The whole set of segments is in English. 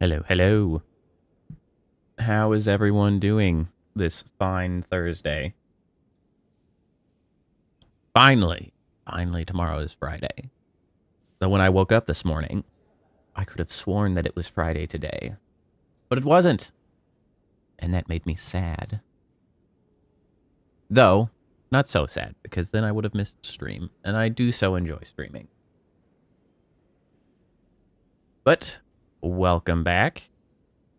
Hello, hello. How is everyone doing this fine Thursday? Finally, tomorrow is Friday. Though when I woke up this morning, I could have sworn that it was Friday today. But it wasn't. And that made me sad. Though, not so sad, because then I would have missed stream, and I do so enjoy streaming. But, welcome back.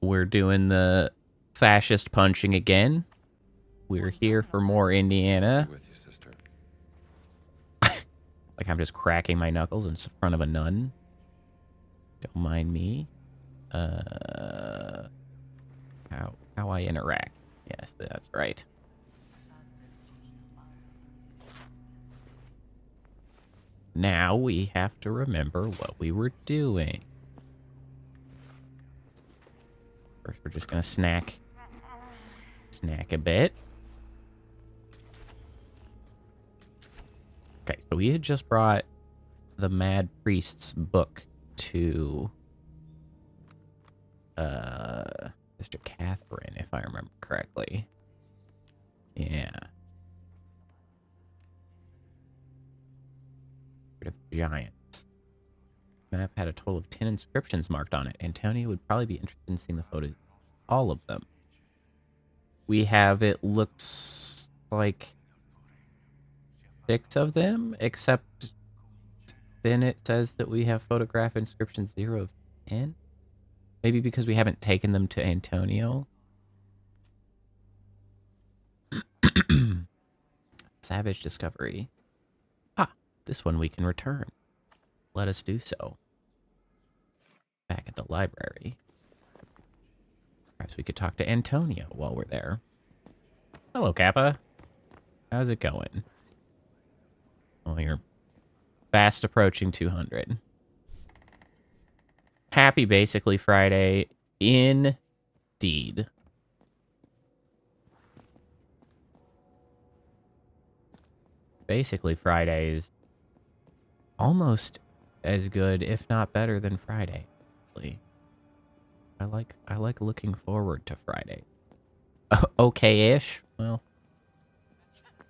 We're doing the fascist punching again. We're here for more Indiana. With you, sister. Like I'm just cracking my knuckles in front of a nun. Don't mind me. How I interact. Yes, that's right. Now we have to remember what we were doing. First, we're just gonna snack a bit. Okay, so we had just brought the Mad Priest's book to Sister Catherine, if I remember correctly. Yeah. Giants. Map had a total of 10 inscriptions marked on it. Antonio would probably be interested in seeing the photos. All of them. We have, it looks like 6 of them, except then it says that we have photograph inscription 0 of 10. Maybe because we haven't taken them to Antonio. Savage discovery. Ah, this one we can return. Let us do so. Back at the library. Perhaps we could talk to Antonio while we're there. Hello, Kappa. How's it going? Oh, you're fast approaching 200. Happy basically Friday. Indeed. Basically Friday is almost as good, if not better, than Friday. I like looking forward to Friday. Okay-ish. Well,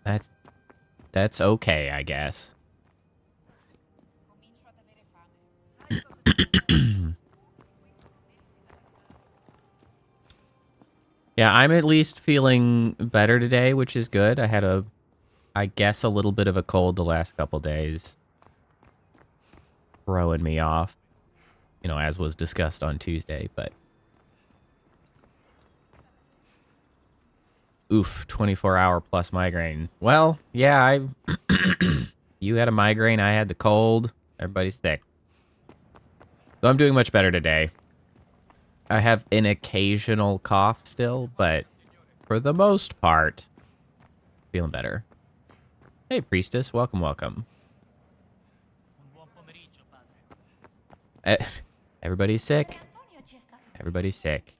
that's okay, I guess. Yeah, I'm at least feeling better today, which is good. I had I guess a little bit of a cold the last couple days. Throwing me off. You know, as was discussed on Tuesday, but... Oof, 24-hour plus migraine. Well, yeah, you had a migraine, I had the cold. Everybody's sick. So I'm doing much better today. I have an occasional cough still, but for the most part, feeling better. Hey, Priestess. Welcome, welcome. Everybody's sick. Everybody's sick.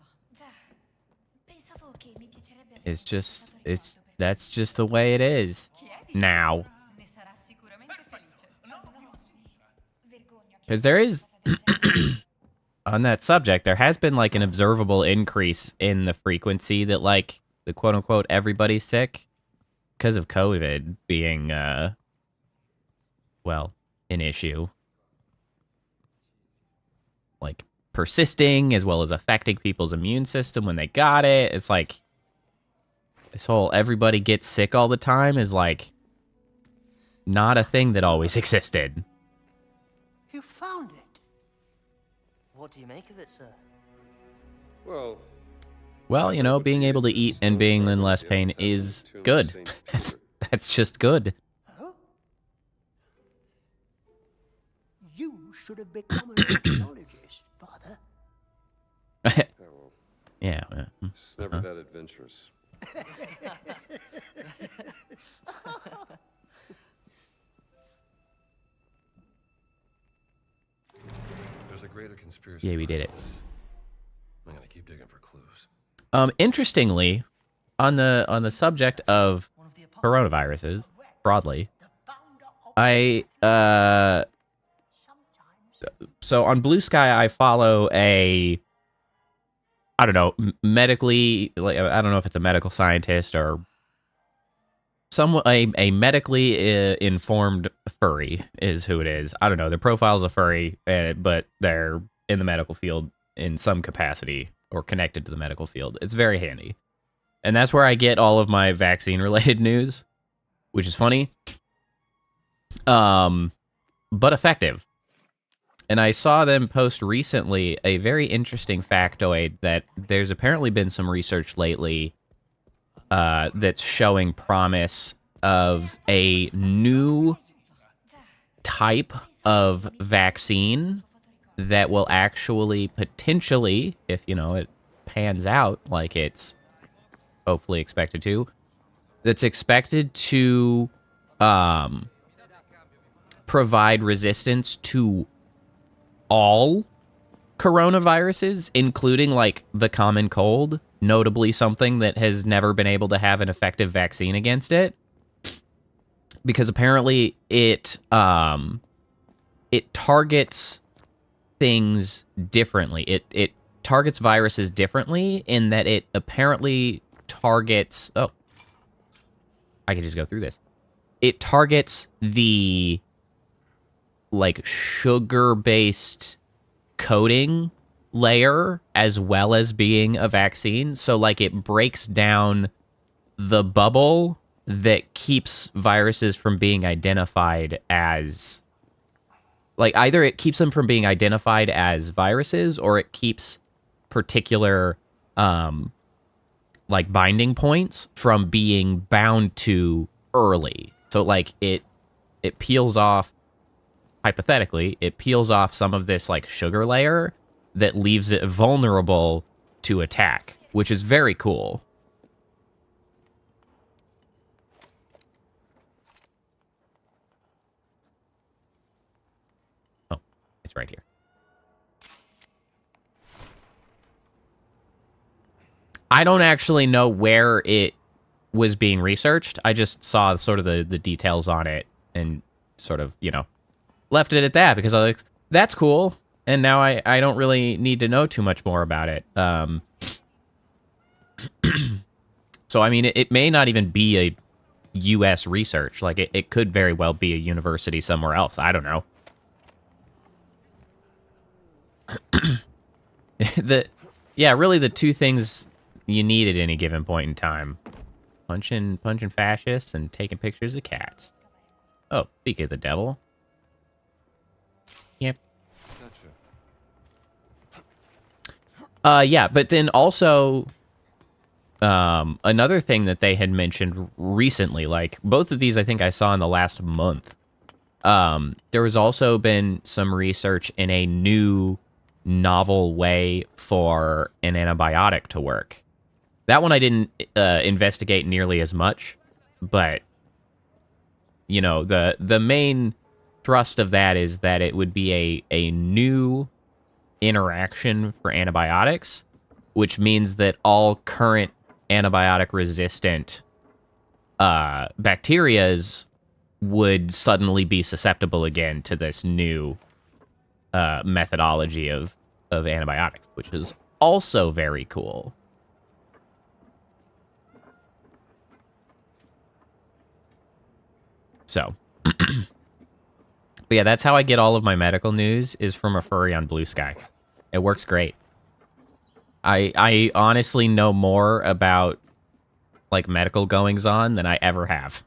That's just the way it is. Now. Because there is, on that subject, there has been like an observable increase in the frequency that like the quote unquote everybody's sick because of COVID being, well, an issue. Like persisting as well as affecting people's immune system when they got it. It's like this whole everybody gets sick all the time is like not a thing that always existed. You found it. What do you make of it, sir? Well, you know, being able to eat and being in less pain is good. That's just good. Huh? You should have become an archaeologist, father. Yeah. It's never that adventurous. There's a greater conspiracy. Yeah, we did it. I'm gonna keep digging for clues. Interestingly, on the subject of coronaviruses broadly, so on Blue Sky I follow a I don't know, medically, like, I don't know if it's a medical scientist or a medically informed furry is who it is. I don't know. Their profile's a furry, but they're in the medical field in some capacity or connected to the medical field. It's very handy. And that's where I get all of my vaccine-related news, which is funny, but effective. And I saw them post recently a very interesting factoid that there's apparently been some research lately that's showing promise of a new type of vaccine that will actually potentially, if, you know, it pans out like it's hopefully expected to, that's expected to provide resistance to all coronaviruses, including, like, the common cold, notably something that has never been able to have an effective vaccine against it. Because apparently it targets things differently. It targets viruses differently in that it apparently targets... Oh. I can just go through this. It targets the, like, sugar-based coating layer as well as being a vaccine. So, like, it breaks down the bubble that keeps viruses from being identified as... Like, either it keeps them from being identified as viruses, or it keeps particular, like, binding points from being bound to early. So, like, it peels off, hypothetically, it peels off some of this, like, sugar layer that leaves it vulnerable to attack, which is very cool. Oh, it's right here. I don't actually know where it was being researched. I just saw sort of the details on it and sort of, you know, left it at that because I was like, that's cool. And now I don't really need to know too much more about it. So, I mean, it may not even be a U.S. research. Like, it could very well be a university somewhere else. I don't know. Really the two things you need at any given point in time. Punching fascists and taking pictures of cats. Oh, speak of the devil. Yep. Yeah, but then also, another thing that they had mentioned recently, like, both of these I think I saw in the last month, there has also been some research in a new novel way for an antibiotic to work. That one I didn't investigate nearly as much, but, you know, the main thrust of that is that it would be a new interaction for antibiotics, which means that all current antibiotic-resistant bacterias would suddenly be susceptible again to this new methodology of antibiotics, which is also very cool. So, but yeah, that's how I get all of my medical news, is from a furry on Blue Sky. It works great. I honestly know more about, like, medical goings on than I ever have.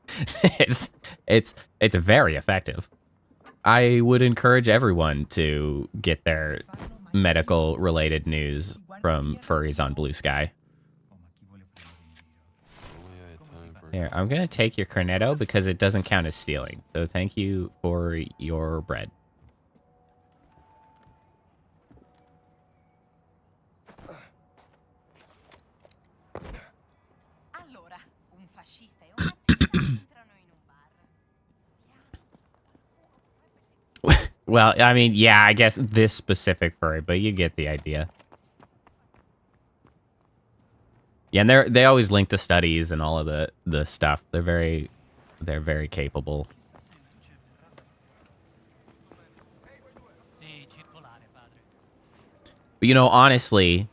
it's very effective. I would encourage everyone to get their medical related news from furries on Blue Sky. Here, I'm gonna take your cornetto because it doesn't count as stealing. So thank you for your bread. Well, I mean, yeah, I guess this specific furry, but you get the idea. Yeah, and they always link to studies and all of the stuff. They're very capable. But, you know, honestly,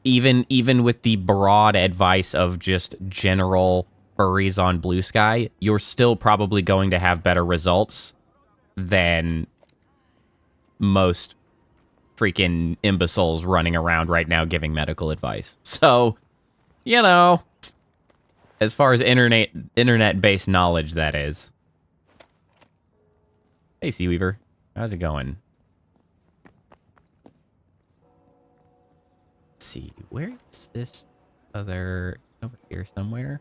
even with the broad advice of just general furries on Blue Sky, you're still probably going to have better results than most freaking imbeciles running around right now giving medical advice. So, you know, as far as internet-based knowledge, that is. Hey, Seaweaver. How's it going? Let's see. Where is this other... Over here somewhere?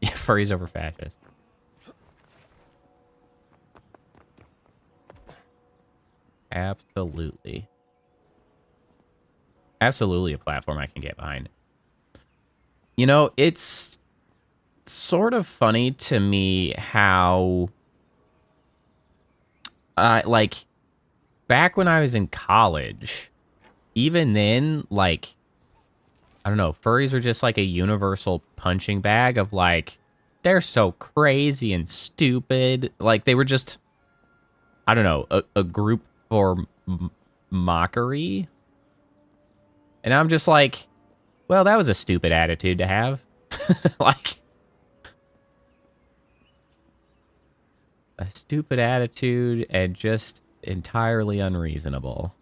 Yeah, furries over fascists. Absolutely. Absolutely a platform I can get behind. You know, it's sort of funny to me how... like, back when I was in college, even then, like, I don't know, furries were just like a universal punching bag of like, they're so crazy and stupid. Like, they were just, I don't know, a group for mockery. And I'm just like, well, that was a stupid attitude to have. Like, a stupid attitude and just entirely unreasonable.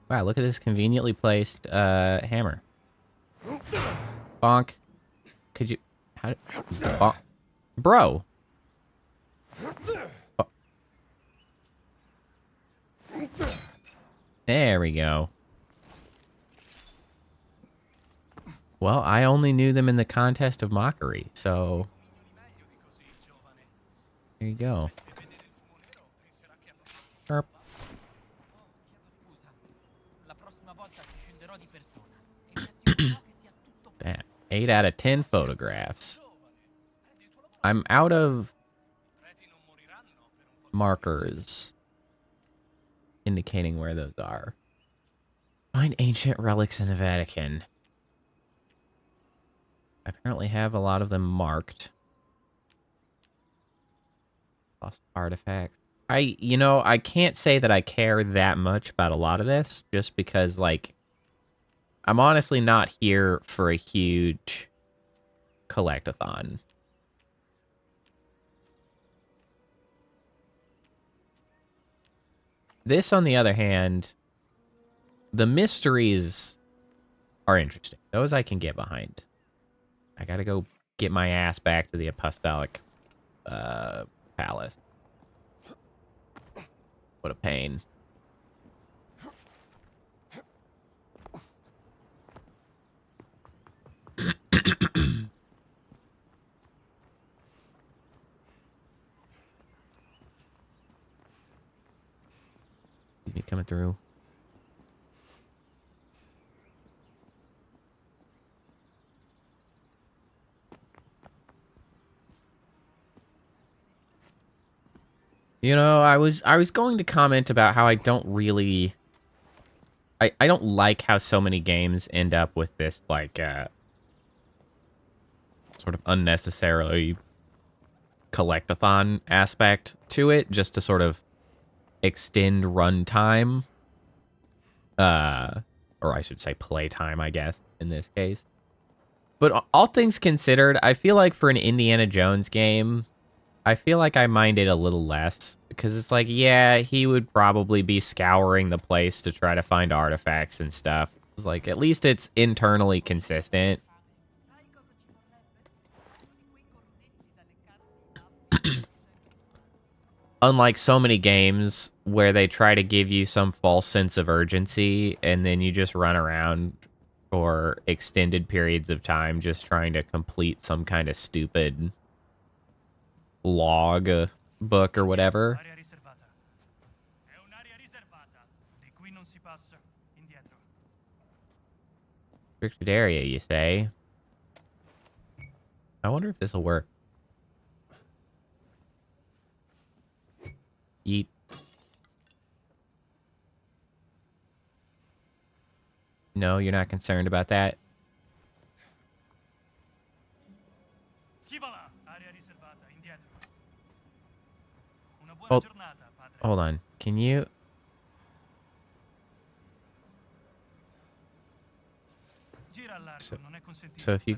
Wow, look at this conveniently placed hammer. Bonk. Could you... How... Bonk. Bro. Oh. There we go. Well, I only knew them in the contest of mockery, so... There you go. Burp. That 8 out of 10 photographs. I'm out of markers indicating where those are. Find ancient relics in the Vatican. I apparently have a lot of them marked. Lost artifacts. You know, I can't say that I care that much about a lot of this, just because, like, I'm honestly not here for a huge collectathon. This, on the other hand, the mysteries are interesting. Those I can get behind. I gotta go get my ass back to the Apostolic Palace. What a pain. Me coming through. You know, I was going to comment about how I don't really... I don't like how so many games end up with this, like, sort of unnecessarily collectathon aspect to it, just to sort of extend runtime. Or I should say playtime, I guess, in this case. But all things considered, I feel like for an Indiana Jones game, I feel like I mind it a little less. Because it's like, yeah, he would probably be scouring the place to try to find artifacts and stuff. It's like, at least it's internally consistent. Unlike so many games where they try to give you some false sense of urgency and then you just run around for extended periods of time just trying to complete some kind of stupid log book or whatever. Restricted area, you say? I wonder if this will work. Yeet. No, you're not concerned about that? Hold on. Can you... So if you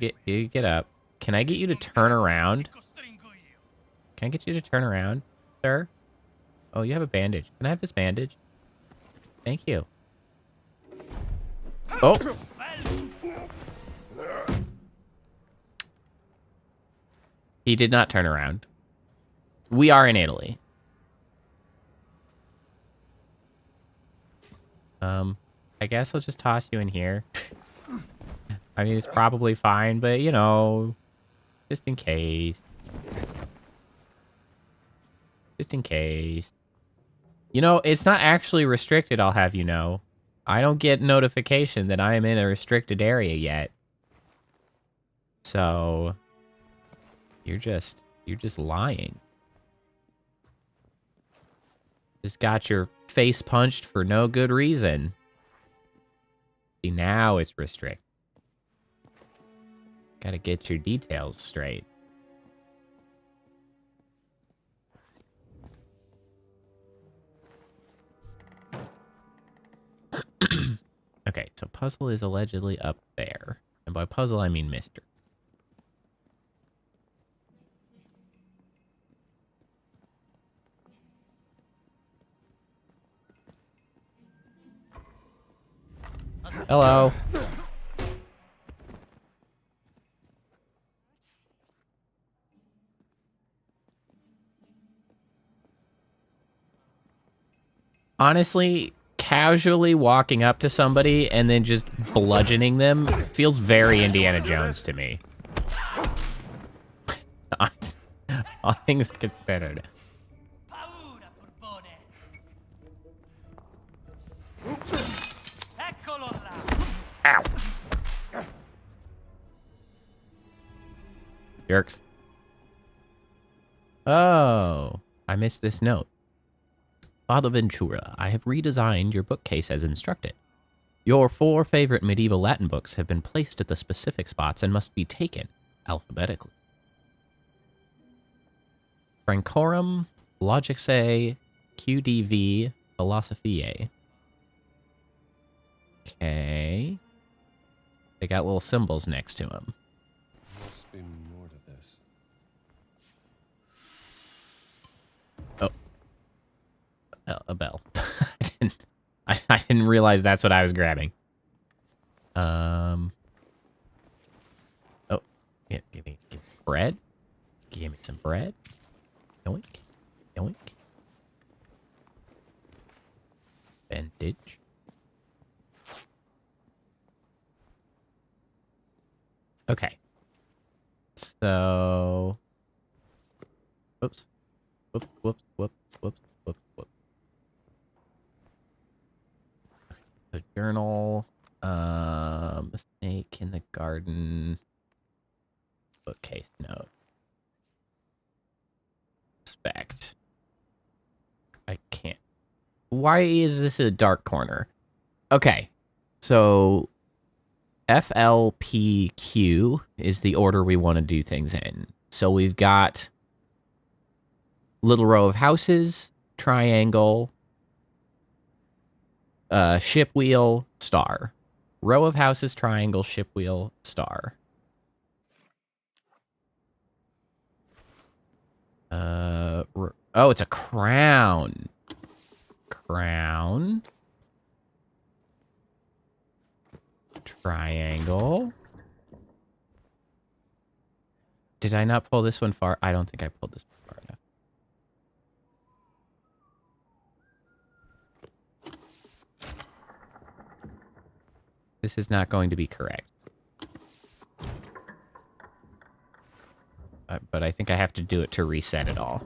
get up, can I get you to turn around? Can I get you to turn around, sir? Oh, you have a bandage. Can I have this bandage? Thank you. Oh. He did not turn around. We are in Italy. I guess I'll just toss you in here. I mean, it's probably fine, but, you know, just in case. Just in case. You know, it's not actually restricted, I'll have you know. I don't get notification that I am in a restricted area yet. So, you're just lying. Just got your face punched for no good reason. See, now it's restricted. Gotta get your details straight. Okay, so puzzle is allegedly up there. And by puzzle, I mean mystery. Hello. Honestly, casually walking up to somebody and then just bludgeoning them feels very Indiana Jones to me. All things considered. Ow. Jerks. Oh, I missed this note. Father Ventura, I have redesigned your bookcase as instructed. Your 4 favorite medieval Latin books have been placed at the specific spots and must be taken alphabetically. Francorum, Logicae, QDV, Philosophiae. Okay. They got little symbols next to them. Must be more to this. Oh. A bell. I didn't realize that's what I was grabbing. Oh, yeah, give me bread. Give me some bread. Yoink. Yoink. Bandage. Okay. So, whoops. Whoops, whoops, whoops, whoops, whoops, whoops. Okay, so journal, a snake in the garden, bookcase note. Expect. I can't. Why is this a dark corner? Okay, so FLPQ is the order we want to do things in. So we've got little row of houses, triangle, ship wheel, star. Row of houses, triangle, ship wheel, star. Oh, it's a crown. Crown. Triangle. Did I not pull this one far? I don't think I pulled this one far enough. This is not going to be correct. But I think I have to do it to reset it all.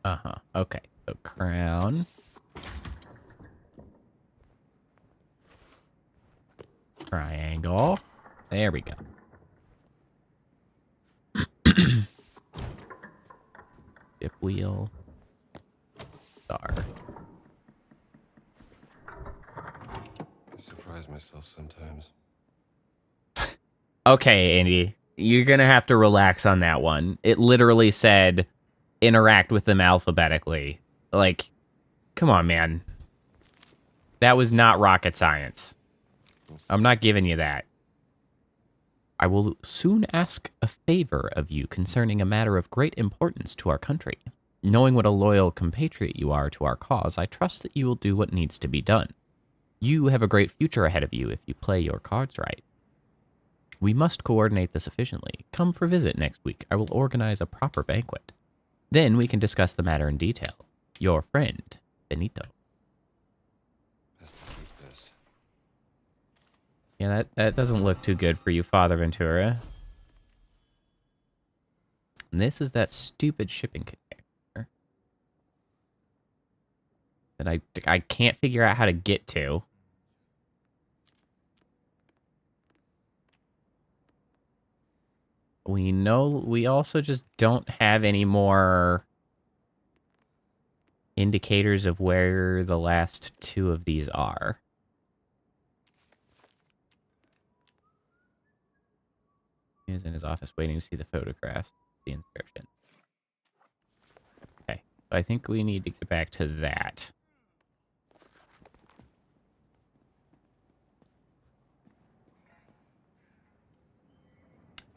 Uh-huh. Okay. So crown. Triangle. There we go. Ship wheel. Star. I surprise myself sometimes. Okay, Andy. You're gonna have to relax on that one. It literally said interact with them alphabetically. Like, come on, man. That was not rocket science. I'm not giving you that. I will soon ask a favor of you concerning a matter of great importance to our country. Knowing what a loyal compatriot you are to our cause, I trust that you will do what needs to be done. You have a great future ahead of you if you play your cards right. We must coordinate this efficiently. Come for visit next week. I will organize a proper banquet. Then we can discuss the matter in detail. Your friend, Benito. Best to keep this. Yeah, that doesn't look too good for you, Father Ventura. And this is that stupid shipping container that I can't figure out how to get to. We know we also just don't have any more indicators of where the last two of these are. He is in his office waiting to see the photographs, the inscription. Okay, I think we need to get back to that.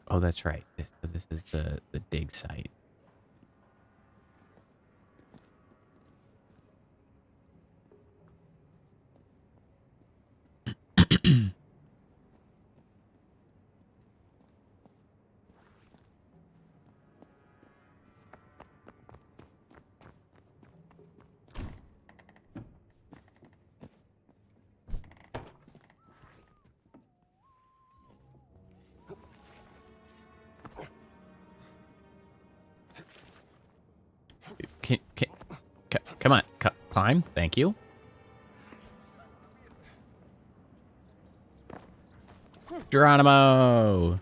Oh, that's right. This is the dig site. Come on, climb. Thank you. Geronimo.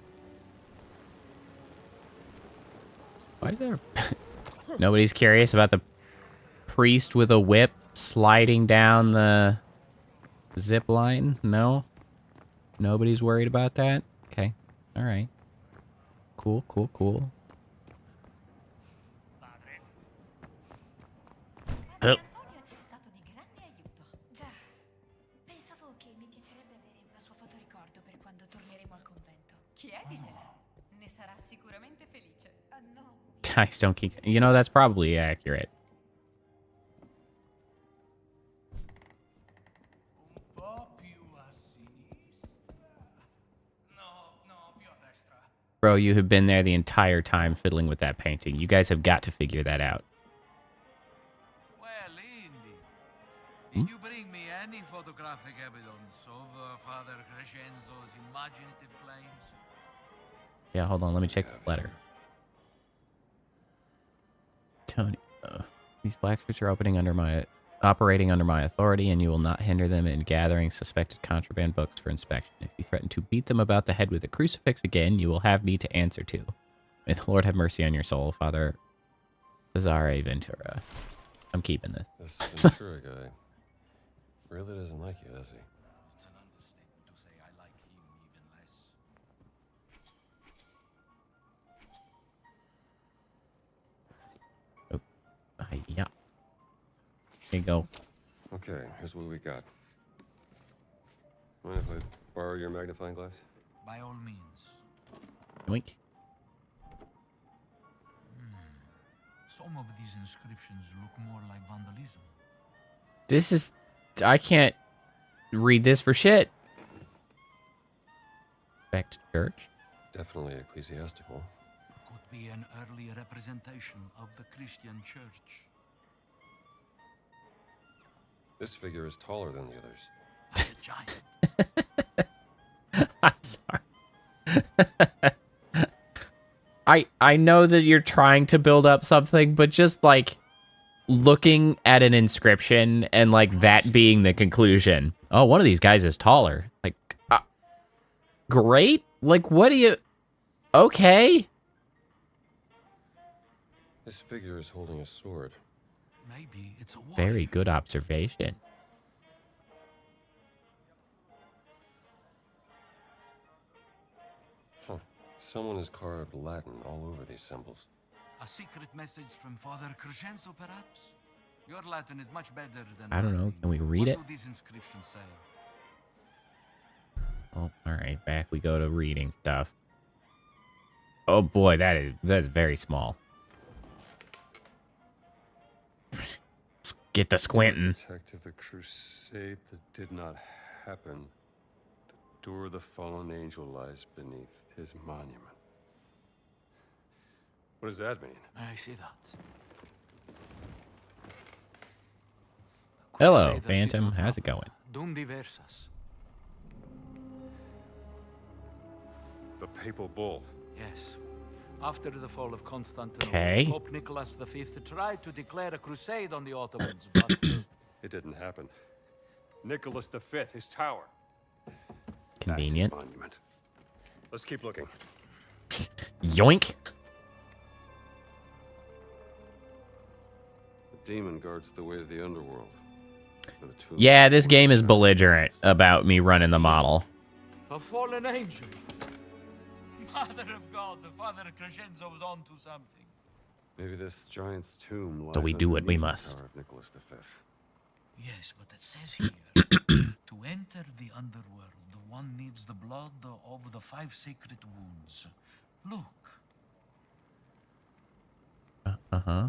Why is there? Nobody's curious about the priest with a whip sliding down the zip line? No? Nobody's worried about that? Okay. All right. Cool, cool, cool. Oh. Antonio ci è stato di grande aiuto. Già, pensavo che mi piacerebbe avere una sua fotoricordo per quando torneremo al convento. Chiedigliela, ne sarà sicuramente felice. No. Dice don't keep... You know, that's probably accurate. Un po' più a sinistra. No, più a destra. Bro, you have been there the entire time fiddling with that painting. You guys have got to figure that out. Well, Indy, did you bring me any photographic evidence of Father Crescenzo's imaginative claims? Yeah, hold on. Let me check this letter. Tony, these blacksmiths are operating under my authority, and you will not hinder them in gathering suspected contraband books for inspection. If you threaten to beat them about the head with a crucifix again, you will have me to answer to. May the Lord have mercy on your soul, Father Cesare Ventura. I'm keeping this. This Ventura guy really doesn't like you, does he? It's an understatement to say I like him even less. Yeah. Here you go. Okay, here's what we got. Mind if I borrow your magnifying glass? By all means. Wink. Some of these inscriptions look more like vandalism. This is... I can't read this for shit. Back to church. Definitely ecclesiastical. Could be an early representation of the Christian church. This figure is taller than the others. A giant. I'm sorry. I know that you're trying to build up something, but just like looking at an inscription and like that being the conclusion. Oh, one of these guys is taller. Like, great. Like, what do you? Okay. This figure is holding a sword. Maybe it's a warrior. Very good observation. Huh. Someone has carved Latin all over these symbols. A secret message from Father Crescenzo, perhaps? Your Latin is much better than I don't know. mine. Can we read it? What do these inscriptions say? Oh, all right. Back we go to reading stuff. Oh boy, that's very small. Let's get to squinting. Protect of the crusade that did not happen. The door of the fallen angel lies beneath his monument. What does that mean? I see that. Hello, Crusader did Phantom. not How's it happen. going? Dum diversas. The papal bull. Yes. After the fall of Constantinople, Okay. Pope Nicholas V tried to declare a crusade on the Ottomans, but It didn't happen. Nicholas V, his tower. Convenient. That's his monument. Let's keep looking. Yoink. The demon guards the way to the underworld. Where the tomb Yeah, of this the game is Lord belligerent is. about me running the model. a fallen angel. Mother of God, the Father Crescenzo was on to something. Maybe this giant's tomb lies So we do what we underneath the must. Tower of Nicholas V. Yes, but it says here, to enter the underworld, one needs the blood of the 5 sacred wounds. Look. Uh-huh.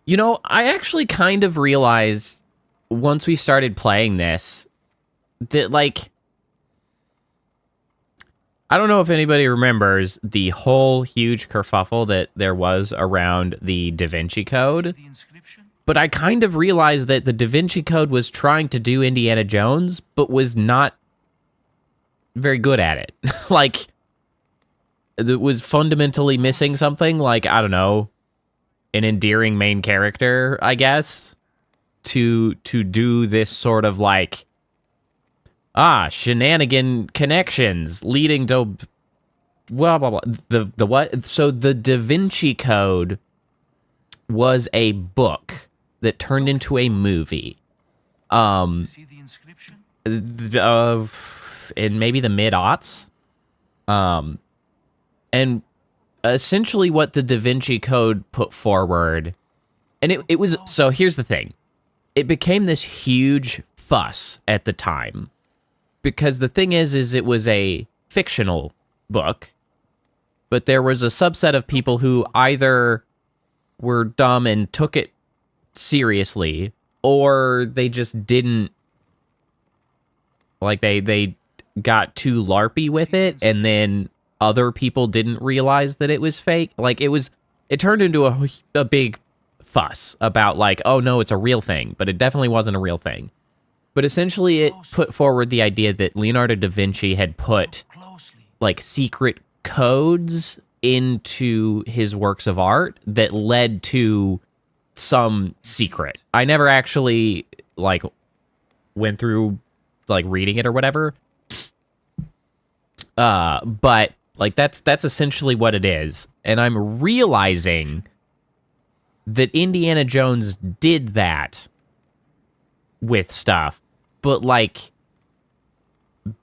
You know, I actually kind of realized once we started playing this that, like, I don't know if anybody remembers the whole huge kerfuffle that there was around the Da Vinci Code, The inscription? but I kind of realized that the Da Vinci Code was trying to do Indiana Jones, but was not very good at it. Like, it was fundamentally missing something, like, I don't know, an endearing main character, I guess, to do this sort of, like, shenanigan connections leading to blah, blah, blah. The what? So the Da Vinci Code was a book that turned into a movie. See the inscription? In maybe the mid-aughts. And essentially what the Da Vinci Code put forward, and it was, so here's the thing. It became this huge fuss at the time. Because the thing is it was a fictional book, but there was a subset of people who either were dumb and took it seriously, or they just didn't, like, they got too LARPy with it, and then other people didn't realize that it was fake. Like, it turned into a big fuss about, like, oh no, it's a real thing, but it definitely wasn't a real thing. But essentially, it put forward the idea that Leonardo da Vinci had put, Closely. like, secret codes into his works of art that led to some secret. I never actually, like, went through, like, reading it or whatever. But, like, that's essentially what it is. And I'm realizing that Indiana Jones did that with stuff, but, like,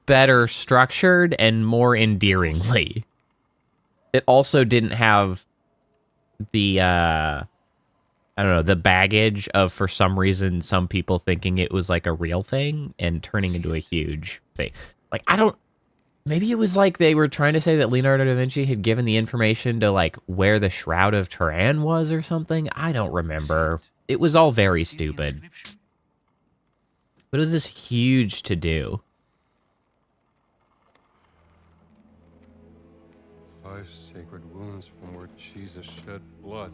better structured and more endearingly. It also didn't have the, I don't know, the baggage of, for some reason, some people thinking it was, like, a real thing and turning into a huge thing. Like, maybe it was, like, they were trying to say that Leonardo da Vinci had given the information to, like, where the Shroud of Turin was or something. I don't remember. It was all very See the stupid. inscription? But it was this huge to do. 5 sacred wounds from where Jesus shed blood.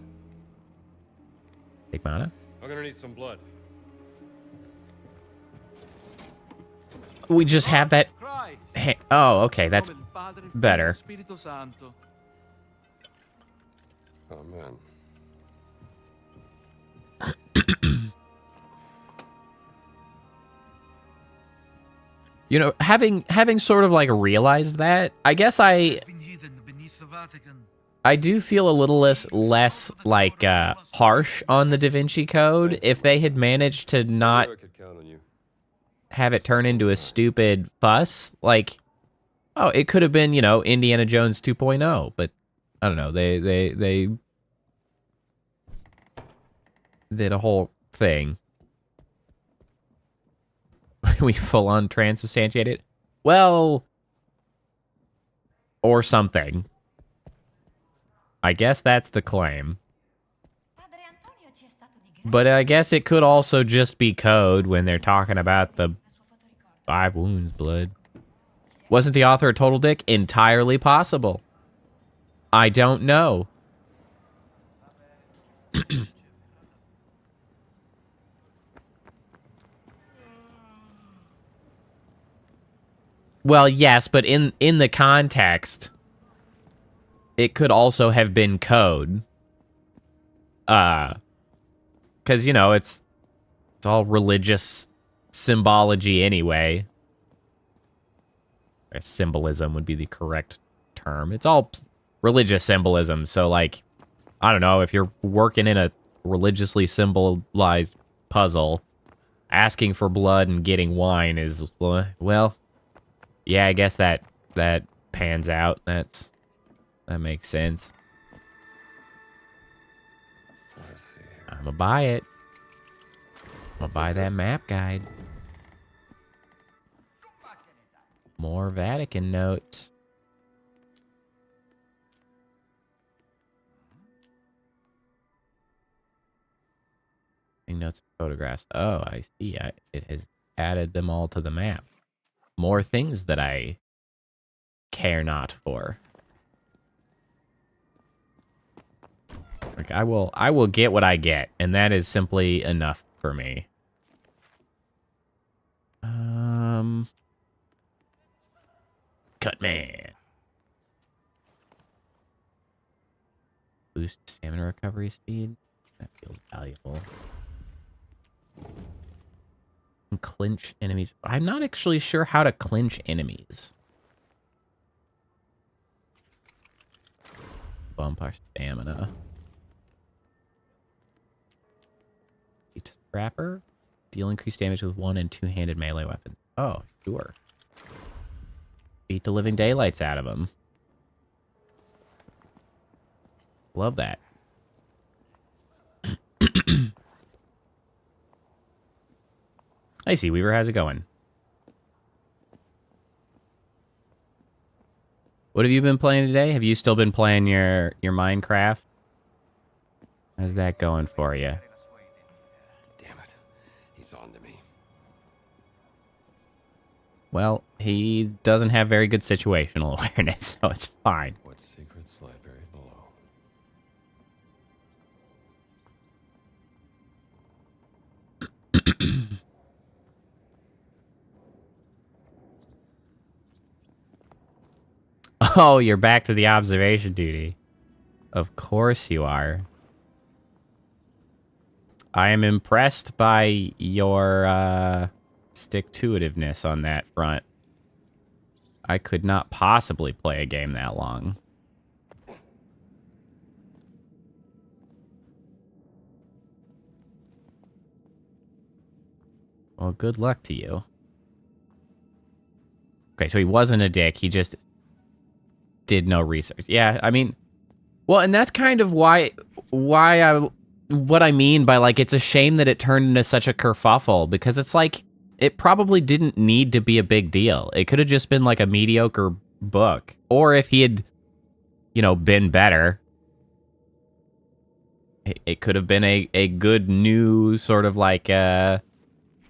Take mana. I'm gonna need some blood. We just have that. Christ. Oh, okay, that's Nome del Padre, Figlio, better. e Spirito Santo. Oh man. You know, having sort of, like, realized that, I guess Has been hidden beneath the Vatican. I do feel a little less like harsh on the Da Vinci Code. If they had managed to not I could count on you. have it turn into a stupid fuss, like, oh, it could have been, you know, Indiana Jones 2.0, but I don't know. They did a whole thing. We full on transubstantiated. Well, or something. I guess that's the claim. Padre Antonio ci è stato di But I guess it could also just be code when they're talking about the la sua fotoricordo. 5 wounds blood. Wasn't the author a total dick? Entirely possible. I don't know. Well, yes, but in the context, it could also have been code. Because, you know, it's all religious symbology anyway. Or symbolism would be the correct term. It's all religious symbolism. So, like, I don't know, if you're working in a religiously symbolized puzzle, asking for blood and getting wine is, well, yeah, I guess that pans out. That makes sense. Let's see here. I'm gonna buy it. I'm gonna buy that map guide. More Vatican notes. Notes and photographs. Oh, I see. It has added them all to the map. More things that I care not for. Like I will get what I get, and that is simply enough for me. Cut man. Boost stamina recovery speed. That feels valuable. And clinch enemies. I'm not actually sure how to clinch enemies. Bump our stamina. Scrapper. Deal increased damage with 1 and 2-handed melee weapons. Oh, sure. Beat the living daylights out of them. Love that. Hey, see, Weaver, how's it going? What have you been playing today? Have you still been playing your Minecraft? How's that going for you? Damn it. He's on to me. Well, he doesn't have very good situational awareness, so it's fine. What secrets lie buried below? Oh, you're back to the observation duty. Of course you are. I am impressed by your stick-to-itiveness on that front. I could not possibly play a game that long. Well, good luck to you. Okay, so he wasn't a dick. He just did no research. Yeah, I mean, well, and that's kind of what I mean by, like, it's a shame that it turned into such a kerfuffle, because it's like, it probably didn't need to be a big deal. It could have just been like a mediocre book. Or if he had, you know, been better, it could have been a good new sort of like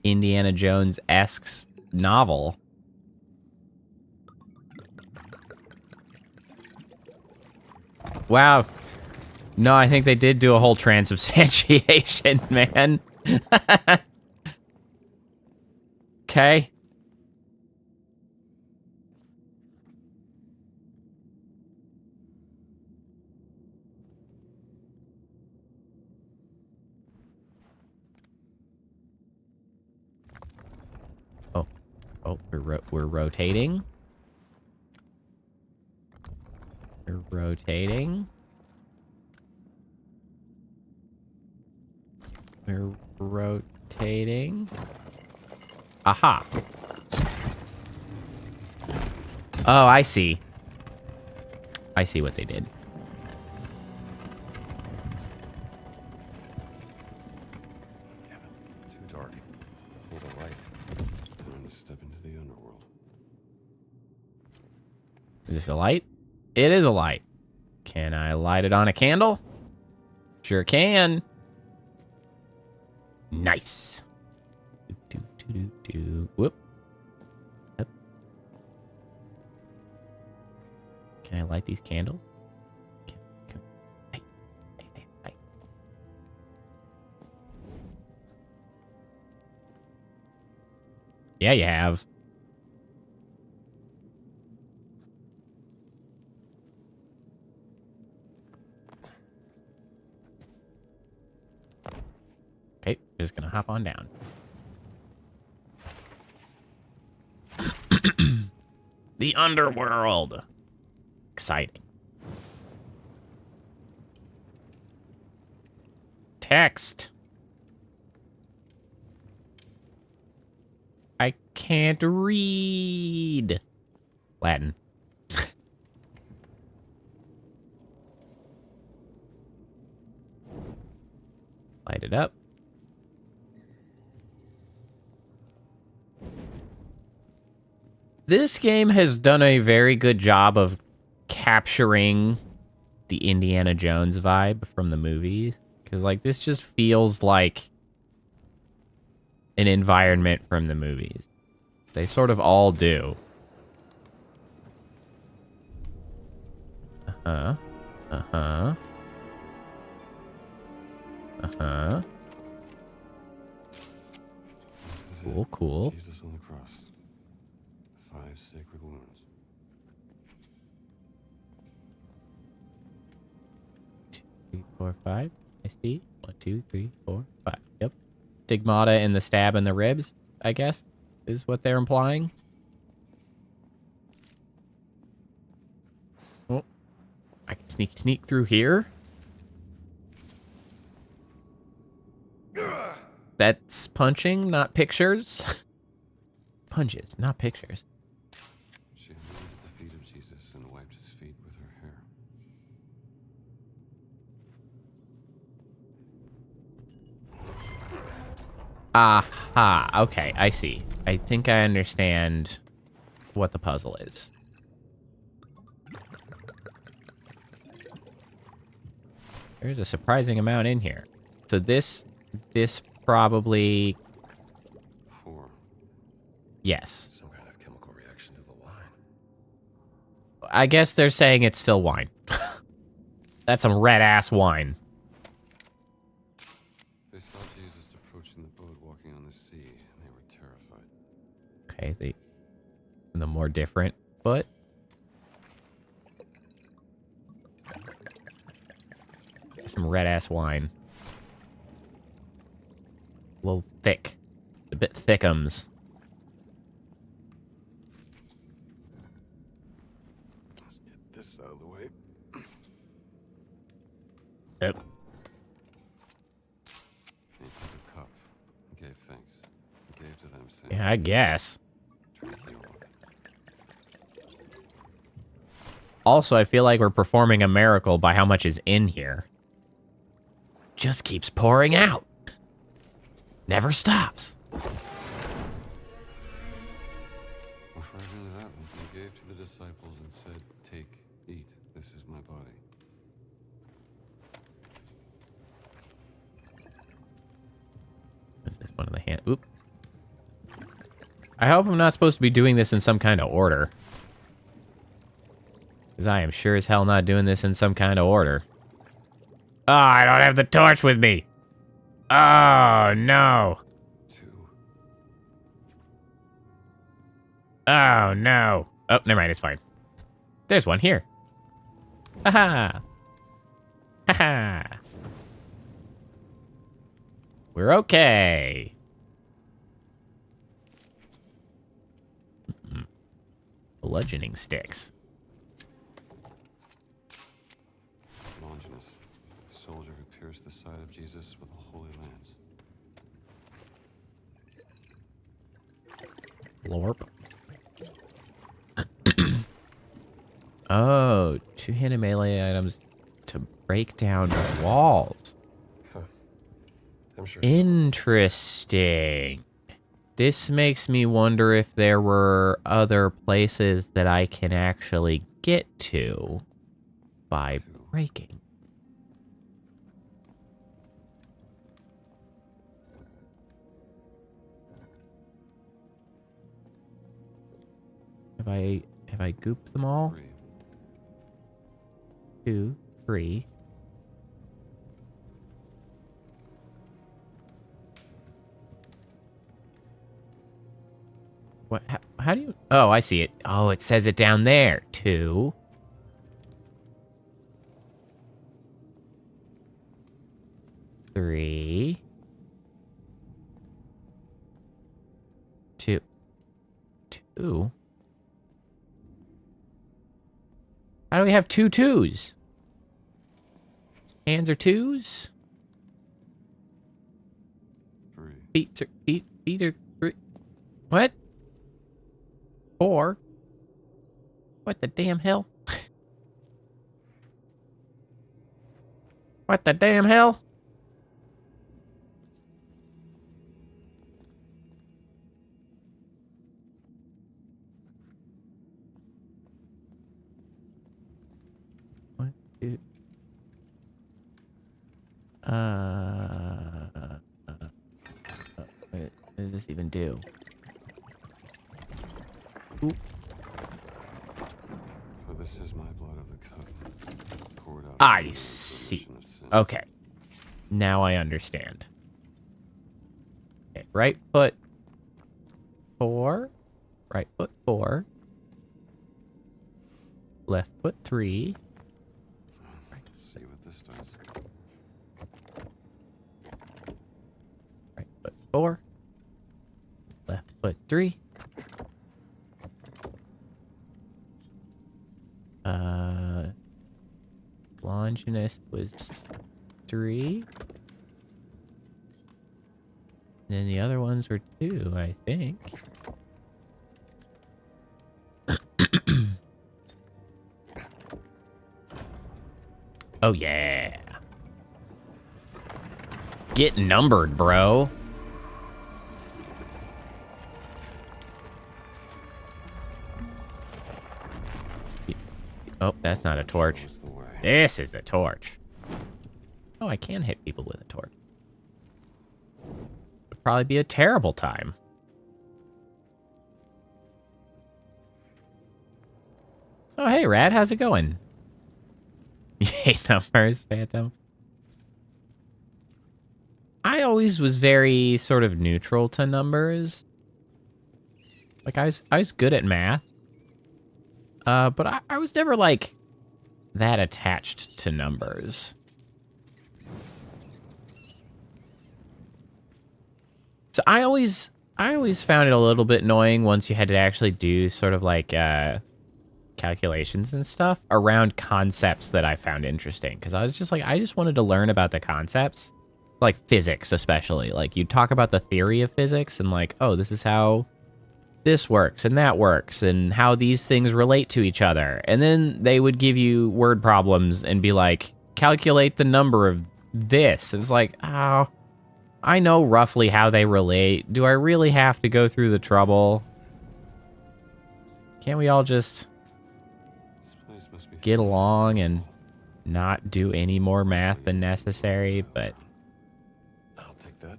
Indiana Jones-esque novel. Wow. No, I think they did do a whole transubstantiation, man. Okay. Oh, we're rotating. We're rotating. We're rotating. Aha. Oh, I see. I see what they did. dark. Need a light. Time to step into the underworld. Is this a light? It is a light. Can I light it on a candle? Sure can. Nice. Whoop. Yep. Can I light these candles? Hey. Yeah, you have. Okay, just gonna hop on down. The underworld. Exciting. Text. I can't read. Latin. Light it up. This game has done a very good job of capturing the Indiana Jones vibe from the movies. Because, like, this just feels like an environment from the movies. They sort of all do. Uh-huh. Uh-huh. Uh-huh. Cool, cool. Jesus on the cross. 5 sacred wounds. 2, 3, 4, 5. I see. 1, 2, 3, 4, 5. Yep. Stigmata in the stab and the ribs, I guess, is what they're implying. Oh. I can sneak through here. That's punching, not pictures. Punches, not pictures. She anointed the feet of Jesus and wiped his feet with her hair. Aha, okay, I see. I think I understand what the puzzle is. There's a surprising amount in here. So this probably... 4. Yes. Some kind of chemical reaction to the wine. I guess they're saying it's still wine. That's some red-ass wine. They saw Jesus approaching the boat walking on the sea, and they were terrified. Okay, the more different foot. Some red-ass wine. A little thick. A bit thickums. Let's get this out of the way. Yep. He took a cup and gave thanks. He gave to them, saying, Yeah, I guess. "Drink ye all." Also, I feel like we're performing a miracle by how much is in here. Just keeps pouring out. Never stops. Before I get into that one, he gave to the disciples and said, "Take, eat, this is my body." This is one of the hand. Oop. I hope I'm not supposed to be doing this in some kind of order. Because I am sure as hell not doing this in some kind of order. Oh, I don't have the torch with me. Oh, no. 2. Oh, no. Oh, never mind. It's fine. There's one here. Haha. Haha. We're okay. Bludgeoning sticks. Longinus, a soldier who pierced the side of Jesus with a holy lance. Lorp. Oh, two-handed melee items to break down walls. Huh. I'm sure. Interesting. This makes me wonder if there were other places that I can actually get to by breaking. Have I gooped them all? 3. 2, 3. What? How do you? Oh, I see it. Oh, it says it down there. 2. 3. 2. 2. How do we have 2 2s? Hands are 2s? 3. Feet are 3. What? 4? What the damn hell? What the damn hell? One, 2. What does this even do? Oop. For this is my blood of the covenant, poured out. I for the see. remission of sins. Okay. Now I understand. Okay, right foot 4. Right foot 4. Left foot 3. Let's see what this does. Right foot 4. Left foot 3. Longinus was 3. And then the other ones were 2, I think. Oh, yeah. Get numbered, bro. Oh, that's not a torch. Show us the way. This is a torch. Oh, I can hit people with a torch. Would probably be a terrible time. Oh, hey, Rad, how's it going? You hate numbers, Phantom? I always was very sort of neutral to numbers. Like, I was good at math. But I was never, like, that attached to numbers. So I always found it a little bit annoying once you had to actually do sort of, like, calculations and stuff around concepts that I found interesting. Because I was just like, I just wanted to learn about the concepts. Like, physics, especially. Like, you talk about the theory of physics and, like, oh, this is how this works and that works and how these things relate to each other. And then they would give you word problems and be like, calculate the number of this. It's like, oh, I know roughly how they relate. Do I really have to go through the trouble? Can't we all just This place must be get along and not do any more math than necessary? But I'll take that.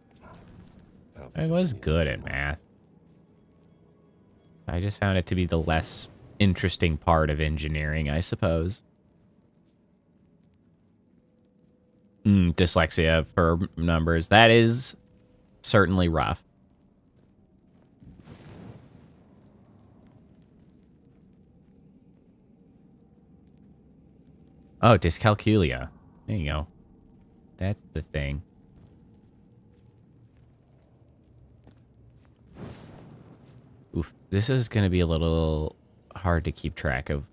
I was good at math. I just found it to be the less interesting part of engineering, I suppose. Dyslexia for numbers. That is certainly rough. Oh, dyscalculia. There you go. That's the thing. Oof, this is going to be a little hard to keep track of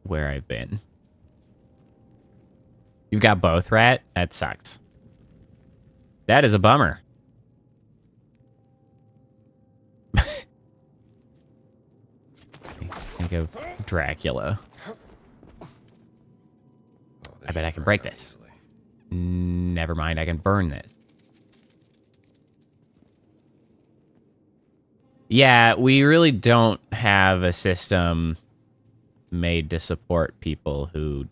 where I've been. You've got both, Rat? That sucks. That is a bummer. Think of Dracula. I bet I can break this. Never mind, I can burn this. Yeah, we really don't have a system made to support people who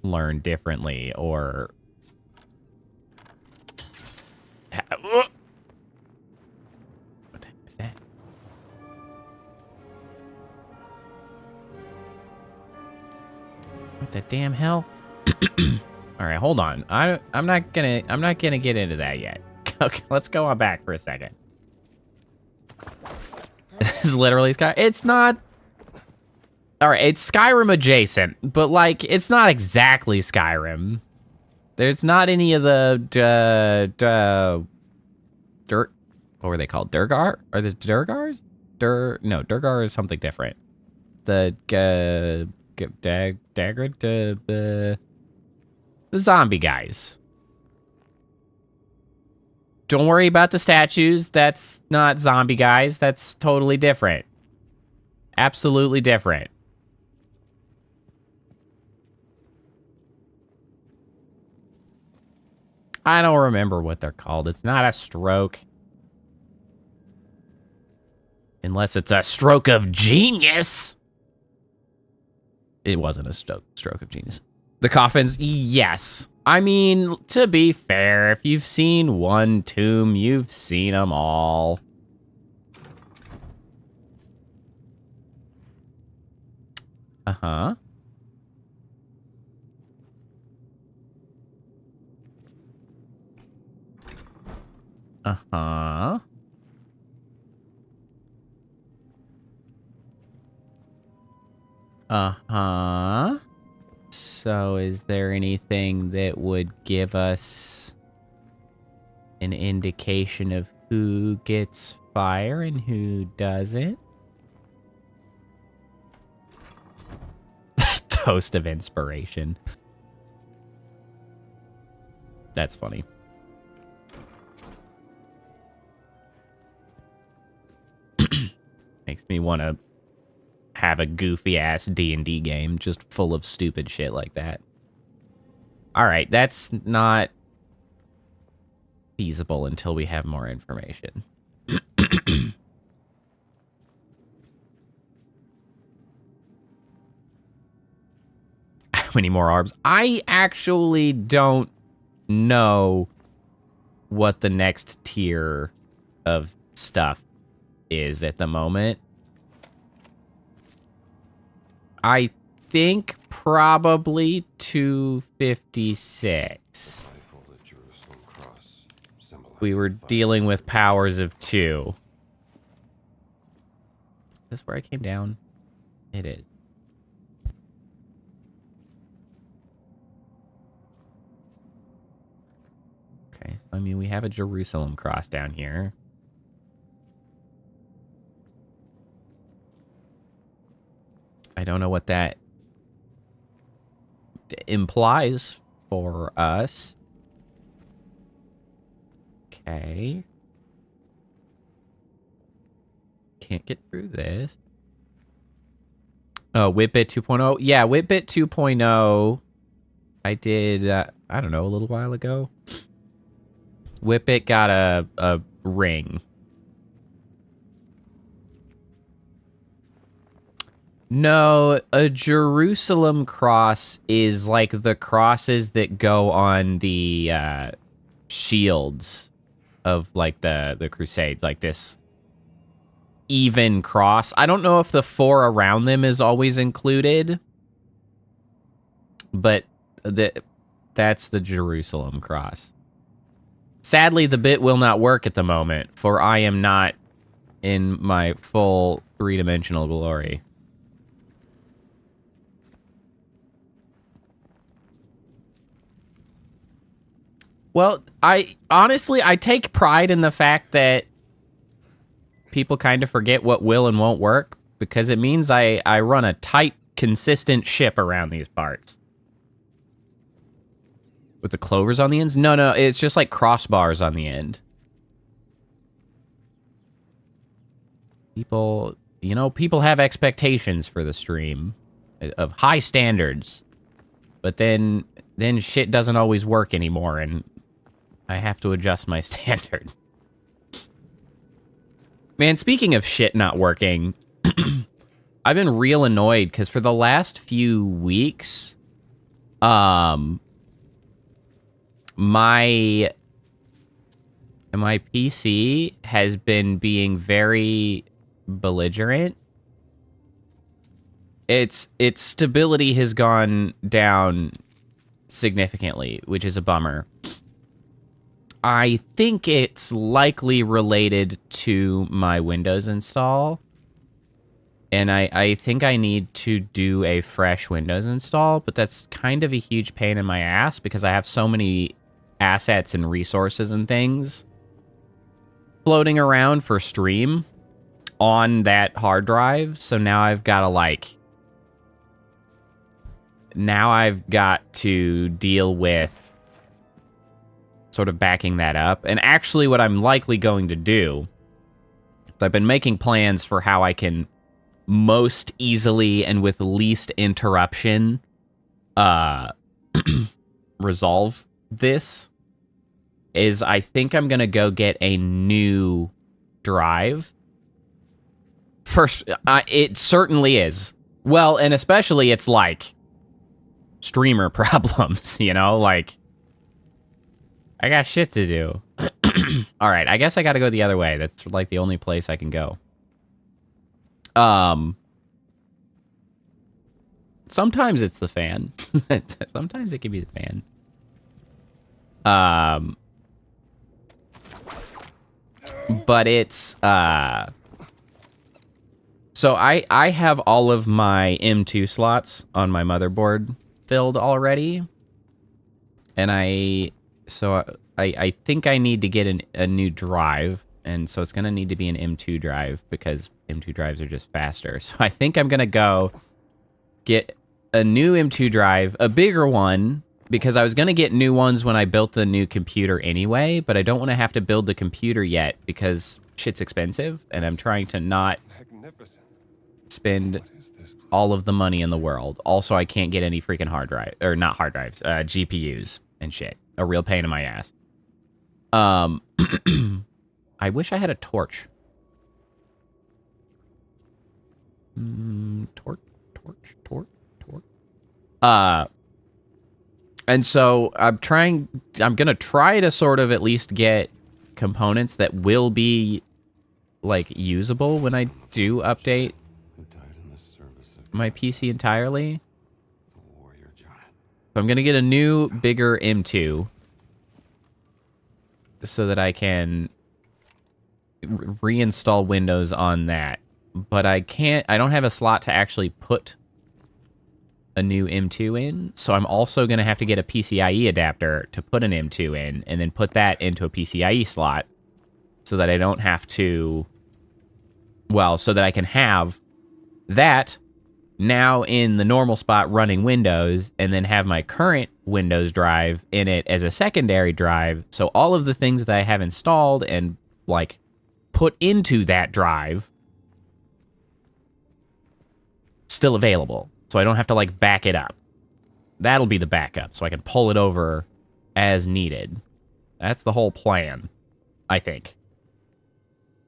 learn differently or... What the heck is that? What the damn hell? All right, hold on. I'm not gonna get into that yet. Okay, let's go on back for a second. This is literally Sky. It's not. All right, it's Skyrim adjacent, but like it's not exactly Skyrim. There's not any of the dirt. What were they called? Durgar? Are the Durgars? No, Durgar is something different. The the zombie guys. Don't worry about the statues. That's not zombie guys. That's totally different. Absolutely different. I don't remember what they're called. It's not a stroke. Unless it's a stroke of genius. It wasn't a stroke of genius. The coffins, yes. I mean, to be fair, if you've seen one tomb, you've seen them all. Uh-huh. Uh-huh. Uh-huh. So is there anything that would give us an indication of who gets fire and who doesn't? Toast of inspiration. That's funny. Makes me want to have a goofy ass D&D game just full of stupid shit like that. All right, that's not feasible until we have more information. How many more arbs? I actually don't know what the next tier of stuff is at the moment. I think probably 256. We were dealing with powers of 2. Is this where I came down? It is. Okay, I mean, we have a Jerusalem cross down here. I don't know what that implies for us. Okay. Can't get through this. Oh, Whitbit 2.0. Yeah, Whitbit 2.0. I did, I don't know, a little while ago. Whitbit got a ring. No, a Jerusalem cross is like the crosses that go on the shields of like the Crusades, like this even cross. I don't know if the 4 around them is always included, but that's the Jerusalem cross. Sadly, the bit will not work at the moment, for I am not in my full 3-dimensional glory. Well, I take pride in the fact that people kind of forget what will and won't work, because it means I run a tight, consistent ship around these parts. With the clovers on the ends? No, it's just like crossbars on the end. People, you know, people have expectations for the stream of high standards, but then shit doesn't always work anymore, and I have to adjust my standard. Man, speaking of shit not working, I've been real annoyed because for the last few weeks, my PC has been being very belligerent. Its stability has gone down significantly, which is a bummer. I think it's likely related to my Windows install. And I think I need to do a fresh Windows install, but that's kind of a huge pain in my ass because I have so many assets and resources and things floating around for stream on that hard drive. So now I've got to deal with sort of backing that up. And actually what I'm likely going to do, I've been making plans for how I can most easily and with least interruption resolve this, is I think I'm gonna go get a new drive. First, it certainly is. Well, and especially it's like streamer problems, you know? Like, I got shit to do. Alright, I guess I gotta go the other way. That's like the only place I can go. Sometimes it's the fan. Sometimes it can be the fan. But it's, so I have all of my M2 slots on my motherboard filled already. And I think I need to get a new drive. And so it's going to need to be an M2 drive because M2 drives are just faster. So I think I'm going to go get a new M2 drive, a bigger one, because I was going to get new ones when I built the new computer anyway, but I don't want to have to build the computer yet because shit's expensive and I'm trying to not spend all of the money in the world. Also, I can't get any freaking hard drive, or not hard drives, GPUs and shit. A real pain in my ass. I wish I had a torch. Torch. And so I'm gonna try to sort of at least get components that will be like usable when I do update my PC entirely. So I'm gonna get a new, bigger M2 so that I can reinstall Windows on that. But I don't have a slot to actually put a new M2 in, so I'm also going to have to get a PCIe adapter to put an M2 in, and then put that into a PCIe slot, so that I don't have to, well, so that I can have that now in the normal spot running Windows, and then have my current Windows drive in it as a secondary drive, so all of the things that I have installed and, like, put into that drive still available. So I don't have to, like, back it up. That'll be the backup, so I can pull it over as needed. That's the whole plan, I think.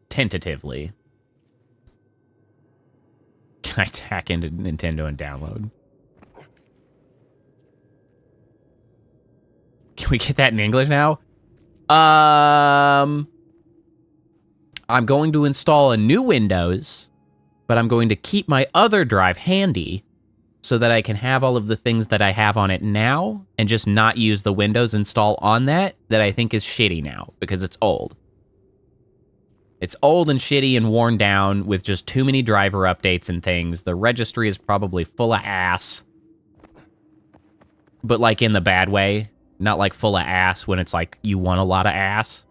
Tentatively. Can I tack into Nintendo and download? Can we get that in English now? I'm going to install a new Windows, but I'm going to keep my other drive handy so that I can have all of the things that I have on it now and just not use the Windows install on that I think is shitty now because it's old. It's old and shitty and worn down with just too many driver updates and things. The registry is probably full of ass. But like in the bad way. Not like full of ass when it's like you want a lot of ass.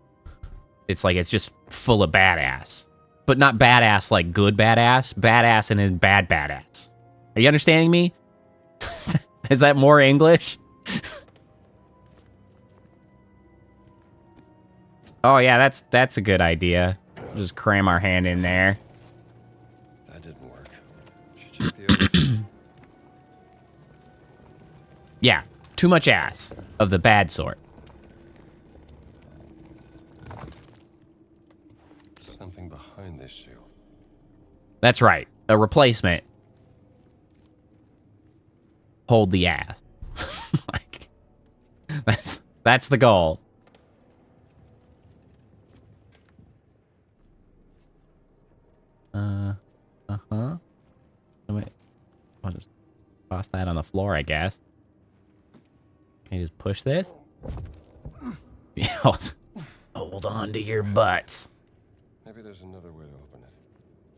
It's like it's just full of badass. But not badass like good badass. Badass and his bad badass. Are you understanding me? Is that more English? Oh yeah, that's a good idea. Just cram our hand in there. That didn't work. Should check the others. Yeah, too much ass of the bad sort. something behind this shield. That's right. A replacement. Hold the ass. Like, that's the goal. Uh-huh. Wait. I'll just toss that on the floor, I guess. Can you just push this? Yeah. Hold on to your butts. Maybe there's another way to open it.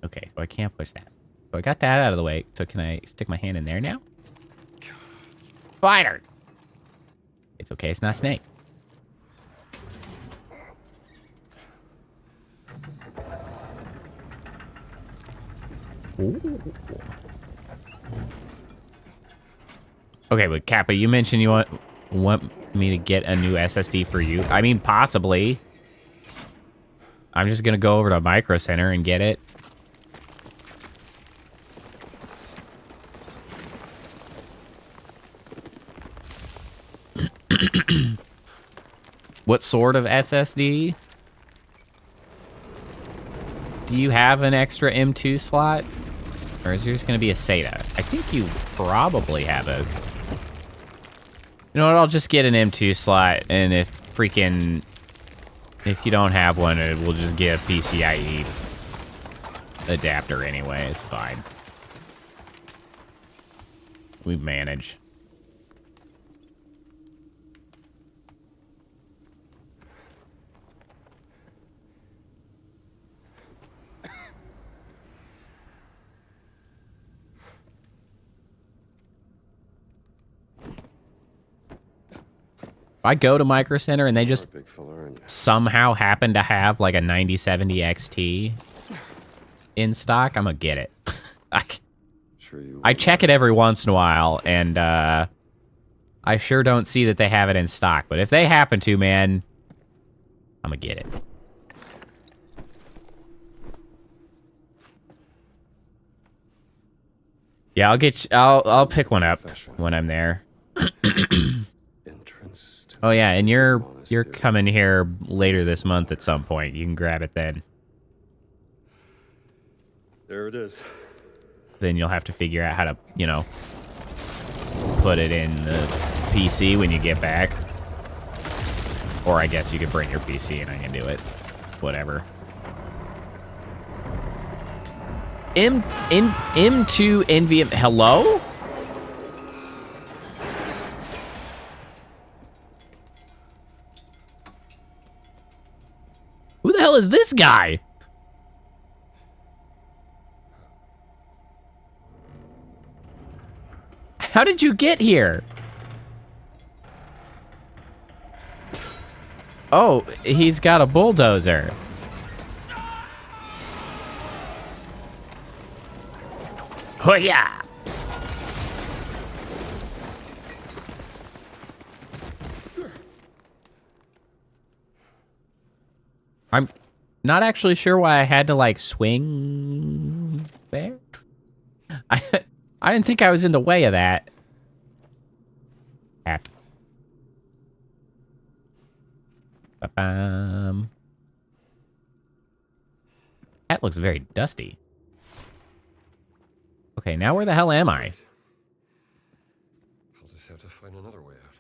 Okay, so I can't push that. So I got that out of the way. So can I stick my hand in there now? Spider! It's okay, it's not a snake. Ooh. Okay, but Kappa, you mentioned you want me to get a new SSD for you. I mean, possibly. I'm just gonna go over to Micro Center and get it. What sort of SSD? Do you have an extra M2 slot? Or is yours going to be a SATA? I think you probably have a... You know what, I'll just get an M2 slot, and if you don't have one, we'll just get a PCIe adapter anyway. It's fine. We manage. I go to Micro Center and they just somehow happen to have like a 9070 XT in stock, I'm gonna get it. I check it every once in a while, and I sure don't see that they have it in stock. But if they happen to, man, I'm gonna get it. Yeah, I'll pick one up when I'm there. Oh yeah, and you're coming here later this month at some point. You can grab it then. There it is. Then you'll have to figure out how to, you know, put it in the PC when you get back. Or I guess you could bring your PC and I can do it. Whatever. M2 NVM. Hello? Who the hell is this guy? How did you get here? Oh, he's got a bulldozer. Oh yeah. I'm not actually sure why I had to like swing there. I didn't think I was in the way of that. That looks very dusty. Okay, now where the hell am I? I'll just have to find another way out.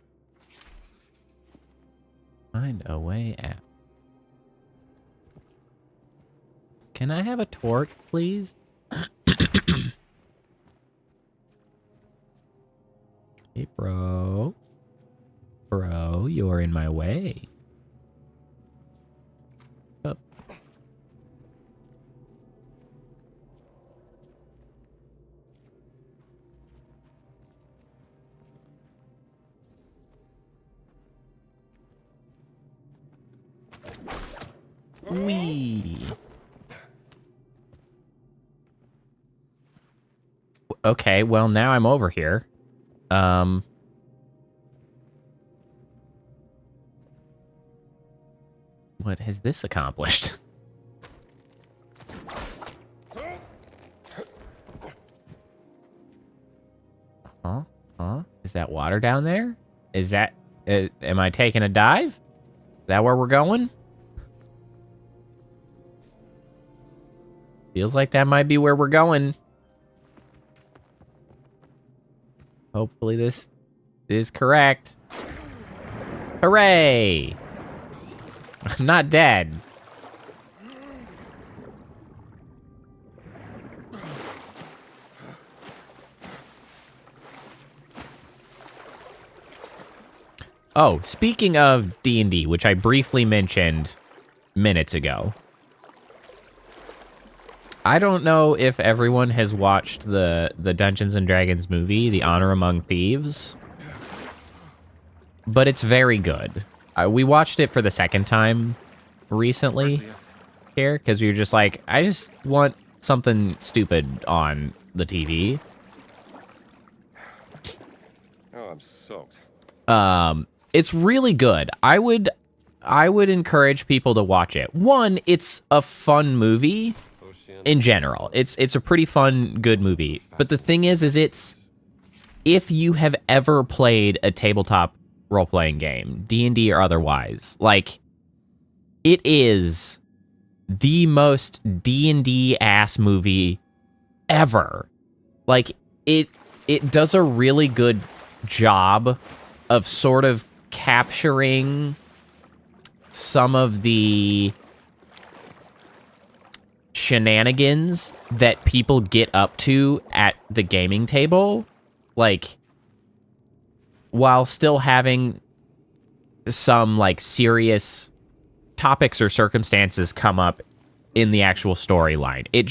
Find a way out. Can I have a torch, please? Hey, bro. Bro, you're in my way. Up. Wee. Okay, well, now I'm over here. What has this accomplished? Huh? Is that water down there? Is that... am I taking a dive? Is that where we're going? Feels like that might be where we're going. Hopefully this is correct. Hooray! I'm not dead. Oh, speaking of D&D, which I briefly mentioned minutes ago. I don't know if everyone has watched the Dungeons and Dragons movie, The Honor Among Thieves, but it's very good. We watched it for the second time recently here because we were just like, I just want something stupid on the TV. Oh, I'm soaked. It's really good. I would encourage people to watch it. One, it's a fun movie in general. It's a pretty fun, good movie. But the thing is it's, if you have ever played a tabletop role-playing game, D&D or otherwise, like, it is the most D&D ass movie ever. Like, it does a really good job of sort of capturing some of the shenanigans that people get up to at the gaming table, like, while still having some, like, serious topics or circumstances come up in the actual storyline. It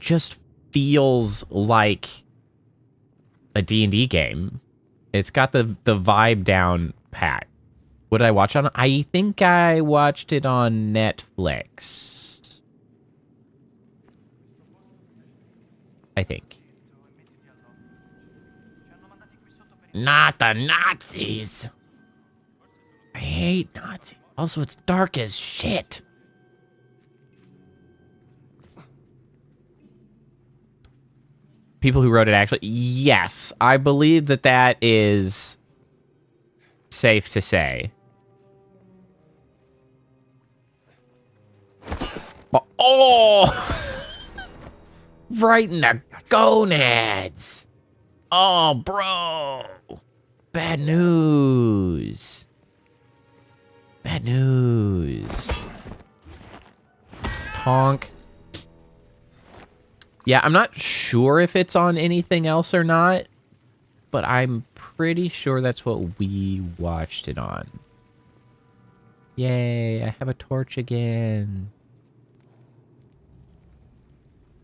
just feels like a D&D game. It's got the vibe down pat. What did I watch on? I think I watched it on Netflix. I think. Not the Nazis. I hate Nazis. Also, it's dark as shit. People who wrote it actually... Yes, I believe that is safe to say. Oh! Right in the gonads. Oh, bro. Bad news. Bad news. Honk. Yeah, I'm not sure if it's on anything else or not, but I'm pretty sure that's what we watched it on. Yay, I have a torch again.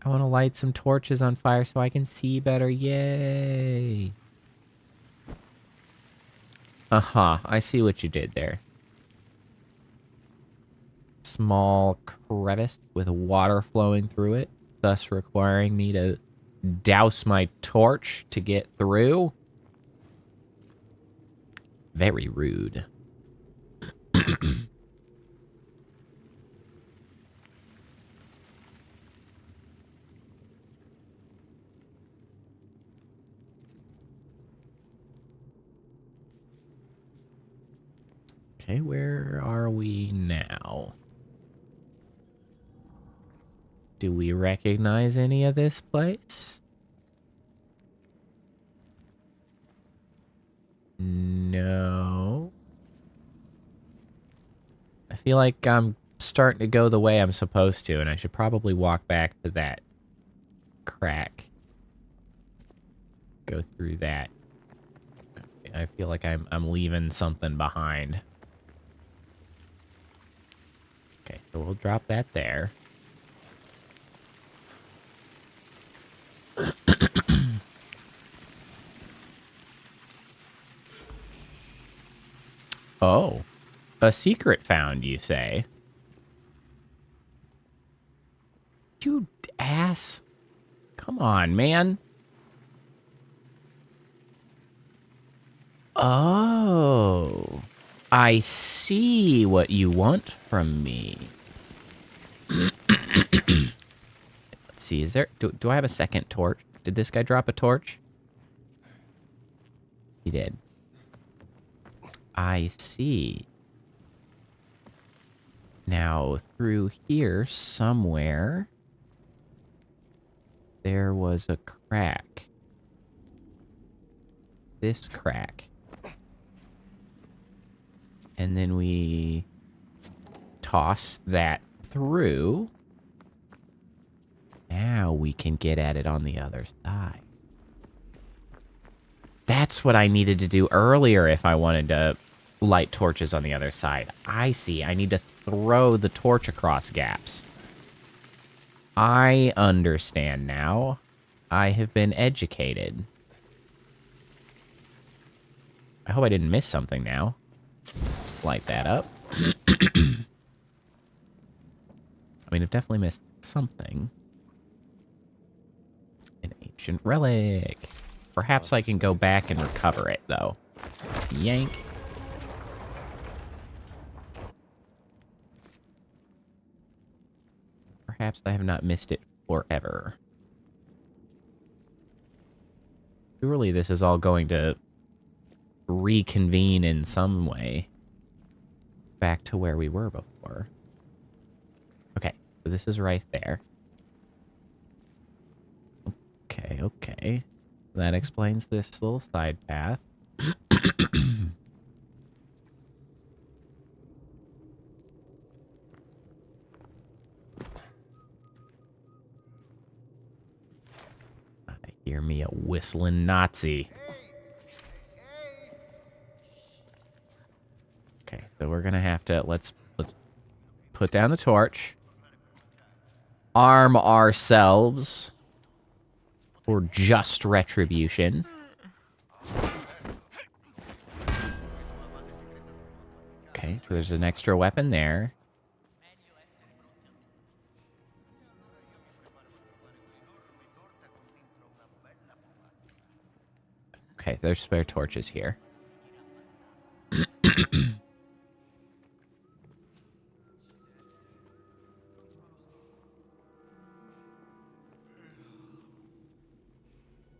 I want to light some torches on fire so I can see better. Yay. Uh-huh, I see what you did there. Small crevice with water flowing through it, thus requiring me to douse my torch to get through. Very rude. Okay, where are we now? Do we recognize any of this place? No. I feel like I'm starting to go the way I'm supposed to, and I should probably walk back to that crack. Go through that. I feel like I'm leaving something behind. Okay, so we'll drop that there. Oh, a secret found, you say? You ass. Come on, man. Oh, I see what you want from me. Let's see, is there... Do I have a second torch? Did this guy drop a torch? He did. I see. Now, through here somewhere, there was a crack. This crack. And then we toss that through. Now we can get at it on the other side. That's what I needed to do earlier if I wanted to light torches on the other side. I see. I need to throw the torch across gaps. I understand now. I have been educated. I hope I didn't miss something now. Light that up. I mean, I've definitely missed something. An ancient relic. Perhaps I can go back and recover it, though. Yank. Perhaps I have not missed it forever. Surely this is all going to reconvene in some way back to where we were before. Okay, so this is right there. Okay, okay. That explains this little side path. I hear me a whistling Nazi. Okay, so we're gonna have to let's put down the torch. Arm ourselves for just retribution. Okay, so there's an extra weapon there. Okay, there's spare torches here.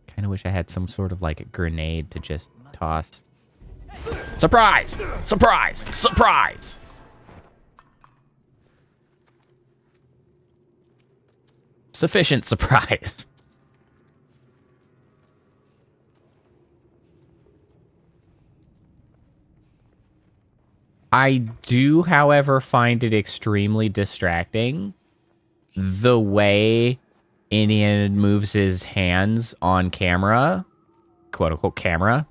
Kind of wish I had some sort of like a grenade to just toss. Surprise! Surprise! Surprise! Sufficient surprise. I do, however, find it extremely distracting the way Indian moves his hands on camera, quote-unquote camera,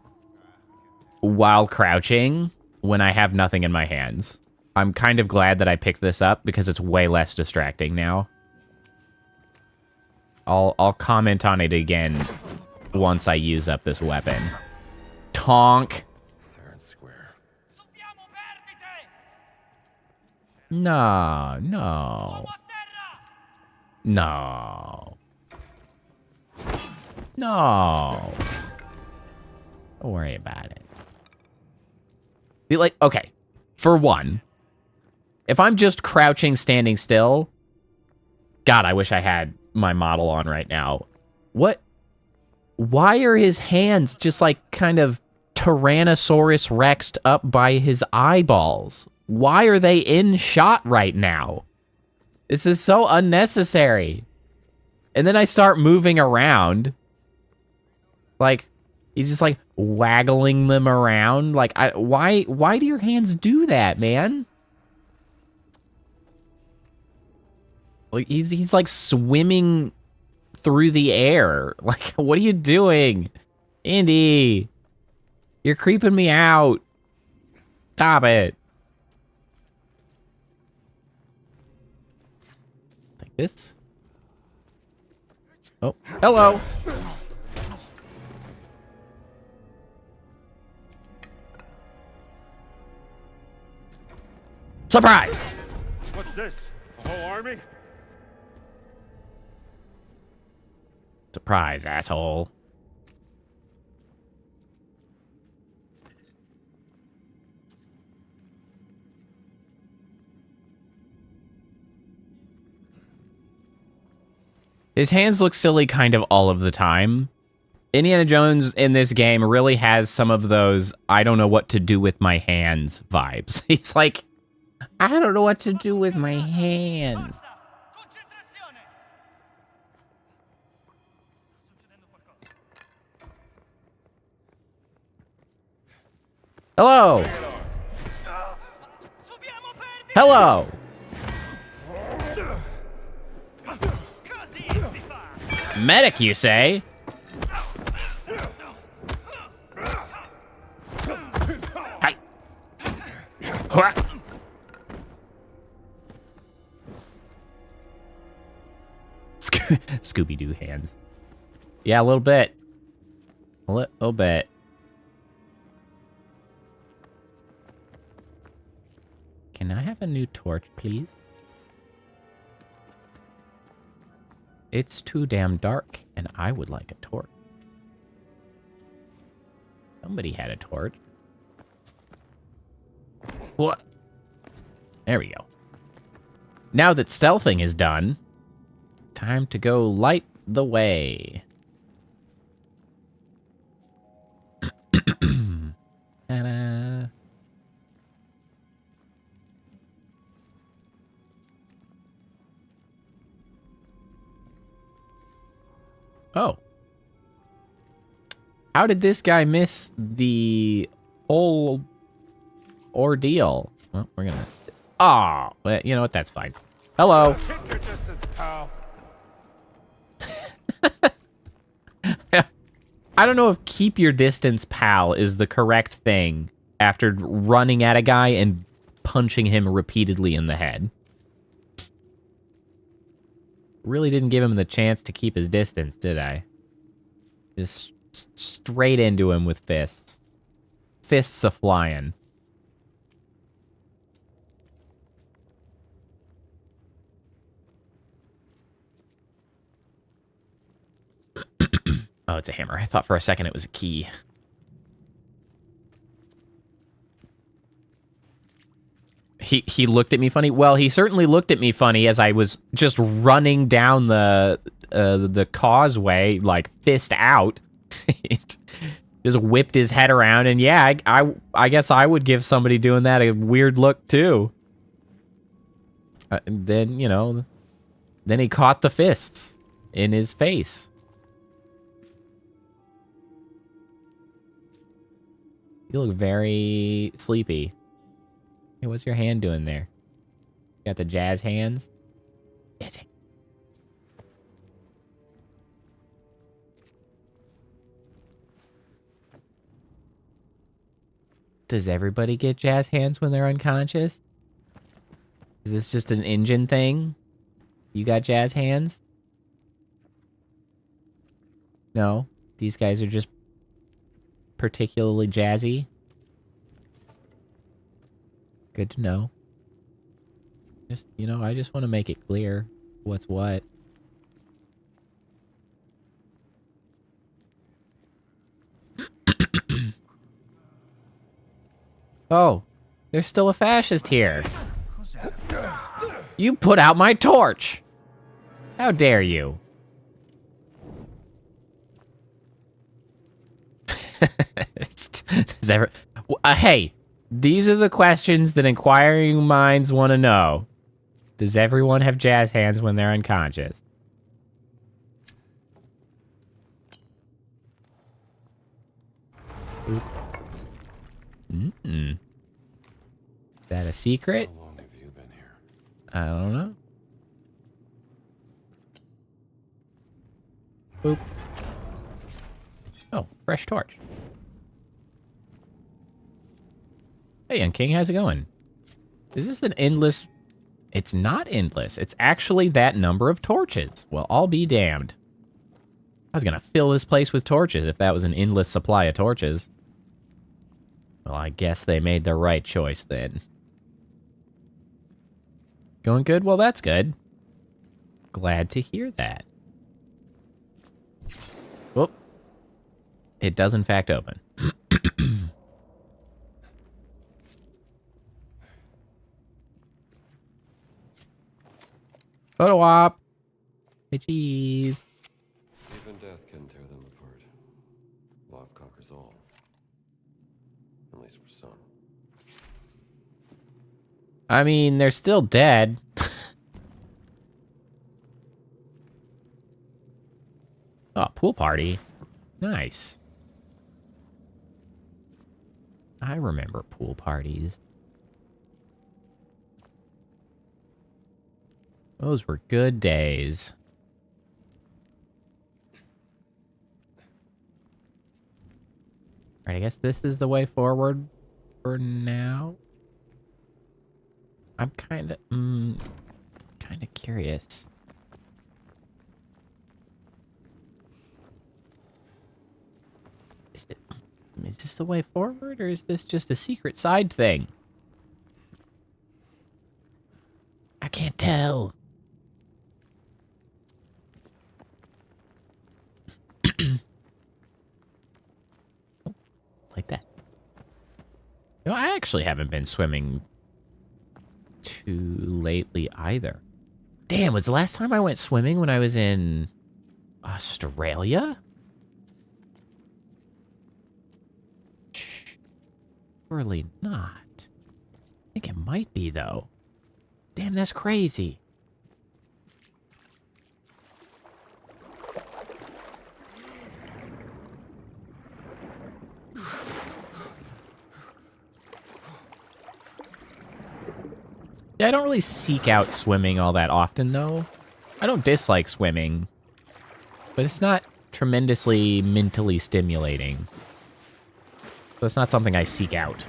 while crouching when I have nothing in my hands. I'm kind of glad that I picked this up because it's way less distracting now. I'll comment on it again once I use up this weapon. Tonk. Fair and square. No, no. No. No. Don't worry about it. See, like, okay. For one, if I'm just crouching, standing still, God, I wish I had my model on right now. What? Why are his hands just like kind of Tyrannosaurus Rexed up by his eyeballs? Why are they in shot right now? This is so unnecessary. And then I start moving around. Like, he's just like waggling them around. Like, why do your hands do that, man? Like, he's like swimming through the air. Like, what are you doing? Andy, you're creeping me out. Stop it. Like this. Oh, hello. Surprise! What's this? A whole army? Surprise, asshole. His hands look silly kind of all of the time. Indiana Jones in this game really has some of those I don't know what to do with my hands vibes. He's like, I don't know what to do with my hands. Hello. Hello. Medic, you say? Hi. Scooby-Doo hands. Yeah, a little bit. A little bit. Can I have a new torch, please? It's too damn dark, and I would like a torch. Somebody had a torch. What? There we go. Now that stealthing is done, time to go light the way. Ta-da. Oh. How did this guy miss the whole ordeal? Well, we're gonna... Oh, well, you know what? That's fine. Hello. Keep your distance, pal. I don't know if keep your distance, pal, is the correct thing after running at a guy and punching him repeatedly in the head. Really didn't give him the chance to keep his distance, did I? Just straight into him with fists. Fists a-flying. Oh, it's a hammer. I thought for a second it was a key. He looked at me funny. Well, he certainly looked at me funny as I was just running down the causeway, like fist out. Just whipped his head around, and yeah, I guess I would give somebody doing that a weird look too. Then, you know, then he caught the fists in his face. You look very sleepy. Hey, what's your hand doing there? Got the jazz hands? Yes. Does everybody get jazz hands when they're unconscious? Is this just an engine thing? You got jazz hands? No? These guys are just particularly jazzy? Good to know. Just, you know, I just want to make it clear what's what. Oh, there's still a fascist here. You put out my torch. How dare you? Hey, these are the questions that inquiring minds want to know. Does everyone have jazz hands when they're unconscious? Is that a secret? How long have you been here? I don't know. Boop. Oh, fresh torch. Hey, Young King, how's it going? Is this an endless... It's not endless. It's actually that number of torches. Well, I'll be damned. I was gonna fill this place with torches if that was an endless supply of torches. Well, I guess they made the right choice then. Going good? Well, that's good. Glad to hear that. Whoop. It does in fact open. Photo op. Hey, cheese. Even death can tear them apart. Love conquers all. At least for some. I mean, they're still dead. Oh, pool party. Nice. I remember pool parties. Those were good days. Alright, I guess this is the way forward for now. I'm kind of curious. Is this the way forward, or is this just a secret side thing? I can't tell. Like that. No, I actually haven't been swimming too lately either. Damn, was the last time I went swimming when I was in Australia? Surely not. I think it might be, though. Damn, that's crazy. Yeah, I don't really seek out swimming all that often, though. I don't dislike swimming, but it's not tremendously mentally stimulating. So it's not something I seek out.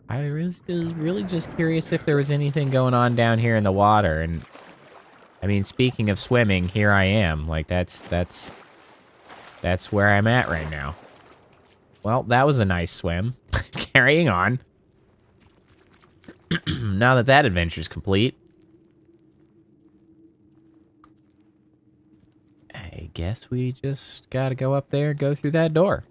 I was really just curious if there was anything going on down here in the water, and I mean, speaking of swimming, here I am. Like, that's where I'm at right now. Well, that was a nice swim. Carrying on. Now that adventure's complete, I guess we just gotta go up there and go through that door.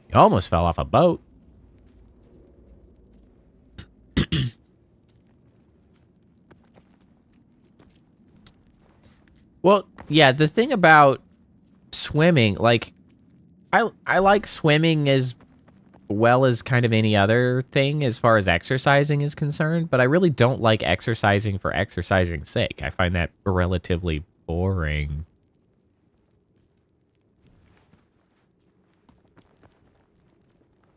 You almost fell off a boat. Well, yeah, the thing about swimming, like, I like swimming as well as kind of any other thing as far as exercising is concerned, but I really don't like exercising for exercising's sake. I find that relatively boring.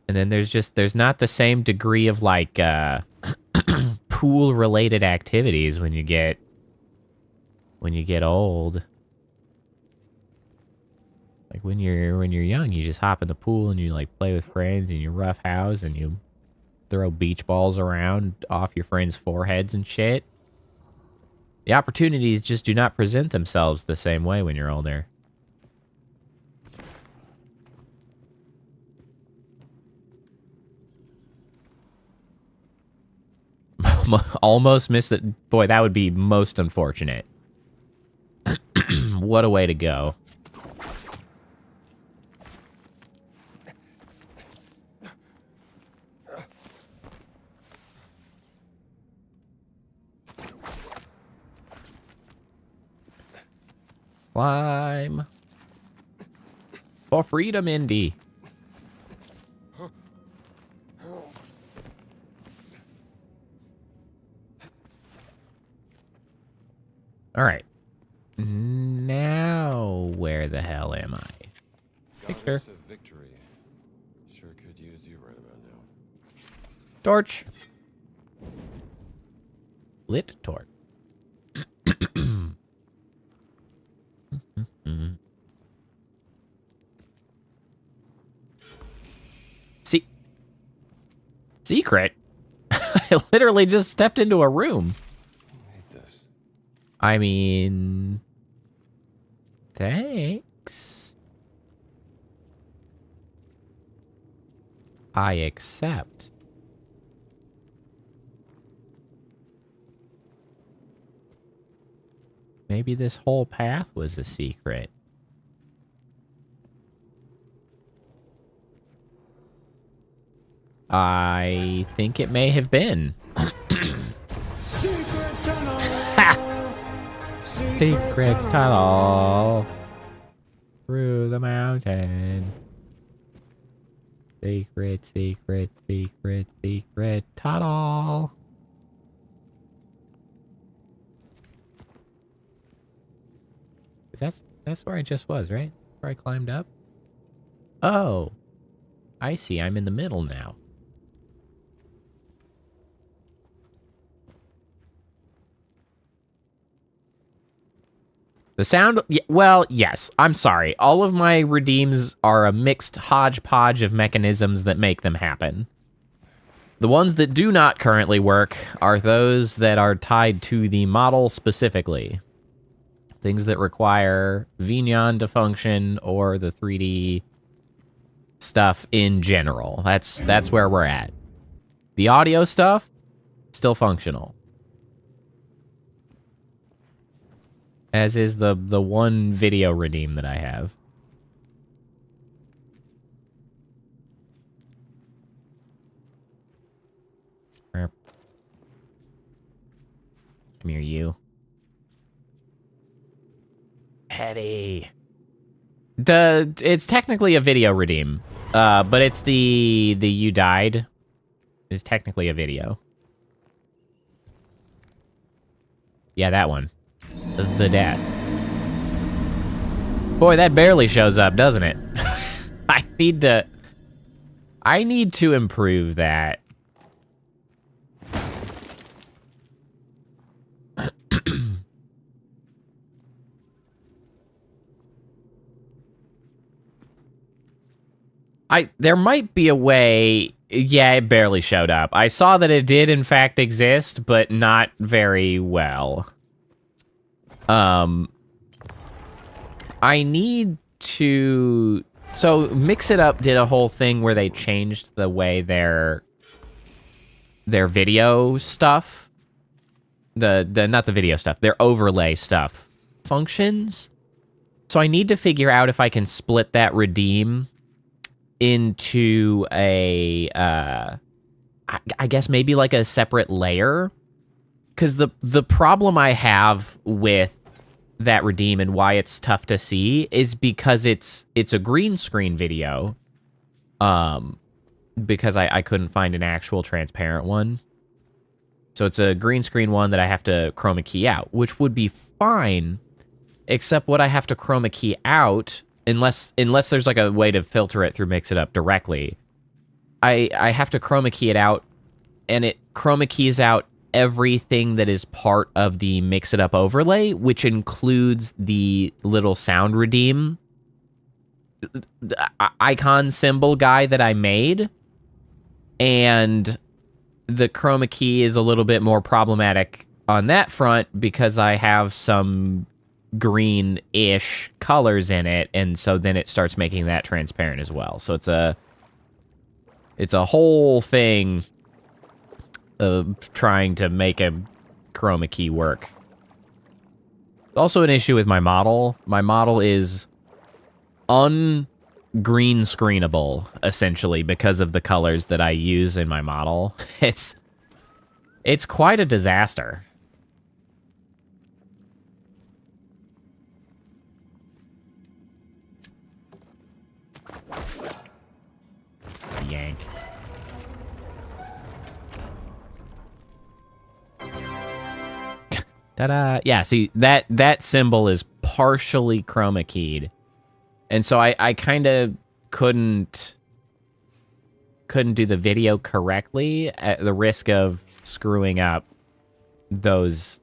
And then there's not the same degree of, like, pool related activities when you get old. Like when you're young, you just hop in the pool and you like play with friends and you roughhouse and you throw beach balls around off your friends' foreheads and shit. The opportunities just do not present themselves the same way when you're older. Almost missed it. Boy, that would be most unfortunate. What a way to go. Climb. For freedom, Indy. All right. Now, where the hell am I? Picture. Victory. Sure could use you right about now. Torch. Lit torch. See, secret. I literally just stepped into a room. I hate this. I mean, thanks. I accept. Maybe this whole path was a secret. I think it may have been. Secret tunnel. Secret tunnel through the mountain. Secret, secret, secret, secret. Ta-da! That's where I just was, right? Where I climbed up? Oh. I see. I'm in the middle now. The sound... Well, yes. I'm sorry. All of my redeems are a mixed hodgepodge of mechanisms that make them happen. The ones that do not currently work are those that are tied to the model specifically. Things that require Vignon to function or the 3D stuff in general. That's where we're at. The audio stuff, still functional. As is the one video redeem that I have. Come here, you. Petty. It's technically a video redeem, but it's the you died is technically a video. Yeah, that one. The dad. Boy, that barely shows up, doesn't it? I need to improve that. There might be a way. Yeah, it barely showed up. I saw that it did in fact exist, but not very well. I need to... So, Mix It Up did a whole thing where they changed the way their video stuff, not the video stuff, their overlay stuff functions. So I need to figure out if I can split that redeem into a, I guess maybe like a separate layer. Because the problem I have with that redeem and why it's tough to see is because it's a green screen video. Because I couldn't find an actual transparent one. So it's a green screen one that I have to chroma key out, which would be fine, except what I have to chroma key out, unless there's like a way to filter it through Mix It Up directly, I have to chroma key it out, and it chroma keys out everything that is part of the Mix It Up overlay, which includes the little sound redeem icon symbol guy that I made. And the chroma key is a little bit more problematic on that front because I have some green-ish colors in it, and so then it starts making that transparent as well. So it's a whole thing of trying to make a chroma key work. Also an issue with my model. My model is green screenable, essentially, because of the colors that I use in my model. It's quite a disaster. Yank. Ta-da! Yeah, see, that symbol is partially chroma keyed. And so I kind of couldn't do the video correctly at the risk of screwing up those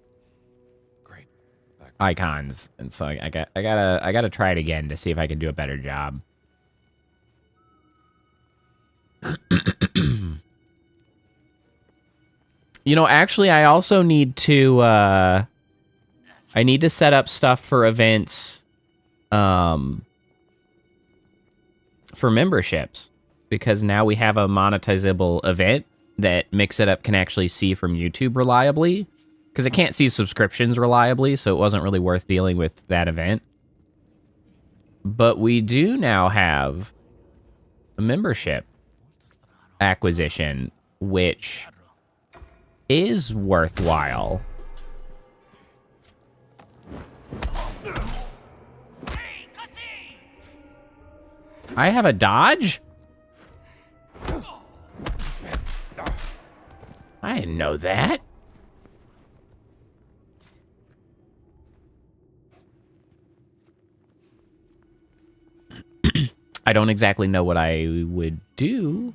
icons. And so I gotta try it again to see if I can do a better job. You know, actually, I also need to set up stuff for events, for memberships, because now we have a monetizable event that Mix It Up can actually see from YouTube reliably, because it can't see subscriptions reliably, so it wasn't really worth dealing with that event. But we do now have a membership acquisition, which is worthwhile. I have a dodge? I didn't know that. I don't exactly know what I would do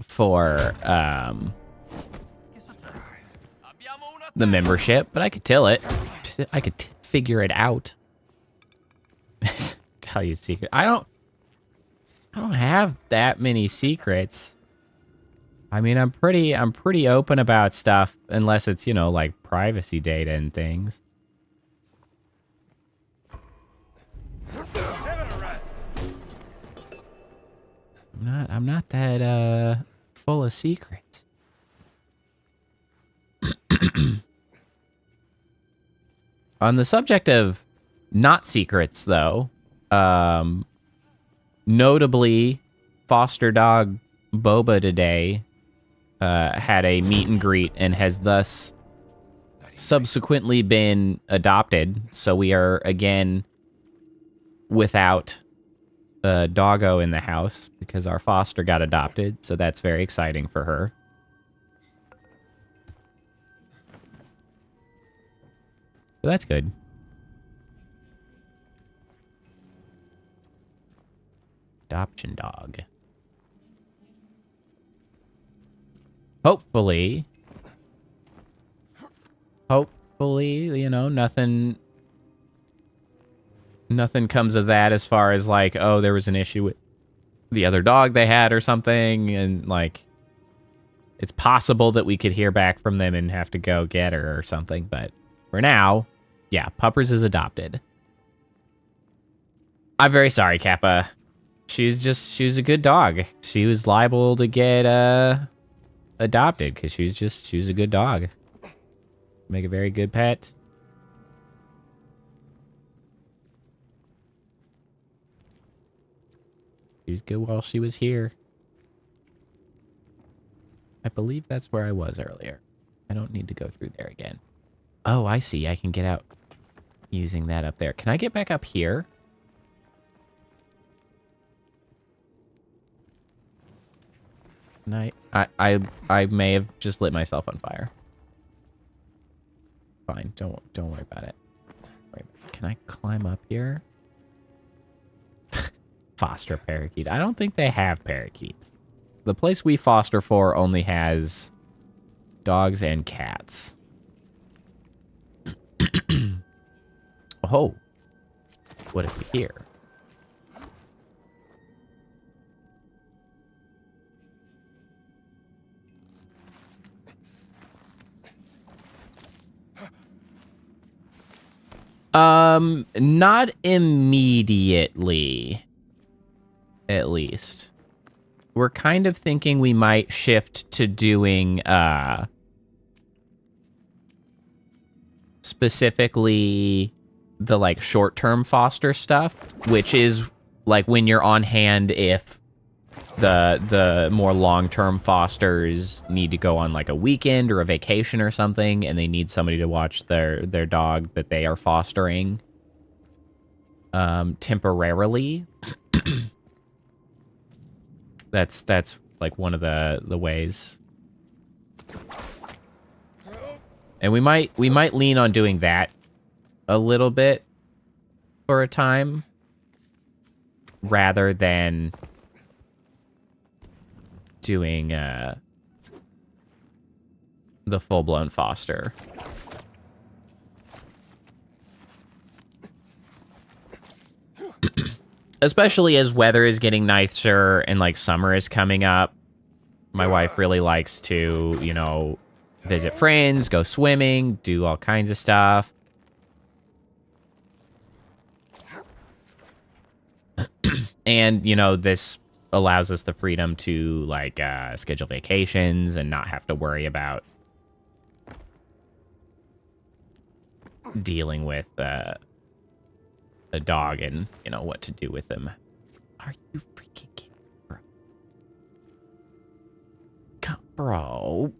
for the membership, but I could tell it. I could figure it out. Tell you a secret. I don't have that many secrets. I mean, I'm pretty open about stuff unless it's, you know, like privacy data and things. I'm not that full of secrets. On the subject of not secrets, though, notably, foster dog Boba today had a meet and greet and has thus subsequently been adopted. So we are again without a doggo in the house because our foster got adopted. So that's very exciting for her. So that's good. Adoption dog. Hopefully, you know, nothing comes of that as far as like, oh, there was an issue with the other dog they had or something, and like, it's possible that we could hear back from them and have to go get her or something, but for now, yeah, Puppers is adopted. I'm very sorry, Kappa. She was a good dog. She was liable to get adopted because she was a good dog. Make a very good pet. She was good while she was here. I believe that's where I was earlier. I don't need to go through there again. Oh, I see. I can get out using that up there. Can I get back up here? Can I may have just lit myself on fire. Fine. Don't worry about it. Wait, can I climb up here? Foster parakeet. I don't think they have parakeets. The place we foster for only has dogs and cats. Oh. What if we hear? Not immediately. At least. We're kind of thinking we might shift to doing, specifically the, like, short-term foster stuff, which is, like, when you're on hand if the more long-term fosters need to go on, like, a weekend or a vacation or something, and they need somebody to watch their dog that they are fostering, temporarily. That's like one of the ways. And we might lean on doing that a little bit for a time rather than doing the full-blown foster. Especially as weather is getting nicer and, like, summer is coming up. My wife really likes to, you know, visit friends, go swimming, do all kinds of stuff. And, you know, this allows us the freedom to, like, schedule vacations and not have to worry about dealing with a dog and, you know, what to do with them. Are you freaking kidding, bro? Come, bro.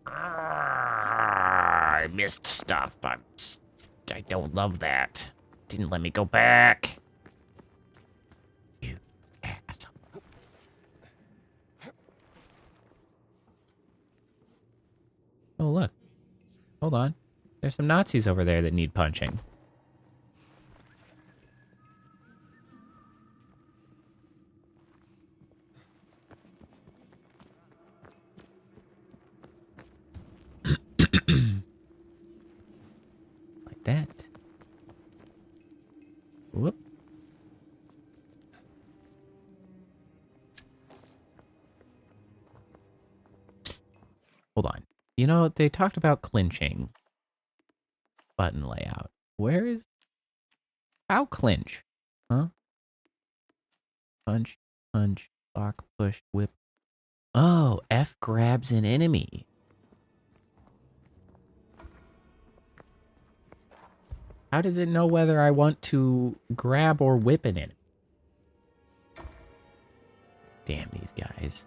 I missed stuff. I don't love that. Didn't let me go back. You asshole. Hold on. There's some Nazis over there that need punching. Like that. Whoop. Hold on. You know, they talked about clinching. Button layout. Where is... How clinch? Huh? Punch, punch, block, push, whip. Oh, F grabs an enemy. How does it know whether I want to grab or whip an enemy? Damn these guys.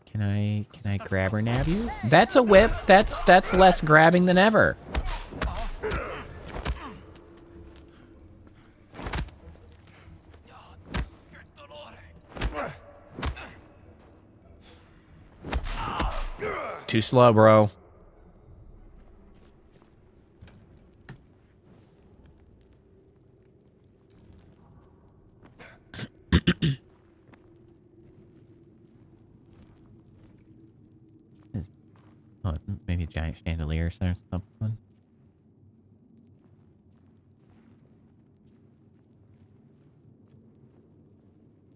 Can I grab or nab you? That's a whip. That's less grabbing than ever. Too slow, bro. Oh, maybe a giant chandelier or something.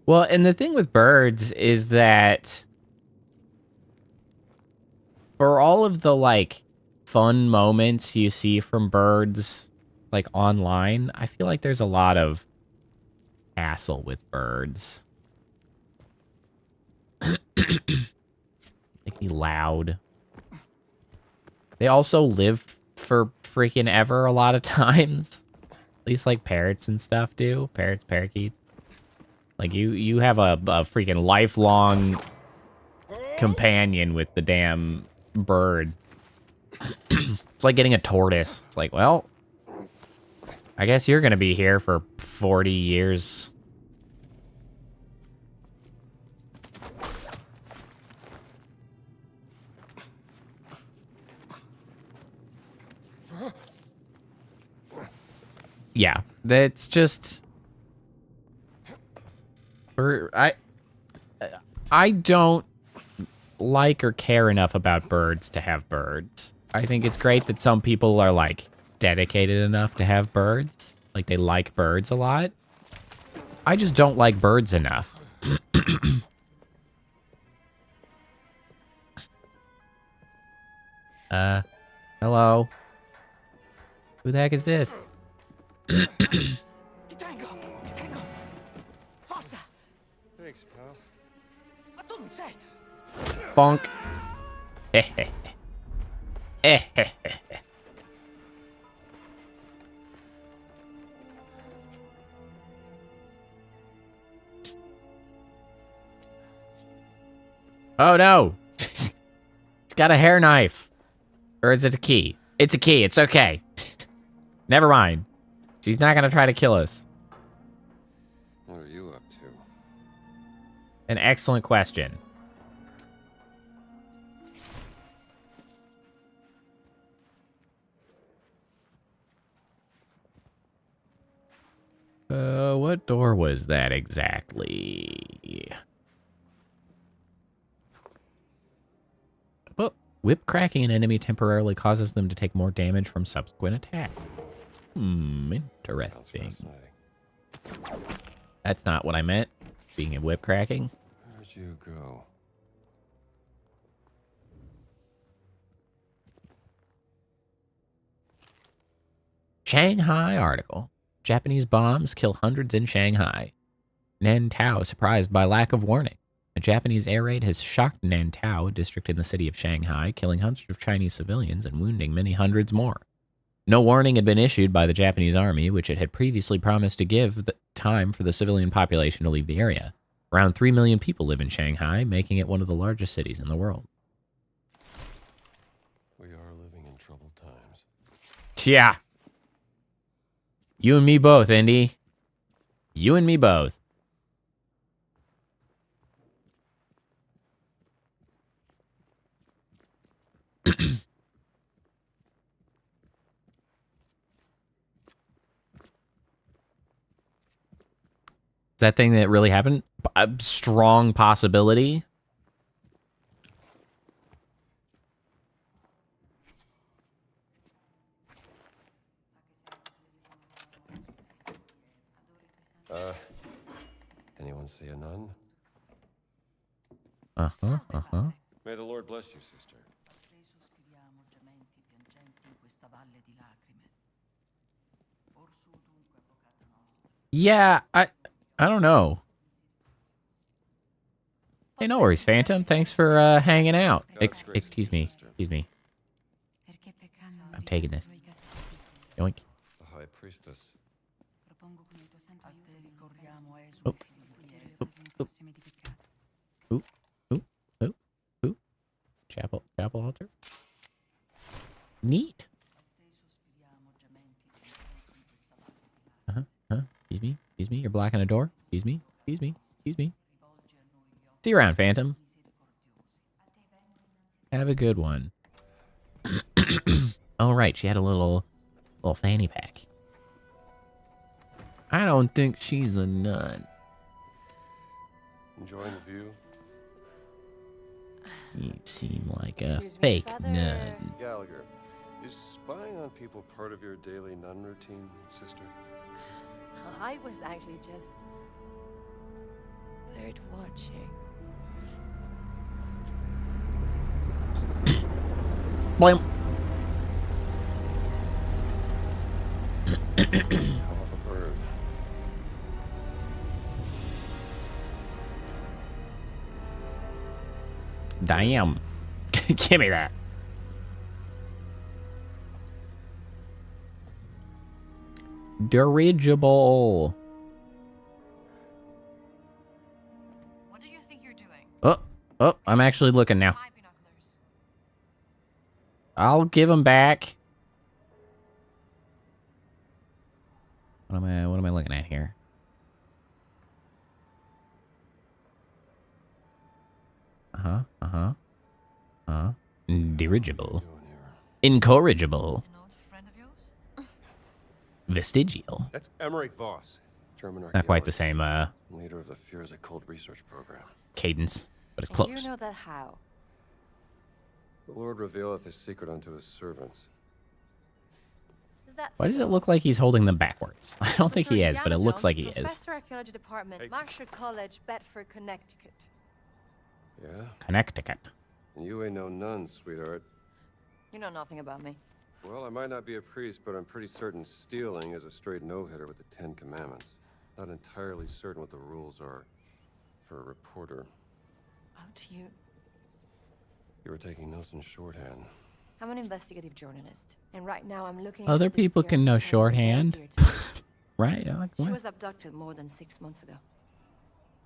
Well, and the thing with birds is that for all of the, like, fun moments you see from birds, like, online, I feel like there's a lot of hassle with birds. Make me loud. They also live for freaking ever a lot of times. At least, like, parrots and stuff do. Parrots, parakeets. Like, you have a freaking lifelong companion with the damn bird. It's like getting a tortoise. It's like, well, I guess you're gonna be here for 40 years. Yeah, that's just... I don't like or care enough about birds to have birds. I think it's great that some people are, like, dedicated enough to have birds. Like, they like birds a lot. I just don't like birds enough. Hello? Who the heck is this? Ti tengo! Ti tengo! Forza! Thanks, pal. Ma tu non sei! Bonk. Oh no! It's got a hair knife. Or is it a key? It's a key, it's okay. Never mind. She's not gonna try to kill us. What are you up to? An excellent question. What door was that exactly? Well, whip cracking an enemy temporarily causes them to take more damage from subsequent attack. Interesting. That's not what I meant. Being a whip cracking. Where'd you go? Shanghai article. Japanese bombs kill hundreds in Shanghai. Nantao surprised by lack of warning. A Japanese air raid has shocked Nantao, a district in the city of Shanghai, killing hundreds of Chinese civilians and wounding many hundreds more. No warning had been issued by the Japanese army, which it had previously promised to give the time for the civilian population to leave the area. Around 3 million people live in Shanghai, making it one of the largest cities in the world. We are living in troubled times. Yeah. You and me both, Indy. You and me both. That thing that really happened? A strong possibility. Anyone see a nun? Uh-huh, uh-huh. May the Lord bless you, sister. Sospiriamo gementi piangenti in questa valle di lacrime. Orsù dunque, avvocata nostra. Yeah, I don't know. Hey, no worries, Phantom. Thanks for hanging out. Excuse me. Excuse me. Perché peccando I'm taking this. i castighi. Yoink. The High Priestess. Propongo con il tuo santo A aiuto te di non ricorriamo, Esu, Oh. figlio di le Eva. occasioni prossime di peccato. Ooh, ooh, ooh, ooh. Chapel altar. Neat. A te sospiriamo gementi piangenti in questa valle di lacrime. Huh? Excuse me. You're blocking a door. Excuse me. Rivolgi a noi gli occhi See you around, Phantom. misericordiosi. Have a good one. Oh, right. She had a little fanny pack. I don't think she's a nun. Enjoying the view? You seem like a Excuse me, fake Father. nun. Gallagher, is spying on people part of your daily nun routine, sister? I was actually just bird watching. Blam. How of a bird. Damn. Give me that. Dirigible. What do you think you're doing? Oh, I'm actually looking now. My binoculars. I'll give them back. What am I looking at here? Dirigible. What are you doing here? Incorrigible. An old friend of yours? Vestigial. That's Emmerich Voss, German Not quite the archaeologist, same leader of the Fears Occult research program. cadence, but it's And close. you know that how? The Lord revealeth his secret unto his servants. Is that Why does so? it look like he's holding them backwards? I don't think he Dr. is, but it Indiana looks Jones, like he is. Professor Archaeology Department, Hey. Marshall College, Bedford, Connecticut. Yeah? Connecticut. And you ain't no nun, sweetheart. You know nothing about me. Well, I might not be a priest, but I'm pretty certain stealing is a straight no-hitter with the Ten Commandments. Not entirely certain what the rules are for a reporter. How do you... You were taking notes in shorthand. I'm an investigative journalist, and right now I'm looking Other at the people can know disappearance of someone shorthand. very dear to me. Right? Yeah, like, She what? was abducted more than 6 months ago.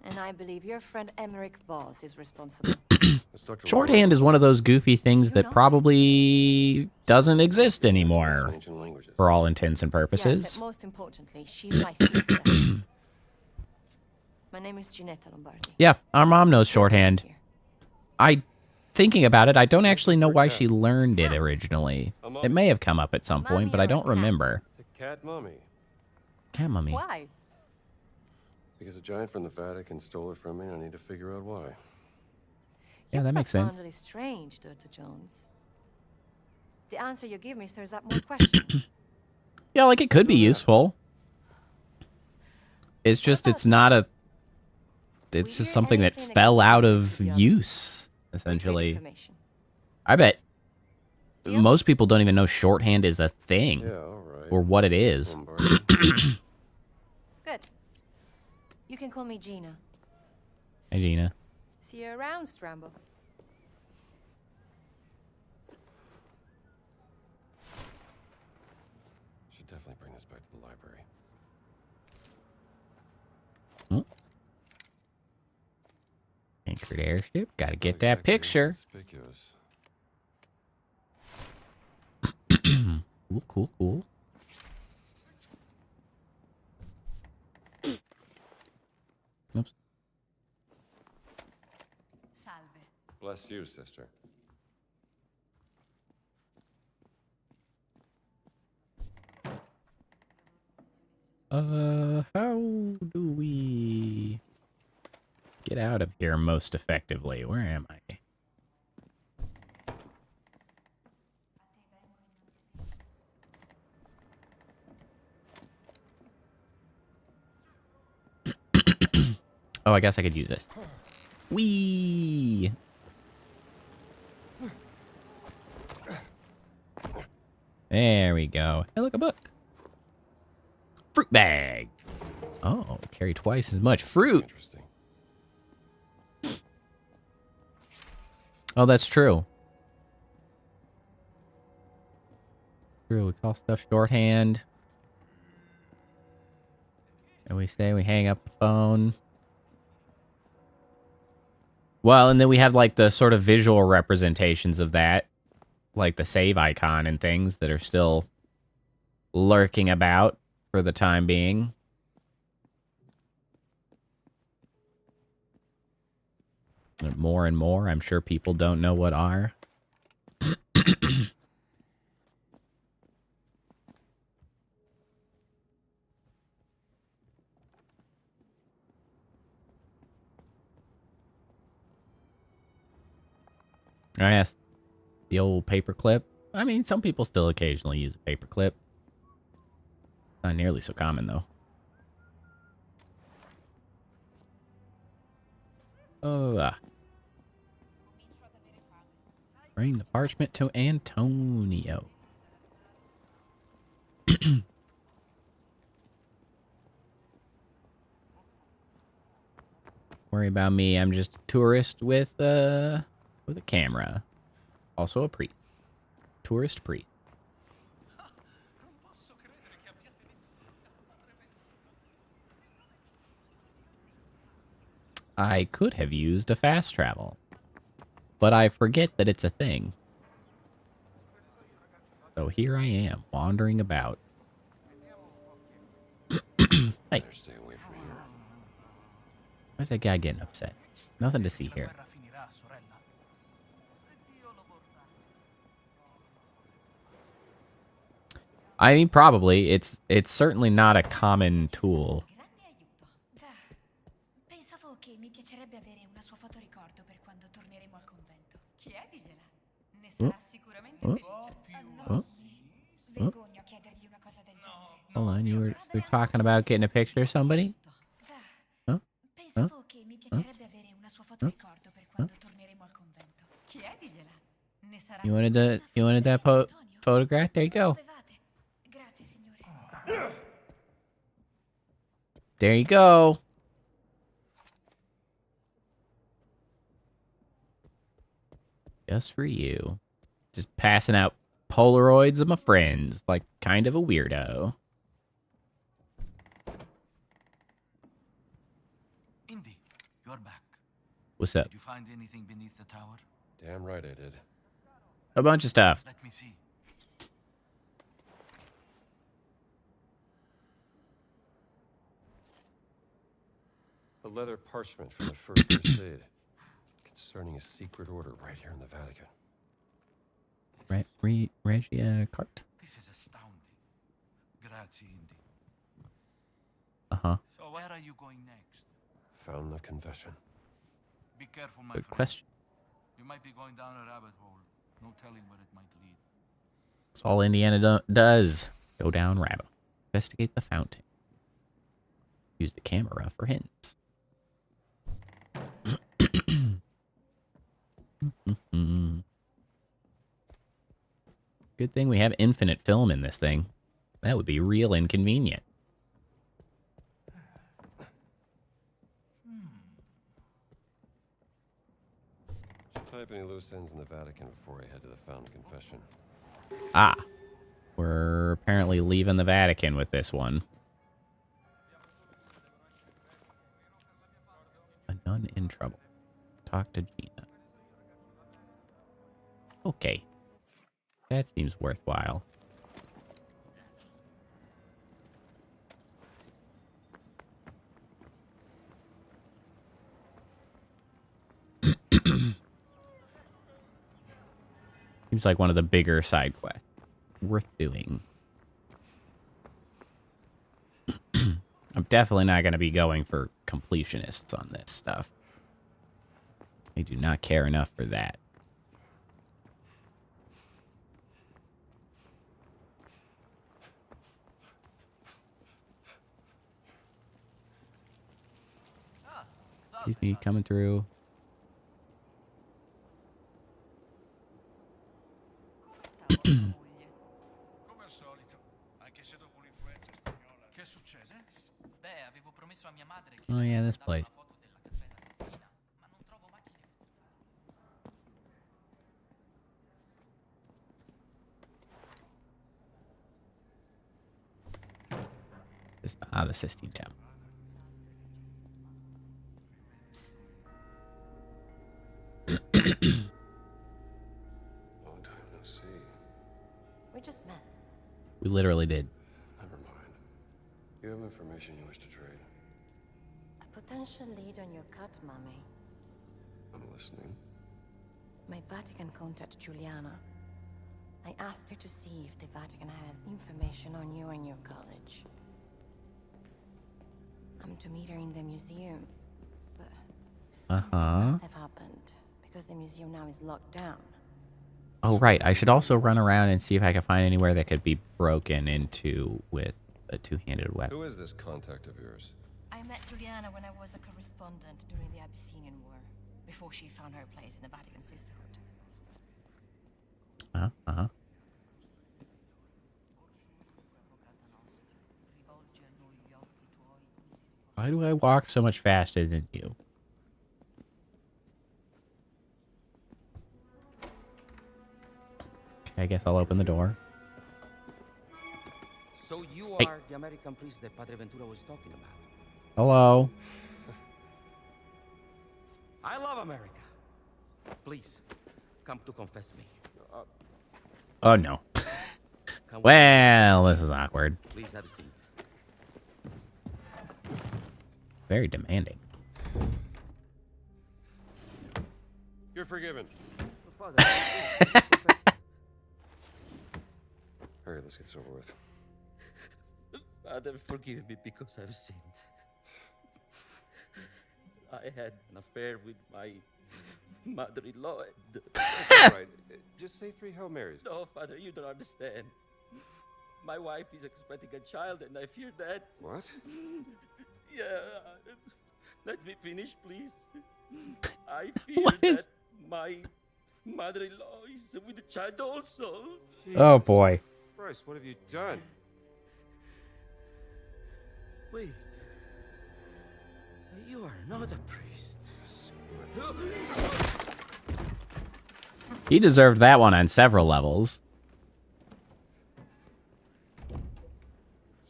And I believe your friend Emmerich Voss is responsible. That's Dr. Shorthand is one of those goofy things You that know? probably doesn't exist Language, anymore ancient languages. for all intents and Yes, purposes. and most importantly, she's my sister. My name is Ginetta Lombardi. Yeah, our mom knows shorthand. Here. Thinking about it, I don't actually know why she learned it originally. It may have come up at some point, but I Mommy or a don't cat? remember. It's a cat mummy. Cat mummy. Why? Because a giant from the Vatican stole it from me, and I need to figure out why. Yeah, You're that makes sense. profoundly strange, Dr. Jones. The answer you give me stirs up more questions. Yeah, like it could be useful. It's just, it's not a... It's We just hear something that anything that fell can out lead of to the other. use, We trade essentially. information. I bet Deal? most people don't even know shorthand is a thing Yeah, all right. or what it is. Lombardi. Good. You can call me Gina. Hey, Gina. See you around, Strambo. Should definitely bring this back to the library. Anchored airship. Gotta get Not that exactly picture. Conspicuous. Cool. Oops. Salve. Bless you, sister. How do we get out of here most effectively? Where am I? Oh, I guess I could use this. Whee! There we go. Hey, look, a book. Fruit bag. Oh, carry twice as much fruit. Interesting. Oh, that's true. True, we call stuff shorthand. And we say we hang up the phone. Well, and then we have like the sort of visual representations of that. Like the save icon and things that are still lurking about for the time being. And more and more, I'm sure people don't know what are. I asked the old paperclip. I mean, some people still occasionally use a paperclip. Not nearly so common, though. Oh, bring the parchment to Antonio. Worry about me. I'm just a tourist with a camera. Also a priest. Tourist priest. I could have used a fast travel, but I forget that it's a thing. So here I am, wandering about. Hey. Better stay away from here. Why's that guy getting upset? Nothing to see here. I mean, probably. It's certainly not a common tool. Grande aiuto. Già, pensavo che mi piacerebbe avere una sua foto ricordo per quando torneremo al convento. Chiedigliela. Ne sarà sicuramente felice. Oh. Vergogno a chiedergli una cosa del genere. Hold on, you were talking about getting a picture of somebody? Già, Huh? pensavo che mi piacerebbe avere una sua foto ricordo per quando torneremo al convento. Chiedigliela. Ne sarà You wanted that photograph? There you go. Grazie, signore. There you go. Just for you. Just passing out Polaroids of my friends, like kind of a weirdo. Indy, you're back. What's up? Did you find anything beneath the tower? Damn right I did. A bunch of stuff. Let me see. A leather parchment from the First Crusade concerning a secret order right here in the Vatican. Regia cart. This is astounding. Grazie, Indy. Uh-huh. So where are you going next? Fountain of Confession. Be careful, my Good friend. question. You might be going down a rabbit hole. No telling where it might lead. That's all Indiana does. Go down rabbit. Investigate the fountain. Use the camera for hints. Good thing we have infinite film in this thing. That would be real inconvenient. Should tie up any loose ends in the Vatican before I head to the Fountain of Confession. Ah. We're apparently leaving the Vatican with this one. A nun in trouble. Talk to Gina. Okay. That seems worthwhile. Seems like one of the bigger side quests. Worth doing. I'm definitely not going to be going for completionists on this stuff. I do not care enough for that. Excuse me, coming through. Come al solito, anche se dopo l'influenza spagnola. Che succede? Beh, avevo promesso a mia madre che Oh yeah, this davo una place. foto della Cappella Sistina, ma non trovo macchine. The Sistine Temple. Long time no see. We just met. We literally did. Never mind. You have information you wish to trade. A potential lead on your cut, Mummy. I'm listening. My Vatican contact, Juliana. I asked her to see if the Vatican has information on you and your college. I'm to meet her in the museum, but something must have happened, because the museum now is locked down. Oh, right. I should also run around and see if I can find anywhere that could be broken into with a two-handed weapon. Who is this contact of yours? I met Juliana when I was a correspondent during the Abyssinian War, before she found her place in the Vatican Sisterhood. Why do I walk so much faster than you? Okay, I guess I'll open the door. So you Hey. are the American priest that Padre Ventura was talking about. Hello. I love America. Please, come to confess me. Oh, no. Come Well, this is awkward. with me. Please have a seat. Very demanding. You're forgiven. Father, Hurry, let's get this over with. Father, forgive me because I've sinned. I had an affair with my mother-in-law. All right, just say 3 Hail Marys. No, Father, you don't understand. My wife is expecting a child, and I fear that. What? Yeah. Let me finish, please. I fear What is- that my mother-in-law is with the child also. Oh, boy. Christ, what have you done? Wait. You are not a priest. He deserved that one on several levels.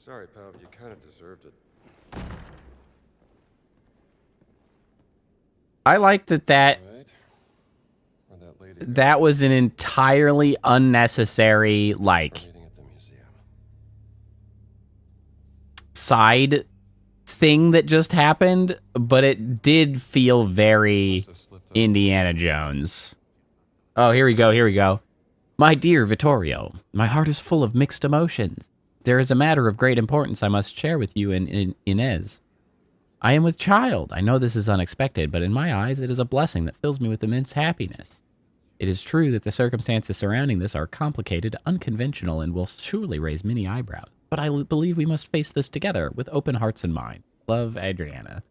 Sorry, pal, but you kind of deserved it. I like that Right? Or that lady that was an entirely unnecessary, like, meeting at the museum. side thing that just happened, but it did feel very Also slipped up. Indiana Jones. Oh, here we go. My dear Vittorio, my heart is full of mixed emotions. There is a matter of great importance I must share with you and Inez. I am with child. I know this is unexpected, but in my eyes, it is a blessing that fills me with immense happiness. It is true that the circumstances surrounding this are complicated, unconventional, and will surely raise many eyebrows. But I believe we must face this together with open hearts and minds. Love, Adriana.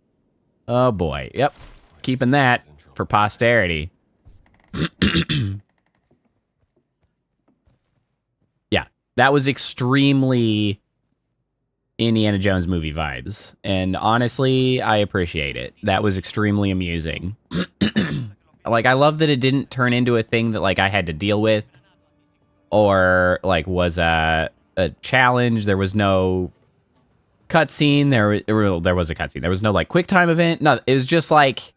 Oh boy. Yep. Keeping that for posterity. Yeah. That was extremely Indiana Jones movie vibes. And honestly, I appreciate it. That was extremely amusing. Like, I love that it didn't turn into a thing that, like, I had to deal with. Or, like, was a challenge. There was no cutscene. There was a cutscene. There was no, like, quick time event. No, it was just like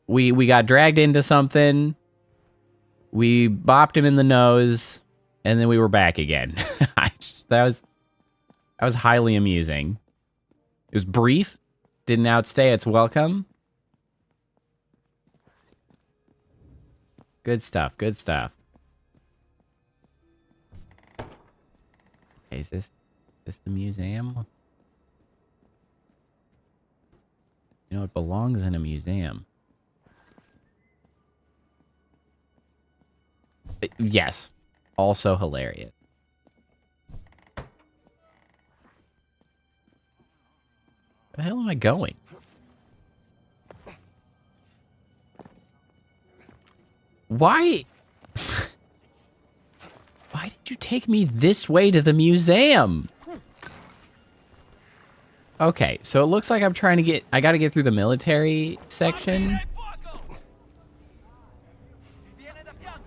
we got dragged into something. We bopped him in the nose, and then we were back again. That was highly amusing. It was brief. Didn't outstay its welcome. Good stuff. Good stuff. Okay, is this the museum? it belongs in a museum. Yes. Also hilarious. Where the hell am I going? Why? Why did you take me this way to the museum? Okay, so it looks like I'm trying to get... I gotta get through the military section.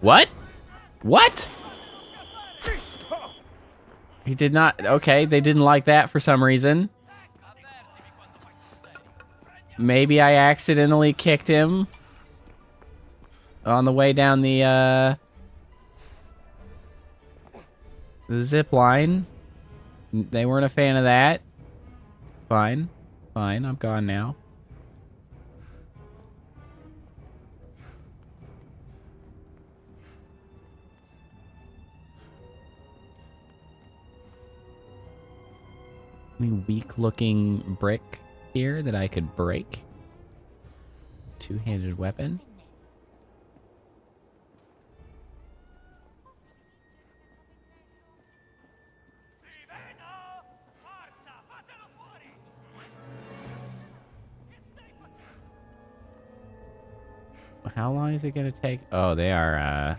What? What? He did not... Okay, they didn't like that for some reason. Maybe I accidentally kicked him on the way down the zip line. They weren't a fan of that. Fine. Fine, I'm gone now. Any weak-looking brick here that I could break? Two-handed weapon? How long is it gonna take? Oh, they are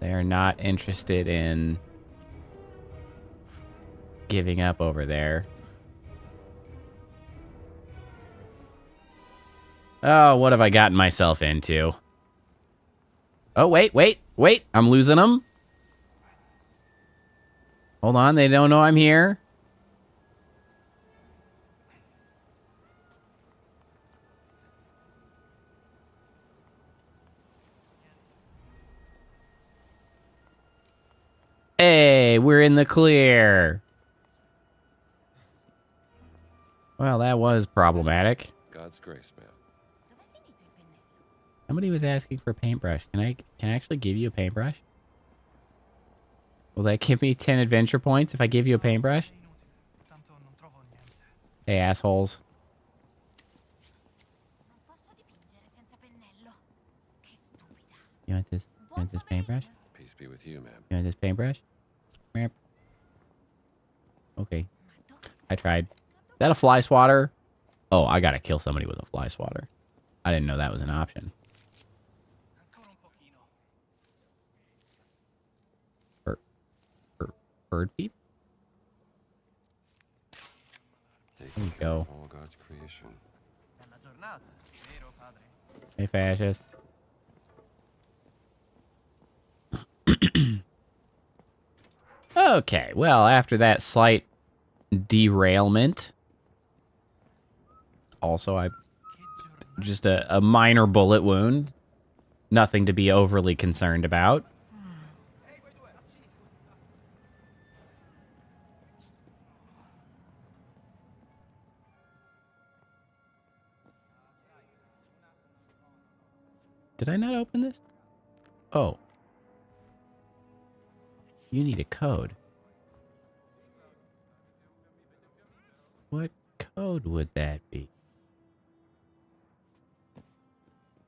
not interested in giving up over there. Oh, what have I gotten myself into? Oh, wait. I'm losing them. Hold on, they don't know I'm here. Hey, we're in the clear. Well, that was problematic. God's grace, man. Somebody was asking for a paintbrush. Can I actually give you a paintbrush? Will that give me 10 adventure points if I give you a paintbrush? Hey, assholes. You want this? You want this paintbrush? Peace be with you, ma'am. You want this paintbrush? Meow. Okay. I tried. Is that a fly swatter? Oh, I gotta kill somebody with a fly swatter. I didn't know that was an option. Bird feed? There you go. All God's creation. Hey, fascist. Okay, well, after that slight derailment, also just a minor bullet wound, nothing to be overly concerned about. Did I not open this? Oh. You need a code. What code would that be?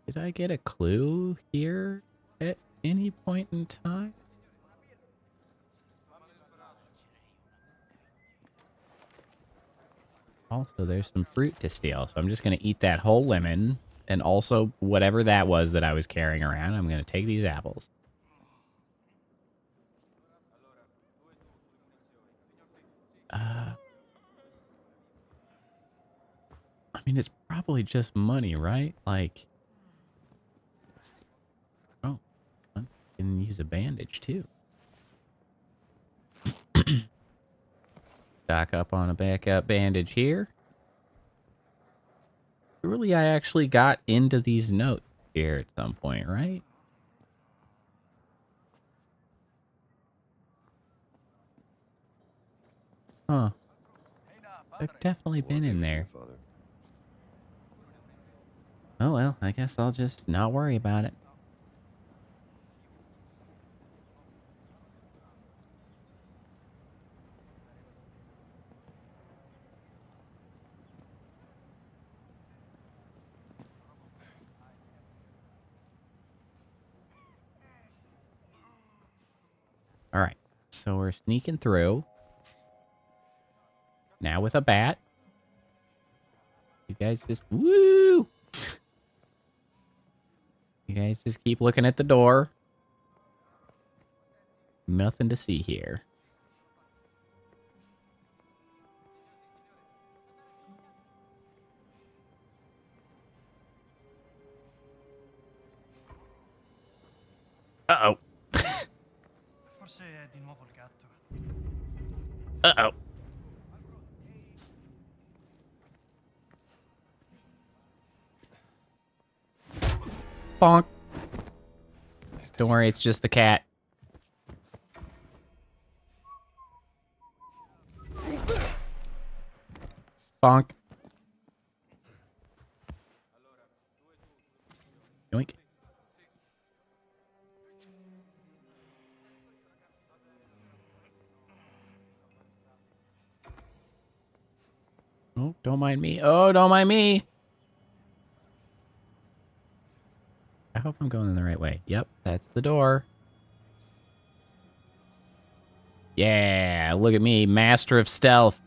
Did I get a clue here at any point in time? Also, there's some fruit to steal, so I'm just going to eat that whole lemon, and also whatever that was that I was carrying around. I'm going to take these apples. I mean, it's probably just money, right? Like, oh, I can use a bandage too. Stock up on a backup bandage here. Surely I actually got into these notes here at some point, right? Huh. I've definitely been in there. Oh well, I guess I'll just not worry about it. So we're sneaking through. Now with a bat. You guys just... Woo! You guys just keep looking at the door. Nothing to see here. Uh-oh. Forse è di nuovo il gatto. Uh-oh. Bonk. Don't worry, it's just the cat. Bonk. Yoink. Oh, don't mind me. Oh, don't mind me. I hope I'm going in the right way. Yep, that's the door. Yeah, look at me, master of stealth.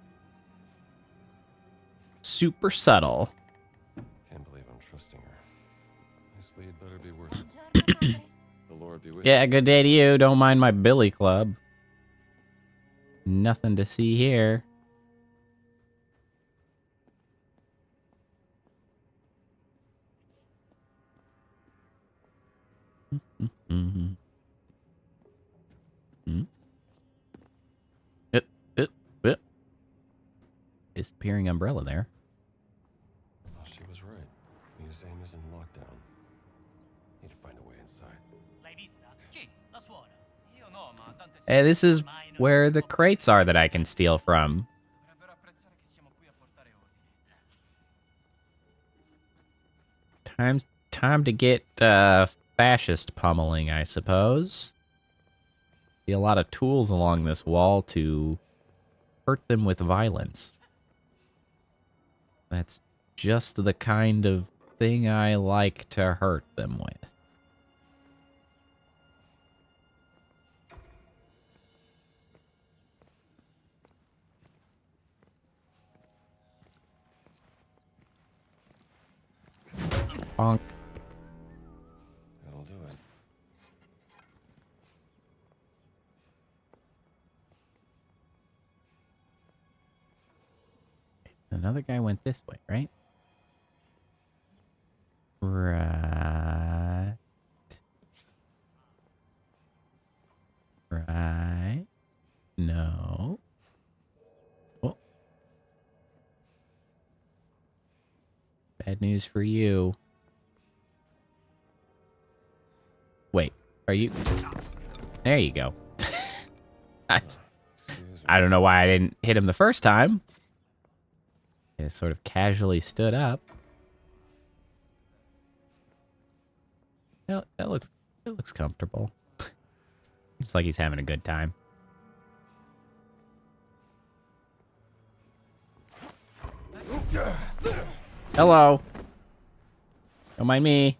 Super subtle. Can't believe I'm trusting her. This lead better be worth it. Buongiorno, padre. The Lord be with Yeah, good day to you. Don't mind my billy club. Nothing to see here. Mm-hmm. Yep. Disappearing umbrella there. Well, she was right. Museum is in lockdown. Need to find a way inside. L'hai vista? Chi? La suora? Io no, ma tante Hey, this is where the crates are that I can steal from. dovrebbero apprezzare che siamo qui a portare ordine. Time to get fascist pummeling, I suppose. See a lot of tools along this wall to hurt them with violence. That's just the kind of thing I like to hurt them with. Bonk. That'll do it. Another guy went this way, right? Right. Right. No. Oh. Bad news for you. Wait, are you... There you go. I don't know why I didn't hit him the first time. He sort of casually stood up. It looks comfortable. It's like he's having a good time. Hello. Don't mind me.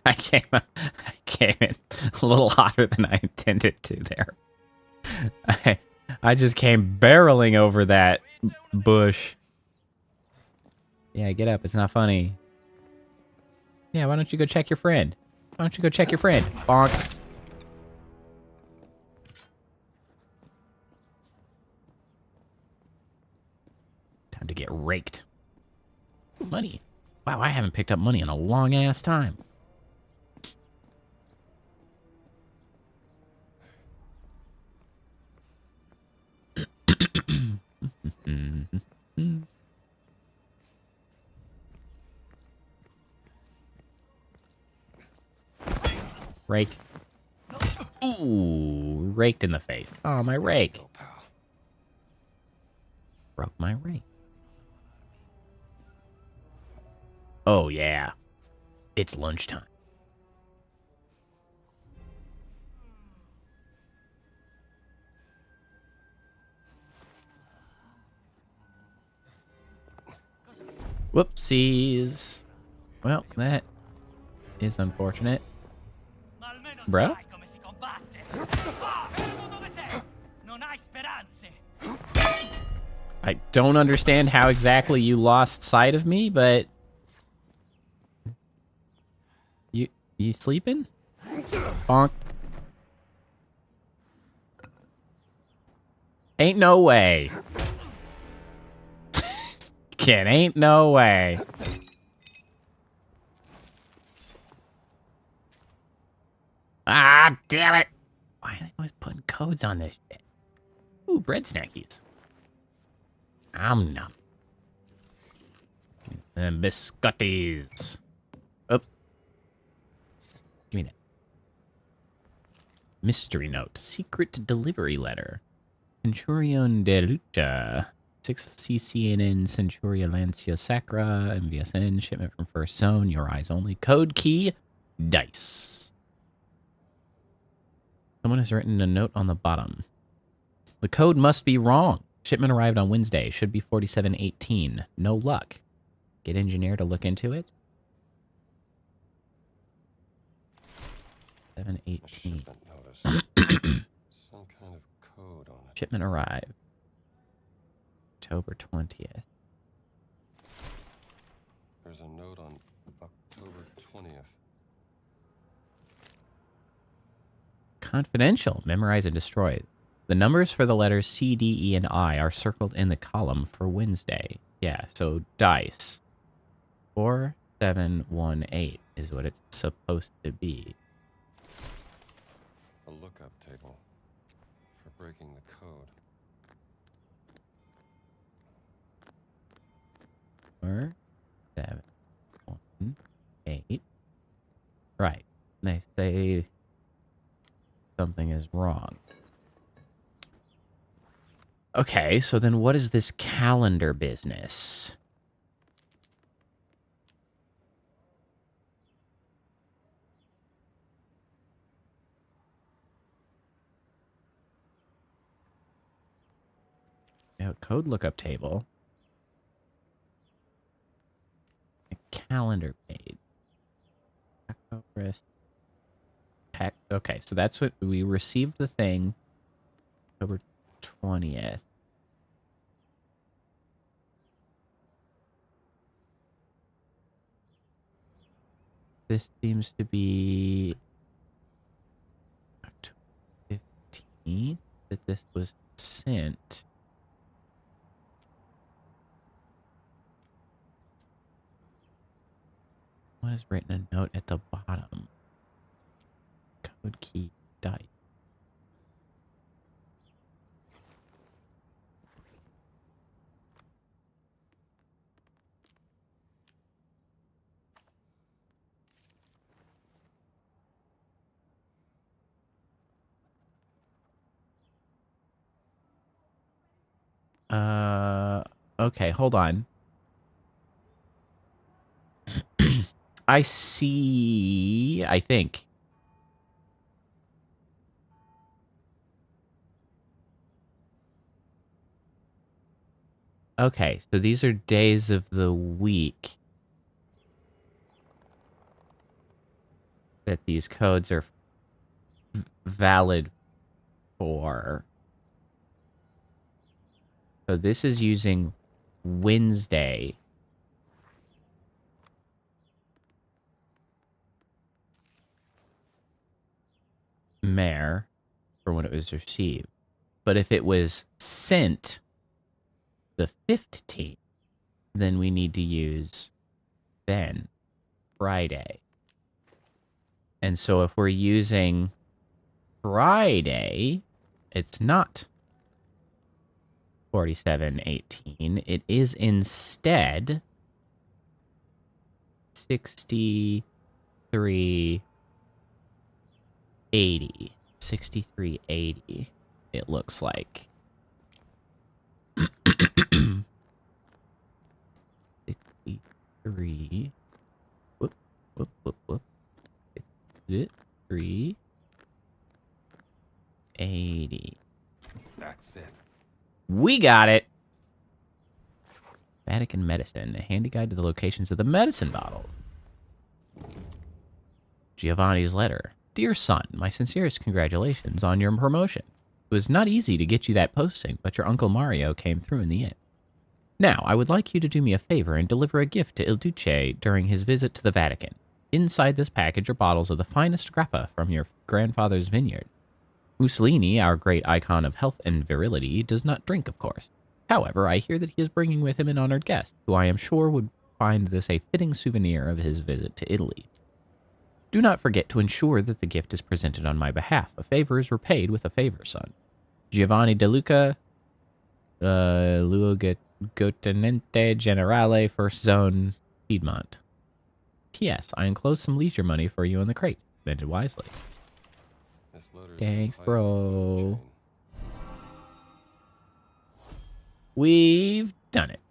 I came in a little hotter than I intended to there. I just came barreling over that bush. Yeah, get up. It's not funny. Yeah, why don't you go check your friend? Why don't you go check your friend? Bonk. Time to get raked. Money. Wow, I haven't picked up money in a long ass time. Rake. Ooh, raked in the face. Oh, my rake. Go, pal. Broke my rake. Oh, yeah. It's lunchtime. Whoopsies. Well, that is unfortunate. Ma almeno Bruh? sai come si combatte. Grazie. I don't understand how exactly you lost sight of me, but... You sleeping? Bonk. Ain't no way. Kid, ain't no way. Ah, damn it. Why are they always putting codes on this shit? Ooh, bread snackies. Nom. And biscottis. Oh. Give me that. Mystery note. Secret delivery letter. Centurion de Lucha. 6th CCNN Centuria Lancia Sacra. MVSN. Shipment from First Zone. Your eyes only. Code key. Dice. Someone has written a note on the bottom. The code must be wrong. Shipment arrived on Wednesday. Should be 4718. No luck. Get engineer to look into it. 718. Some kind of code on it. Shipment arrived. October 20th. There's a note on October 20th. Confidential. Memorize and destroy. The numbers for the letters C, D, E, and I are circled in the column for Wednesday. Yeah, so dice. 4718 is what it's supposed to be. A lookup table for breaking the code. 4718. Right. They say something is wrong. Okay, so then what is this calendar business? Code lookup table. A calendar page. Okay, so that's what we received the thing October 20th. This seems to be October 15th that this was sent. What is written a note at the bottom? Code key dice. Okay, hold on. I see, I think. Okay, so these are days of the week that these codes are valid for. So this is using Wednesday. Mare for when it was received. But if it was sent the 15th, then we need to use then Friday. And so if we're using Friday, it's not 4718. It is instead 6380. 6380, it looks like. 63. Whoop. 6380. That's it. We got it. Vatican Medicine, a handy guide to the locations of the medicine bottle. Giovanni's letter. Dear son, my sincerest congratulations on your promotion. was not easy to get you that posting, but your Uncle Mario came through in the end. Now, I would like you to do me a favor and deliver a gift to Il Duce during his visit to the Vatican. Inside this package are bottles of the finest grappa from your grandfather's vineyard. Mussolini, our great icon of health and virility, does not drink, of course. However, I hear that he is bringing with him an honored guest, who I am sure would find this a fitting souvenir of his visit to Italy. Do not forget to ensure that the gift is presented on my behalf. A favor is repaid with a favor, son. Giovanni De Luca, Luogotenente Generale, First Zone, Piedmont. P.S. I enclosed some leisure money for you in the crate. Spend it wisely. This letter's Thanks, a pipe bro. chain. We've done it.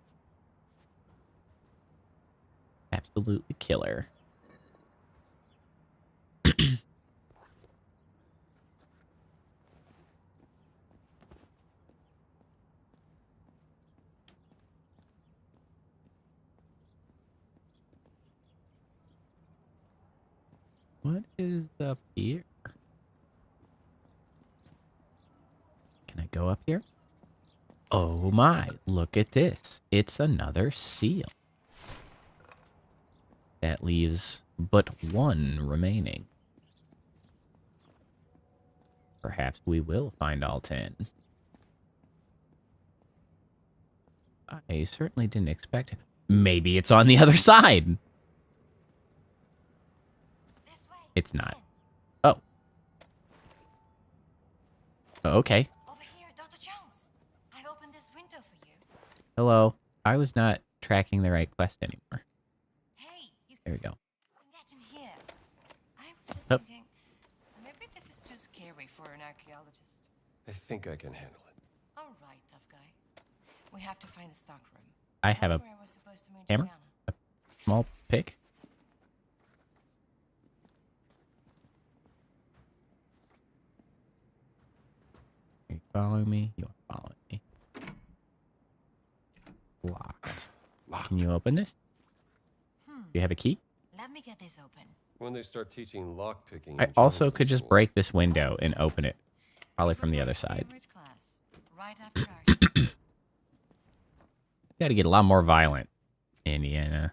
Absolutely killer. What is up here? Can I go up here? Oh my, look at this. It's another seal. That leaves but one remaining. Perhaps we will find all 10. I certainly didn't expect it. Maybe it's on the other side. It's not. Oh. Okay. Over here, Dr. Jones. I've opened this window for you. Hello. I was not tracking the right quest anymore. Hey, you There we go. can get in here. I was just Oh. thinking, maybe this is too scary for an archaeologist. I think I can handle it. All right, tough guy. We have to find the stockroom. I have a That's where I was supposed to meet hammer? Juliana. small pick. Are you following me? You are following me. Locked. Can you open this? Do you have a key? Let me get this open. When they start teaching lockpicking, I also could just break this window and open it. Probably from the other side. Favorite class, right after ours. Got to get a lot more violent, Indiana.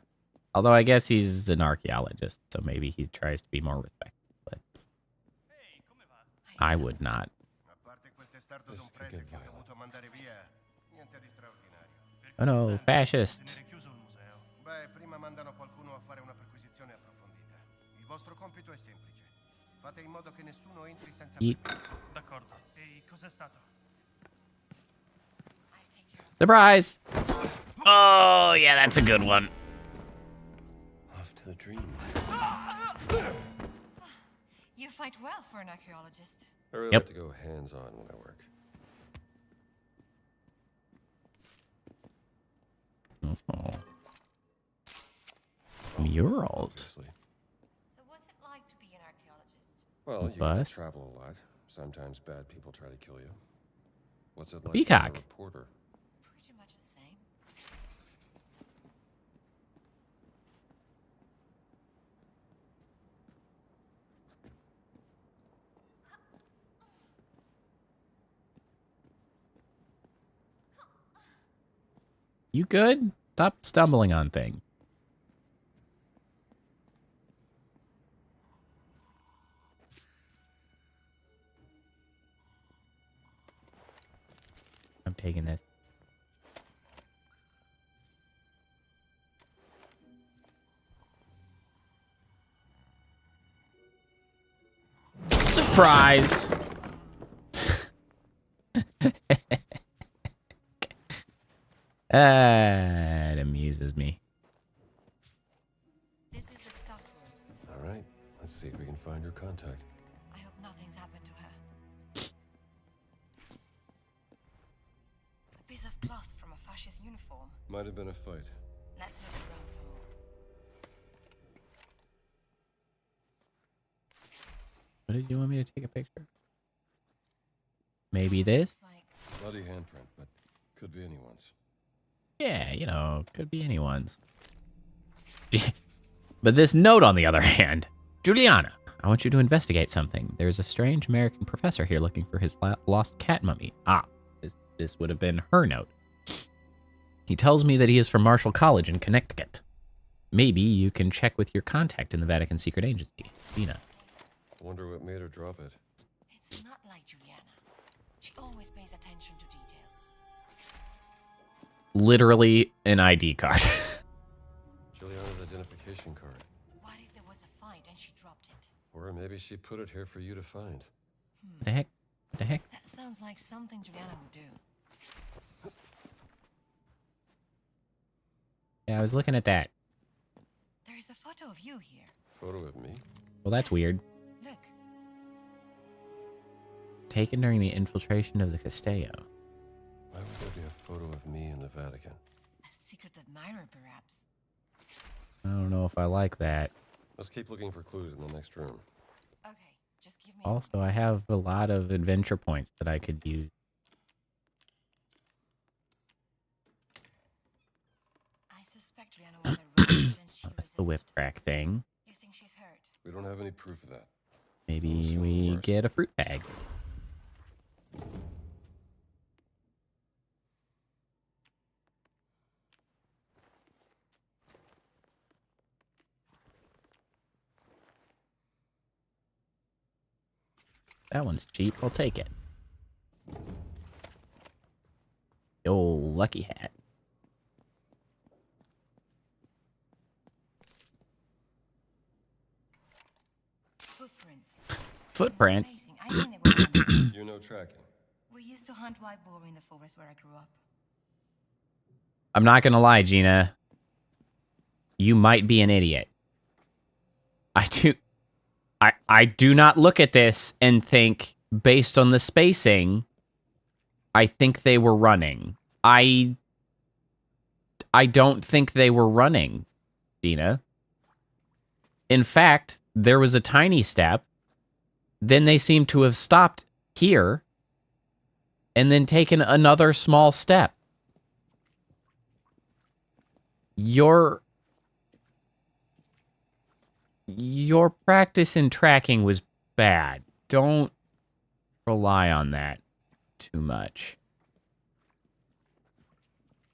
Although I guess he's an archaeologist, so maybe he tries to be more respectful. But I would not. This could get violent. Oh no, fascists. Beh, prima mandano qualcuno a fare una perquisizione approfondita. Il vostro compito è semplice. Fate in modo che nessuno entri senza Eat. D'accordo. E cos'è stato? Surprise! Oh, yeah, that's a good one. Off to the dream. You fight well for an archaeologist. I really Yep. like to go hands-on when I work. Oh. Murals. Obviously. So what's it like to be an archaeologist? Well, you get Bus? to travel a lot. Sometimes bad people try to kill you. What's it like Peacock. being a reporter? Pretty much the same. You good? Stop stumbling on things. I'm taking this. Surprise! It amuses me. This is the stockroom. All right. Let's see if we can find her contact. I hope nothing's happened to her. A piece of cloth from a fascist uniform. Might have been a fight. Let's look around some more. What did you want me to take a picture? Maybe this? Like Bloody handprint, but could be anyone's. Yeah, you know, could be anyone's. But this note, on the other hand. Juliana, I want you to investigate something. There's a strange American professor here looking for his lost cat mummy. Ah, this would have been her note. He tells me that he is from Marshall College in Connecticut. Maybe you can check with your contact in the Vatican Secret Agency, Gina. Wonder what made her drop it. It's not like Juliana. She always pays attention to details. Literally an ID card. Juliana's identification card. What if there was a fight and she dropped it? Or maybe she put it here for you to find. What the heck? What the heck? That sounds like something Juliana would do. Yeah, I was looking at that. There is a photo of you here. Photo of me? Well, that's weird. Look. Taken during the infiltration of the Castello. Why would there be a photo of me in the Vatican? A secret admirer, perhaps. I don't know if I like that. Let's keep looking for clues in the next room. Okay, just give me. Also, I have a lot of adventure points that I could use. I suspect Juliana was arrested and she That's the whip resisted. crack thing. You think she's hurt? We don't have any proof of that. Maybe So we worse. get a fruit bag. That one's cheap. I'll take it. The old lucky hat. Footprints. Footprints? Amazing. I think they were running. You know tracking. We used to hunt white boar in the forest where I grew up. I'm not gonna lie, Gina. You might be an idiot. I do not look at this and think, based on the spacing, I think they were running. I don't think they were running, Gina. In fact, there was a tiny step. Then they seem to have stopped here and then taken another small step. Your practice in tracking was bad. Don't rely on that too much.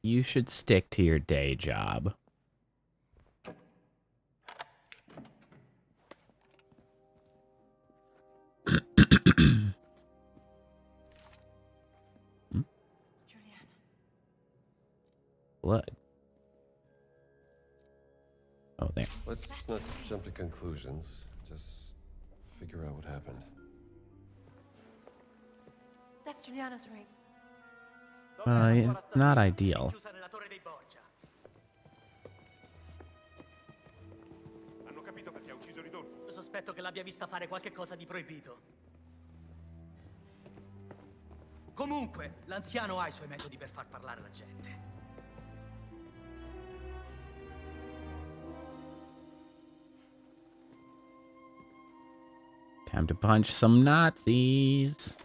You should stick to your day job. Juliana. Blood. Oh, there. Let's not jump to conclusions. Just figure out what happened. That's Juliana's ring. It's not ideal. Hanno capito perché ha ucciso Ridolfo? Sospetto che l'abbia vista fare qualche cosa di proibito. Comunque, l'anziano ha i suoi metodi per far parlare la gente. Time to punch some Nazis.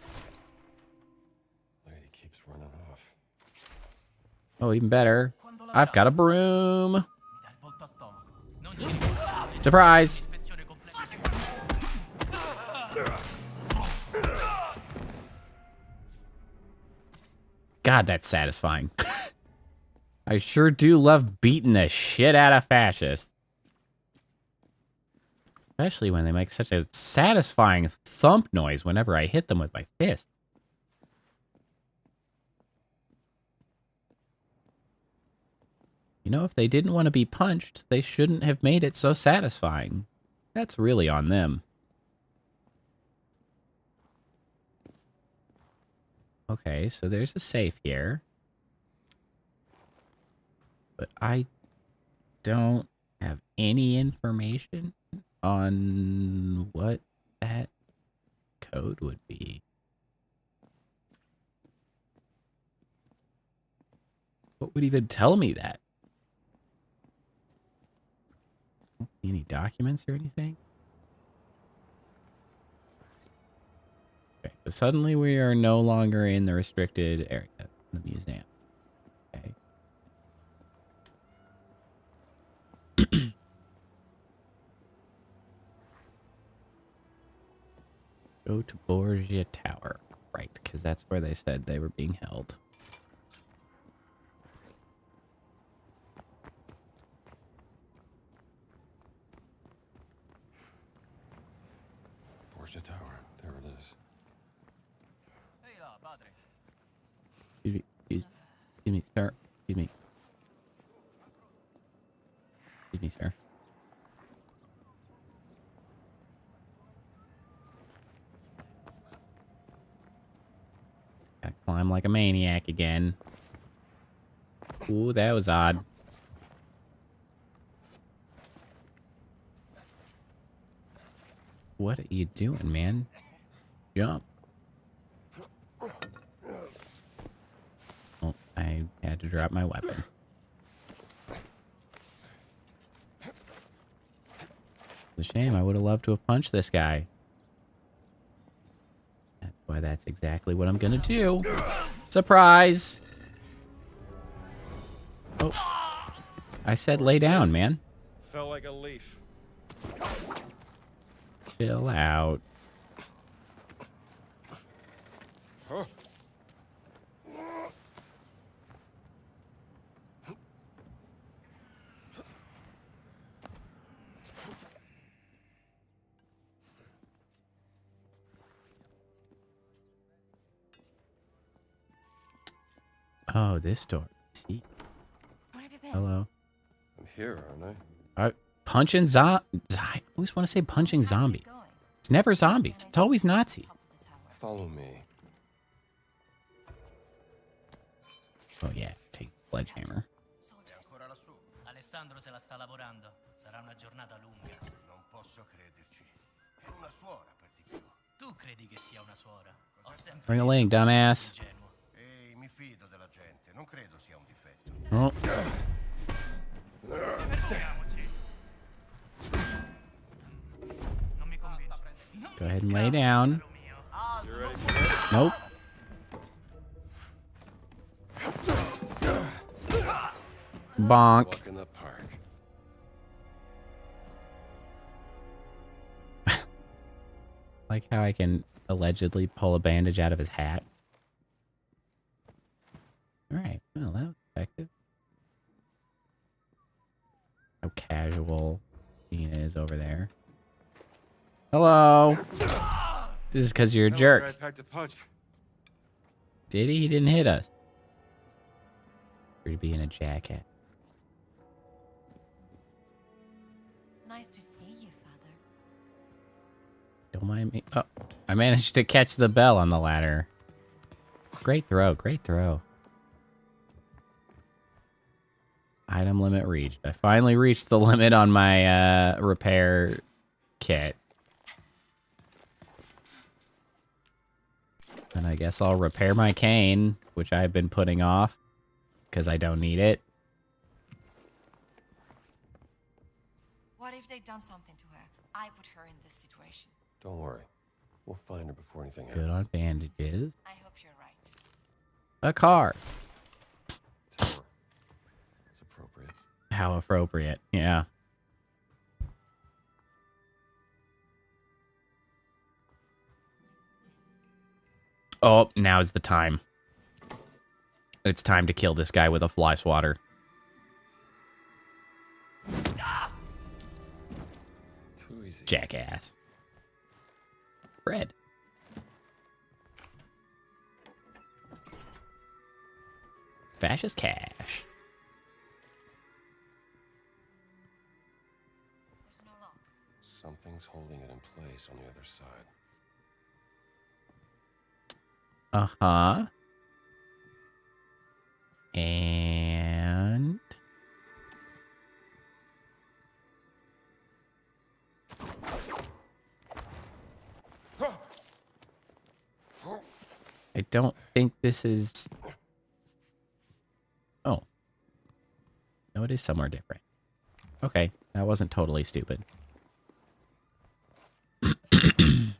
Lady keeps running off. Oh, even better. I've got a broom. Surprise! God, that's satisfying. I sure do love beating the shit out of fascists. Especially when they make such a satisfying thump noise whenever I hit them with my fist. You know, if they didn't want to be punched, they shouldn't have made it so satisfying. That's really on them. Okay, so there's a safe here. But I don't have any information on what that code would be. What would even tell me that? Any documents or anything? Okay, so suddenly we are no longer in the restricted area, the museum. Okay. Borgia Tower. Right, because that's where they said they were being held. Borgia Tower. There it is. Excuse me, sir. Excuse me. Excuse me, sir. I climb like a maniac again. Ooh, that was odd. What are you doing, man? Jump. Oh, I had to drop my weapon. It's a shame. I would have loved to have punched this guy. That's why that's exactly what I'm gonna do. Surprise! Oh. I said lay down, man. Felt like a leaf. Chill out. Huh? Oh, this door. See? Where have you been? Hello. I'm here, aren't I? Punching I always want to say punching zombie. It's never zombies. It's always Nazis. Follow me. Oh yeah, take sledgehammer. È ancora lassù? Alessandro se la sta lavorando. Sarà una giornata lunga. Non posso crederci. È una suora, per di più. Tu credi che sia una suora? Ho sempre Bring a link, dumbass. ingenuo. Ehi, mi fido della gente. Non credo sia un difetto. Oh. Divertiamoci. Non mi convince. Go ahead and lay down. You ready for this? Nope. Bonk. Walk in the park. Like how I can allegedly pull a bandage out of his hat. Alright, well, that was effective. How casual Tina is over there. Hello! This is because you're a That jerk. guy packed a punch. Did he? He didn't hit us. You're being a jackass. Nice to see you, Father. Don't mind me. Oh, I managed to catch the bell on the ladder. Great throw, great throw. Item limit reached. I finally reached the limit on my repair kit. And I guess I'll repair my cane, which I've been putting off because I don't need it. What if they'd done something to her? I put her in this situation. Don't worry. We'll find her before anything Good happens. on bandages. I hope you're right. A car. Tower. It's appropriate. How appropriate. Yeah. Oh, now's the time. It's time to kill this guy with a fly swatter. Too easy. Jackass. Bread. Fascist cash. There's no lock. Something's holding it in place on the other side. Uh-huh. And... I don't think this is... Oh. No, it is somewhere different. Okay, that wasn't totally stupid. Going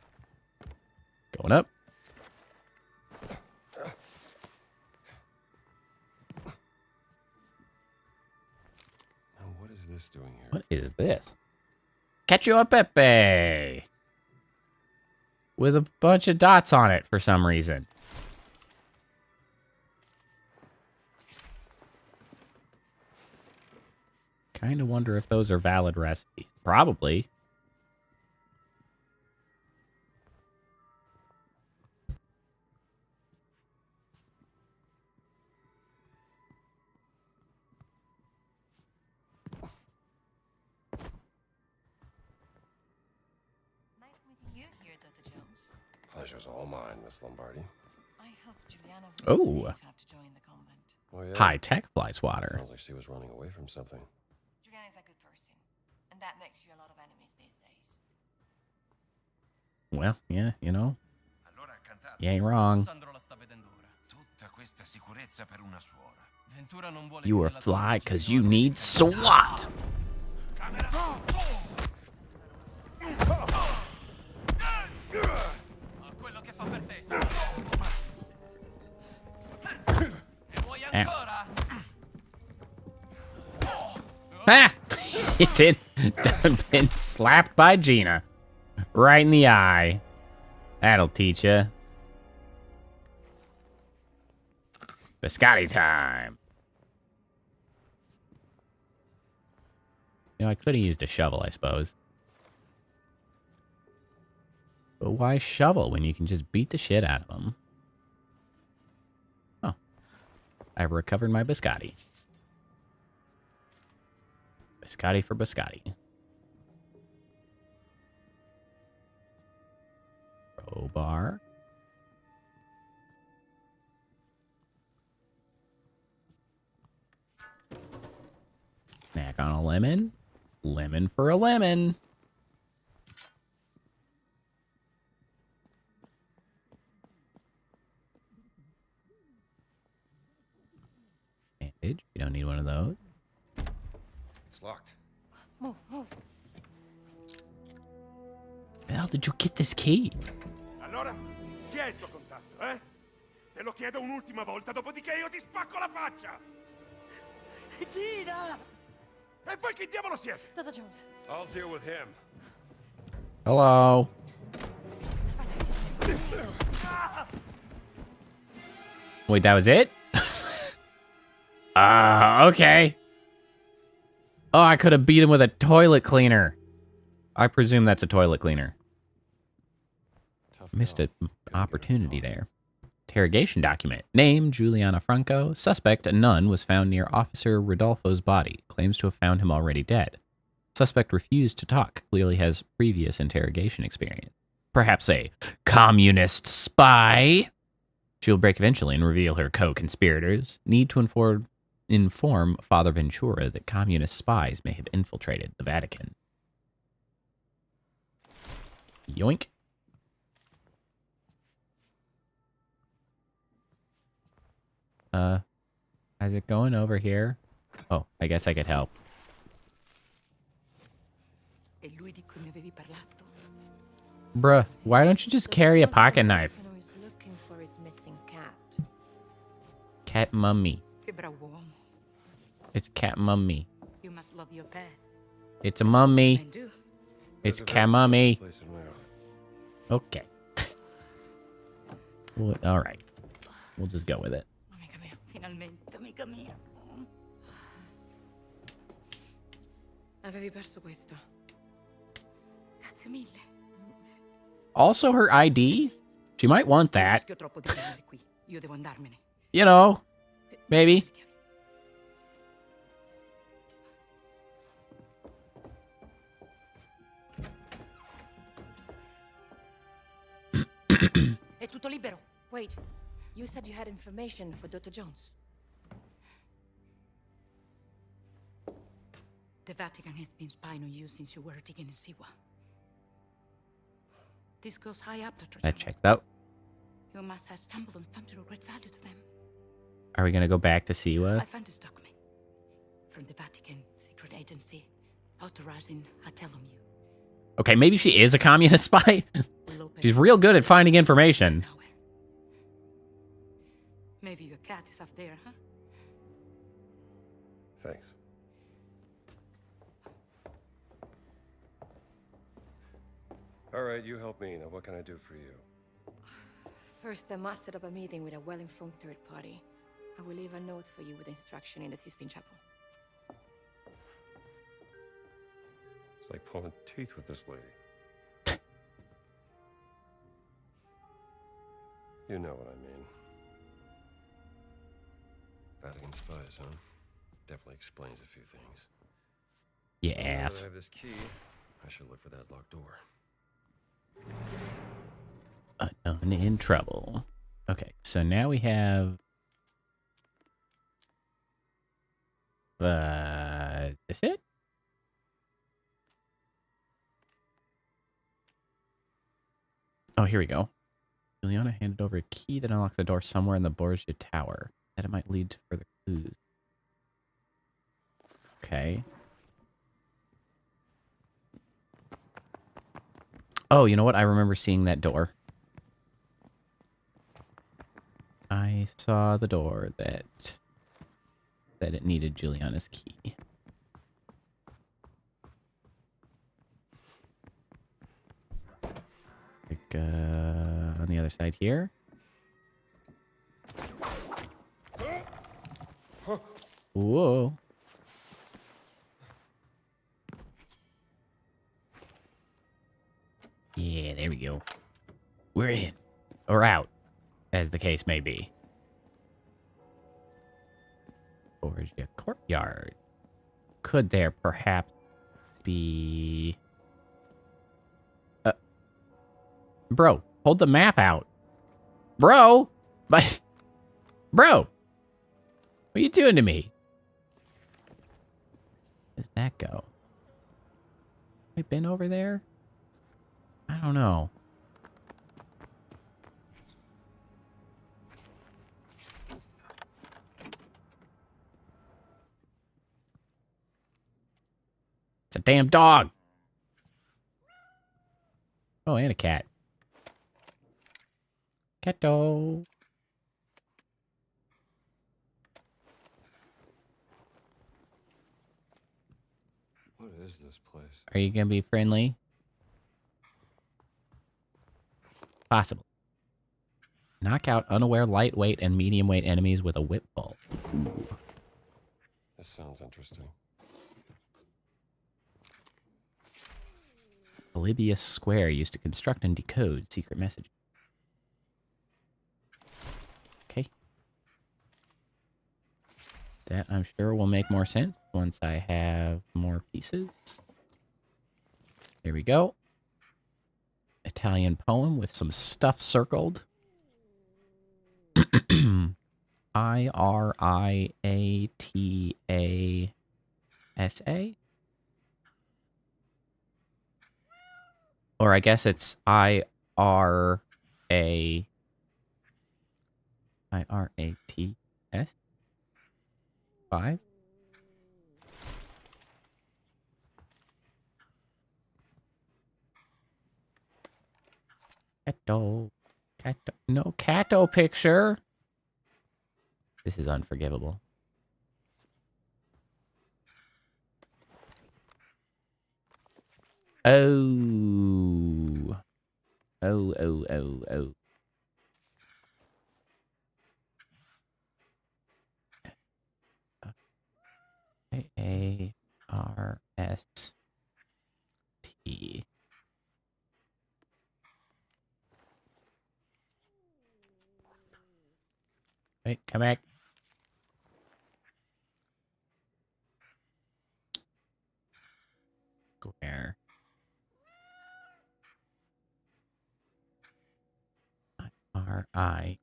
up. Now, what is this doing here? What is this? Cacio e Pepe! with a bunch of dots on it for some reason. Kind of wonder if those are valid recipes. Probably. Nice meeting you here, Dr. Jones. Pleasure's all mine, Miss Lombardi. I hope Juliana will Oh. be safe after joining the convent. Oh, yeah? High tech fly swatter. Sounds like she was running away from something. Juliana's a good person, and that makes you a lot of enemies these days. Well, yeah, you know. You ain't wrong. You are fly because you need SWAT. Ah! He did. Been slapped by Gina. Right in the eye. That'll teach you. Biscotti time. You know, I could have used a shovel, I suppose. But why shovel when you can just beat the shit out of them? Oh. I've recovered my biscotti. Biscotti for biscotti. Crowbar. Snack on a lemon. Lemon for a lemon. Bandage. You don't need one of those. It's locked. Move, move. Where the hell did you get this key? Allora, chi è il tuo contatto, eh? Te lo chiedo un'ultima volta, dopodiché io ti spacco la faccia! Gina! E voi chi diavolo siete? Dr. Jones. I'll deal with him. Hello. Wait, that was it? Okay. Oh, I could have beat him with a toilet cleaner. I presume that's a toilet cleaner. Missed an opportunity there. Interrogation document. Name, Juliana Franco. Suspect, a nun, was found near Officer Rodolfo's body. Claims to have found him already dead. Suspect refused to talk. Clearly has previous interrogation experience. Perhaps a communist spy. She'll break eventually and reveal her co-conspirators. Need to inform Father Ventura that communist spies may have infiltrated the Vatican. Yoink. How's it going over here? Oh, I guess I could help. Bruh, why don't you just carry a pocket knife? He's looking for his missing cat. Cat mummy. It's cat mummy. You must love your pet. It's a mummy. And do. It's cat mummy. Place in my office. Okay. Well, all right. We'll just go with it. Amica mia, finalmente, amica mia. Avevi perso questo. Grazie mille. Also, her ID? She might want that. Rischio troppo di rimanere qui. Io devo andarmene. You know, maybe. È tutto libero. Wait, you said you had information for Dr. Jones. The Vatican has been spying on you since you were digging in Siwa. This goes high up, Dr. That Jones. checks out. You must have stumbled on something of great value to them. Are we gonna go back to I Siwa? found this document from the Vatican secret agency authorizing a tell on you. Okay, maybe she is a communist spy. We'll open She's real good at finding information. tower. Maybe your cat is up there, huh? Thanks. All right, you help me. Now, what can I do for you? First, I must set up a meeting with a well-informed third party. I will leave a note for you with instruction in the Sistine Chapel. It's like pulling teeth with this lady. You know what I mean. Vatican spies, huh? Definitely explains a few things. Yes. Now that I have this key, I should look for that locked door. Unknown in trouble. Okay, so now we have... is this it? Oh, here we go. Juliana handed over a key that unlocks a door somewhere in the Borgia Tower. That it might lead to further clues. Okay. Oh, you know what? I remember seeing that door. I saw the door that it needed Juliana's key. Like, on the other side here. Whoa. Yeah, there we go. We're in. Or out, as the case may be. Borgia Courtyard. Could there perhaps be... Bro, hold the map out. Bro! But... Bro! What are you doing to me? Where does that go? Have I been over there? I don't know. It's a damn dog! Oh, and a cat. Catto. What is this place? Are you gonna be friendly? Possible. Knock out unaware lightweight and medium weight enemies with a whip ball. Ooh. This sounds interesting. Polybius Square used to construct and decode secret messages. Okay. That, I'm sure, will make more sense once I have more pieces. There we go. Italian poem with some stuff circled. I-R-I-A-T-A-S-A? Or I guess it's I-R-A... I-R-A-T-S? 5? Cato. Cato. No Cato picture. This is unforgivable. Oh. Oh, oh, oh, oh. A-R-S-T. Wait, come back. Square. I-R-I-A-T-A-S-A.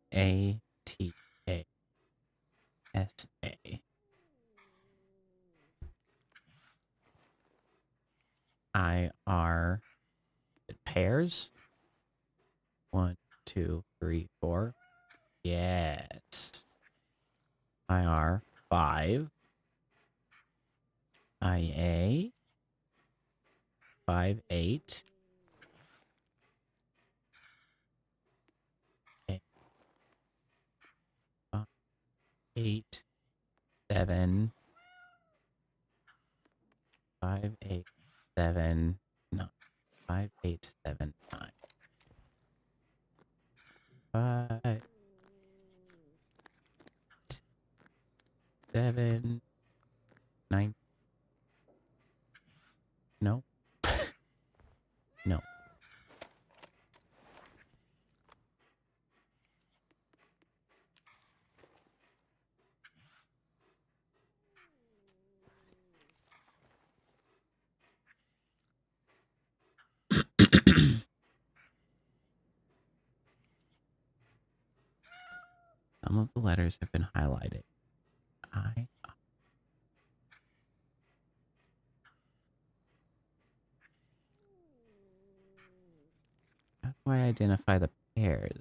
I-R... Pairs? 1, 2, 3, 4. Yes. IR 5. IA 5, 8. 8, 7. 5, 8, 7. No. 5879. 5, 7, 9. No. No. Some of the letters have been highlighted. How do I identify the pairs?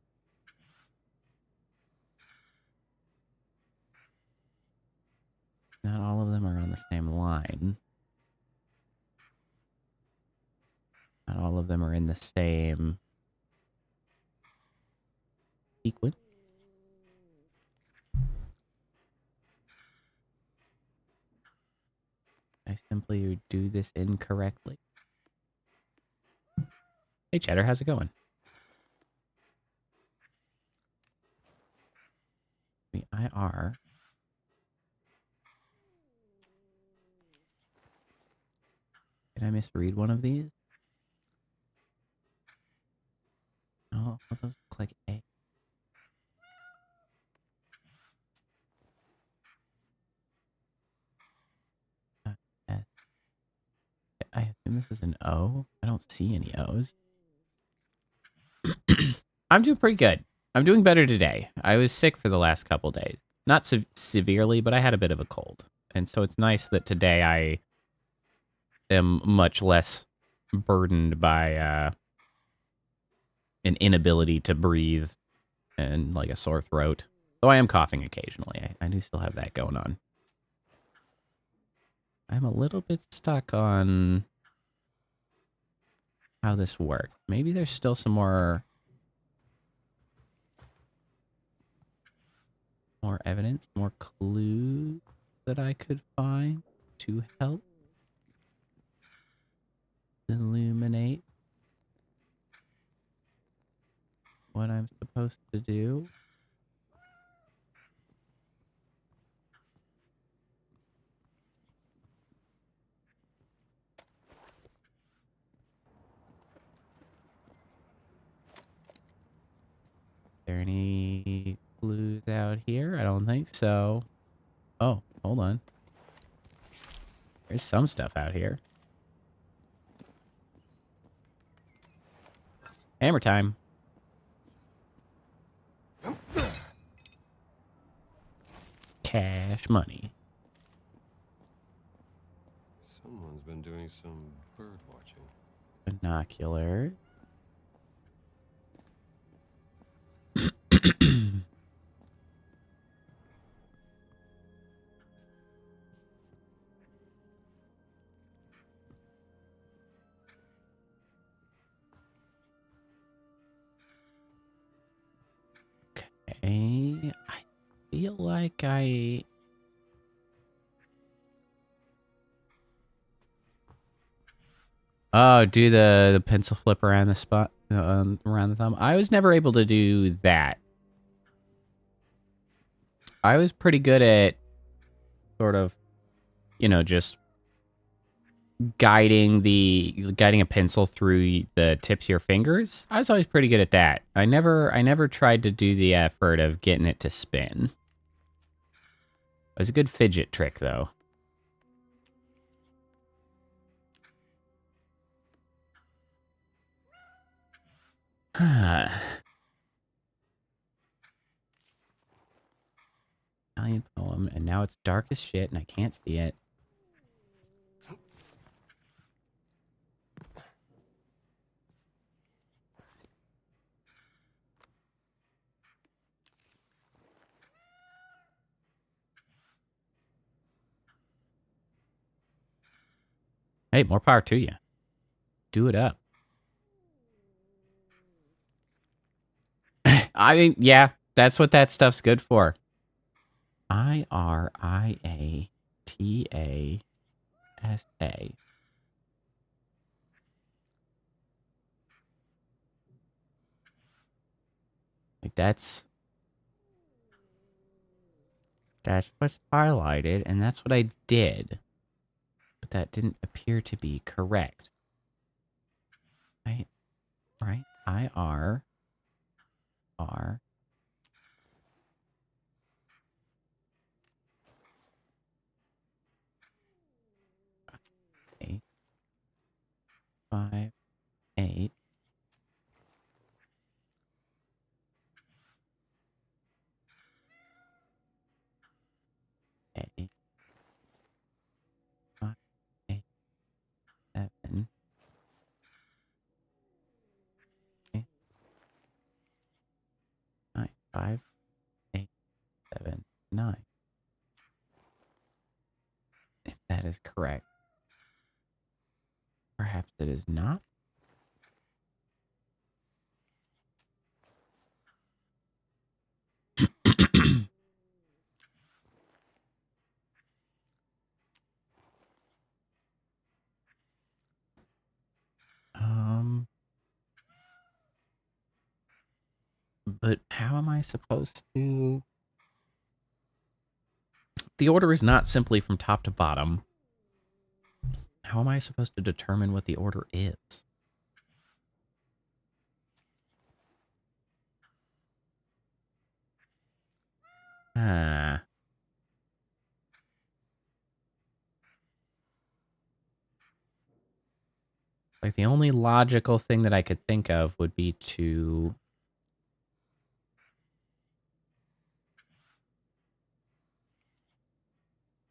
Not all of them are on the same line. Not all of them are in the same sequence. I simply do this incorrectly. Hey, Cheddar, how's it going? The IR. Did I misread one of these? Oh, those look like A. S. I assume this is an O. I don't see any O's. I'm doing pretty good. I'm doing better today. I was sick for the last couple days. Not severely, but I had a bit of a cold. And so it's nice that today I am much less burdened by an inability to breathe and like a sore throat. Though I am coughing occasionally. I do still have that going on. I'm a little bit stuck on how this works. Maybe there's still some more evidence, more clues that I could find to help illuminate what I'm supposed to do. Are there any clues out here? I don't think so. Oh, hold on. There's some stuff out here. Hammer time. Cash money. Someone's been doing some bird watching. Binocular. Okay, I feel like Oh, do the pencil flip around the spot, around the thumb. I was never able to do that. I was pretty good at sort of, just guiding a pencil through the tips of your fingers. I was always pretty good at that. I never tried to do the effort of getting it to spin. It was a good fidget trick, though. Italian poem, and now it's dark as shit, and I can't see it. Hey, more power to you. Do it up. I mean, yeah, that's what that stuff's good for. IRIATASA. Like, that's what's highlighted, and that's what I did. But that didn't appear to be correct. Right? IR. R. A. 5, 8. A. 5, 8, 7. Okay. 9, 5, 8, 7, 9. If that is correct. Perhaps it is not. But how am I supposed to... The order is not simply from top to bottom. How am I supposed to determine what the order is? Ah. Like, the only logical thing that I could think of would be to...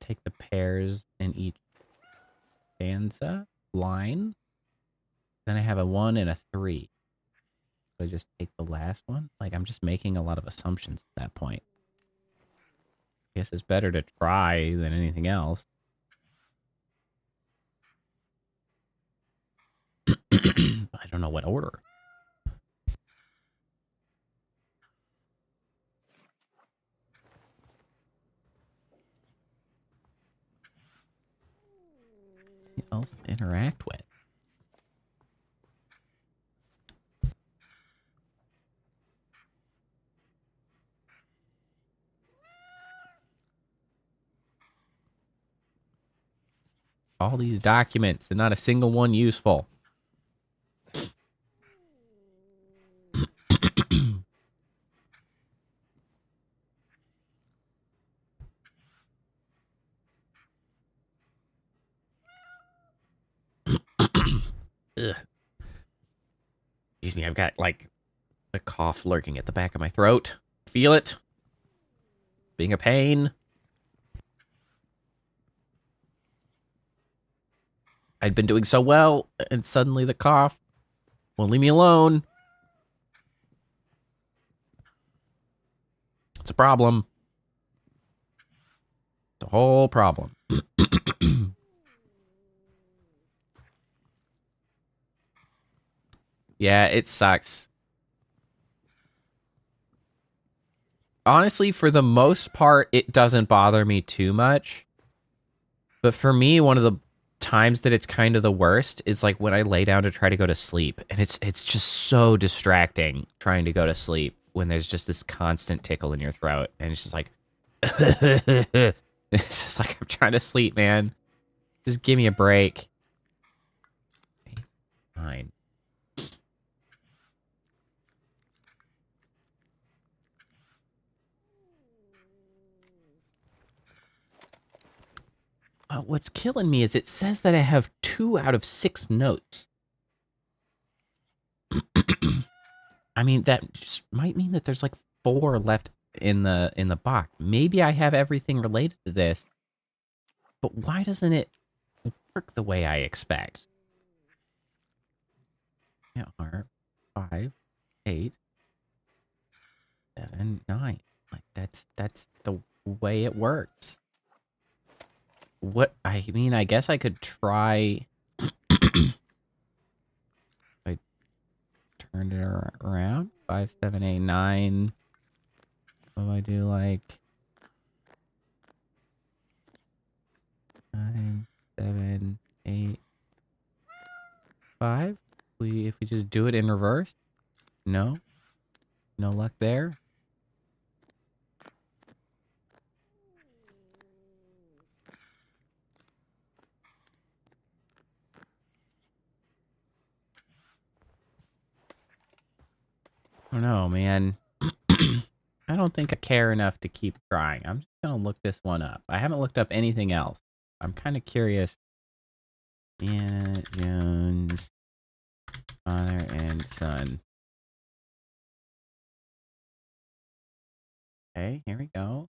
take the pairs in each stanza line. Then I have a 1 and a 3. So I just take the last one? Like, I'm just making a lot of assumptions at that point. I guess it's better to try than anything else. But I don't know what order. Else to interact with. All these documents and not a single one useful. Ugh. Excuse me, I've got like a cough lurking at the back of my throat. Feel it? Being a pain. I'd been doing so well, and suddenly the cough won't leave me alone. It's a problem. It's a whole problem. Yeah, it sucks. Honestly, for the most part, it doesn't bother me too much. But for me, one of the times that it's kind of the worst is like when I lay down to try to go to sleep. And it's just so distracting trying to go to sleep when there's just this constant tickle in your throat. And it's just like... it's just like, I'm trying to sleep, man. Just give me a break. 8, 9. What's killing me is it says that I have 2 out of 6 notes. I mean, that just might mean that there's like 4 left in the box. Maybe I have everything related to this, but why doesn't it work the way I expect? Yeah, 5, 8, 7, 9. Like that's the way it works. What I mean, I guess I could try. I turned it around. 5, 7, 8, 9. What do I do? Like 9, 7, 8, 5. If we just do it in reverse, no. No luck there. I don't know, man. I don't think I care enough to keep trying. I'm just going to look this one up. I haven't looked up anything else. I'm kind of curious. Indiana Jones, father and son. Okay, here we go.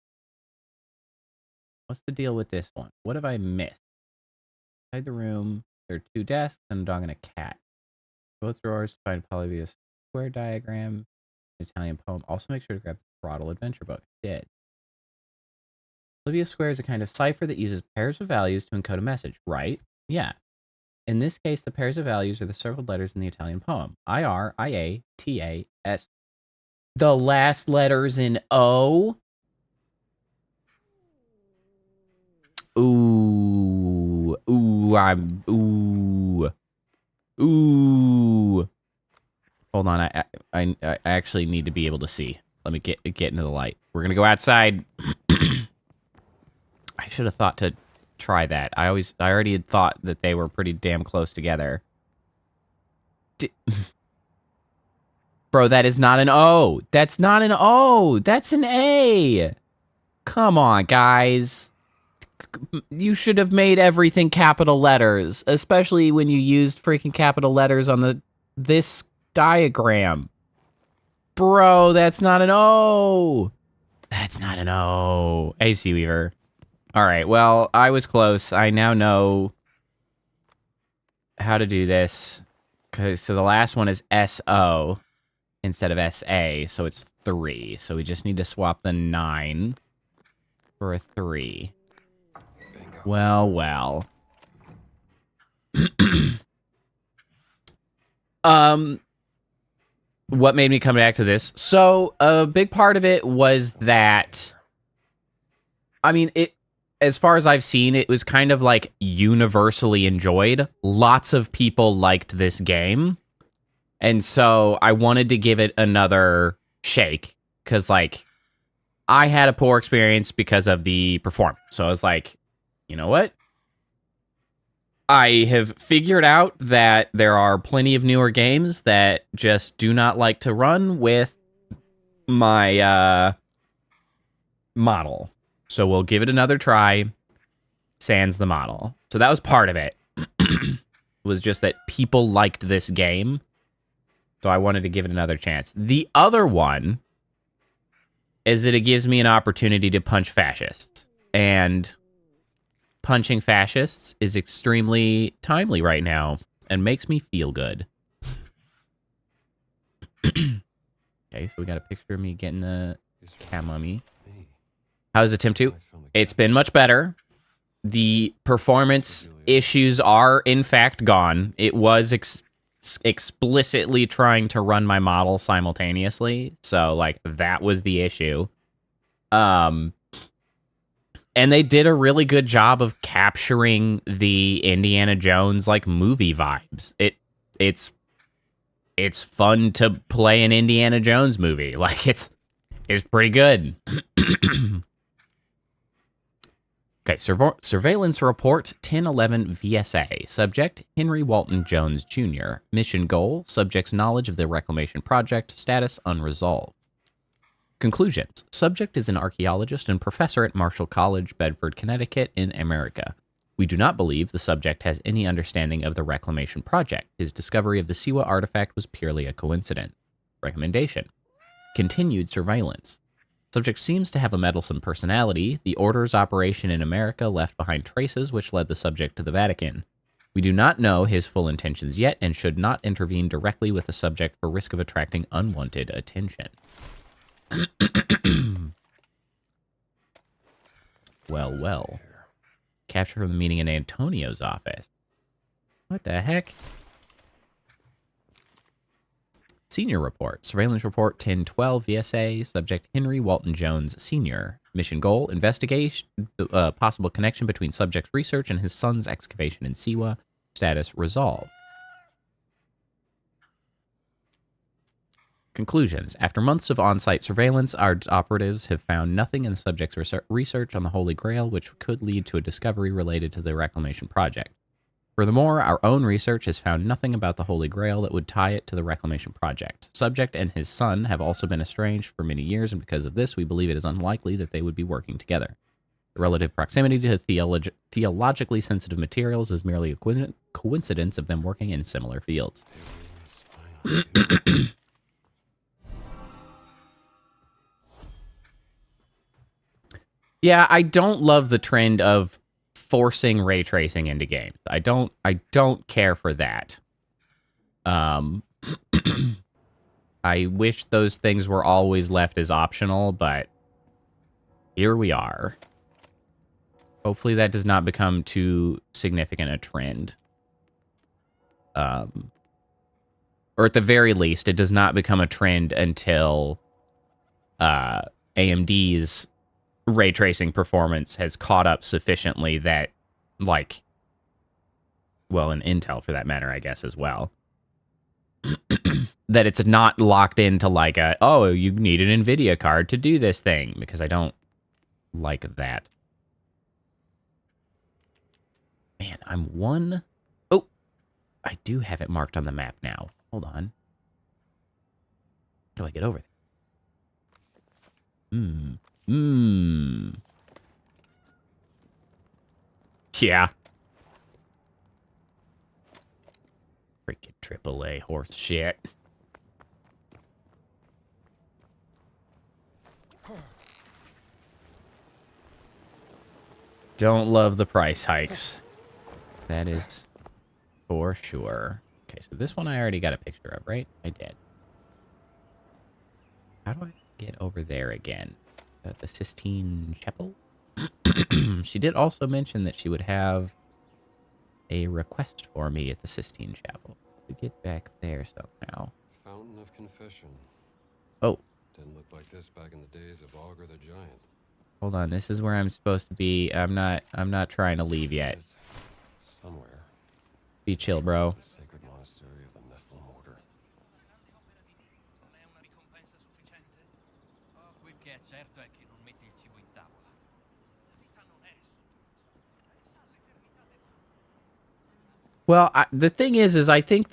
What's the deal with this one? What have I missed? Inside the room, there are 2 desks and a dog and a cat. Both drawers find Polybius square diagram, an Italian poem. Also make sure to grab the Throttle Adventure book. Did. Polybius square is a kind of cipher that uses pairs of values to encode a message, right? Yeah. In this case, the pairs of values are the circled letters in the Italian poem. I-R, I-A, T-A, S. The last letters in O? Ooh. Ooh. Hold on, I actually need to be able to see. Let me get into the light. We're gonna go outside. I should have thought to try that. I already had thought that they were pretty damn close together. Bro, that is not an O. That's not an O. That's an A. Come on, guys. You should have made everything capital letters, especially when you used freaking capital letters on this diagram. Bro, that's not an O. That's not an O. Hey, Seaweaver. All right, well, I was close. I now know how to do this. So the last one is S-O instead of S-A, so it's 3. So we just need to swap the 9 for a 3. Well. What made me come back to this? So a big part of it was that, I mean, as far as I've seen, it was kind of like universally enjoyed. Lots of people liked this game. And so I wanted to give it another shake because, like, I had a poor experience because of the performance. So I was like, you know what? I have figured out that there are plenty of newer games that just do not like to run with my model. So we'll give it another try, sans the model. So that was part of it. Was just that people liked this game. So I wanted to give it another chance. The other one is that it gives me an opportunity to punch fascists. And punching fascists is extremely timely right now and makes me feel good. Okay, so we got a picture of me getting the cat mummy. How's Attempt 2? It's been much better. The performance issues are, in fact, gone. It was explicitly trying to run my model simultaneously. So, like, that was the issue. And they did a really good job of capturing the Indiana Jones, like, movie vibes. It's fun to play an Indiana Jones movie. Like, it's pretty good. Okay, Surveillance Report 1011 VSA. Subject, Henry Walton Jones, Jr. Mission goal, subject's knowledge of the Reclamation Project. Status, unresolved. Conclusions. Subject is an archaeologist and professor at Marshall College, Bedford, Connecticut, in America. We do not believe the subject has any understanding of the Reclamation Project. His discovery of the Siwa artifact was purely a coincidence. Recommendation. Continued surveillance. Subject seems to have a meddlesome personality. The Order's operation in America left behind traces which led the subject to the Vatican. We do not know his full intentions yet and should not intervene directly with the subject for risk of attracting unwanted attention. Well. Capture from the meeting in Antonio's office. What the heck? Senior Report. Surveillance Report 1012 VSA. Subject Henry Walton Jones, Sr. Mission goal, investigation, possible connection between subject's research and his son's excavation in Siwa. Status, resolved. Conclusions. After months of on-site surveillance, our operatives have found nothing in the subject's research on the Holy Grail which could lead to a discovery related to the Reclamation Project. Furthermore, our own research has found nothing about the Holy Grail that would tie it to the Reclamation Project. Subject and his son have also been estranged for many years, and because of this, we believe it is unlikely that they would be working together. The relative proximity to theologically sensitive materials is merely a coincidence of them working in similar fields. Yeah, I don't love the trend of forcing ray tracing into games. I don't care for that. I wish those things were always left as optional, but here we are. Hopefully that does not become too significant a trend. Or at the very least, it does not become a trend until AMD's ray tracing performance has caught up sufficiently that, like, well, and Intel for that matter, I guess, as well, that it's not locked into like a, oh, you need an NVIDIA card to do this thing, because I don't like that. Man, I'm one... Oh, I do have it marked on the map now. Hold on. How do I get over there? Yeah. Freaking AAA horse shit. Don't love the price hikes. That is for sure. Okay, so this one I already got a picture of, right? I did. How do I get over there again? The Sistine Chapel? She did also mention that she would have a request for me at the Sistine Chapel. To get back there somehow. Fountain of Confession. Oh. Didn't look like this back in the days of Augur the Giant. Hold on, this is where I'm supposed to be. I'm not trying to leave yet. Somewhere. Be chill, bro. The sacred monastery of the Nephilim Order. Well, the thing is I think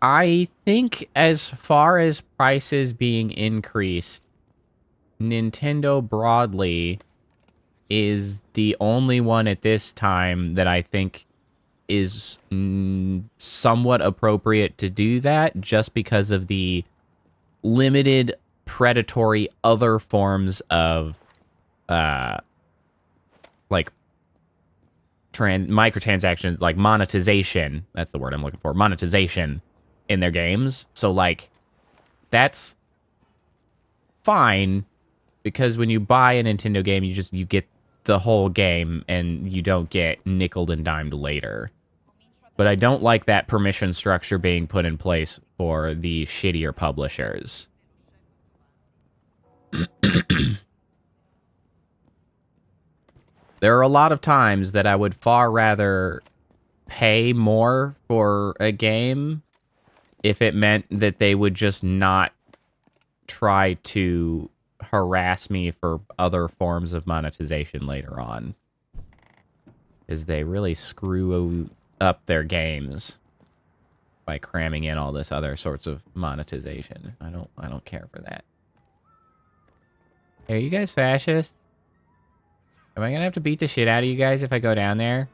I think as far as prices being increased, Nintendo broadly is the only one at this time that I think is somewhat appropriate to do that, just because of the limited predatory other forms of like microtransactions, like monetization, that's the word I'm looking for, monetization in their games. So like that's fine, because when you buy a Nintendo game, you get the whole game and you don't get nickeled and dimed later. But I don't like that permission structure being put in place for the shittier publishers. There are a lot of times that I would far rather pay more for a game if it meant that they would just not try to harass me for other forms of monetization later on. Because they really screw up their games by cramming in all this other sorts of monetization. I don't care for that. Hey, are you guys fascist? Am I gonna have to beat the shit out of you guys if I go down there?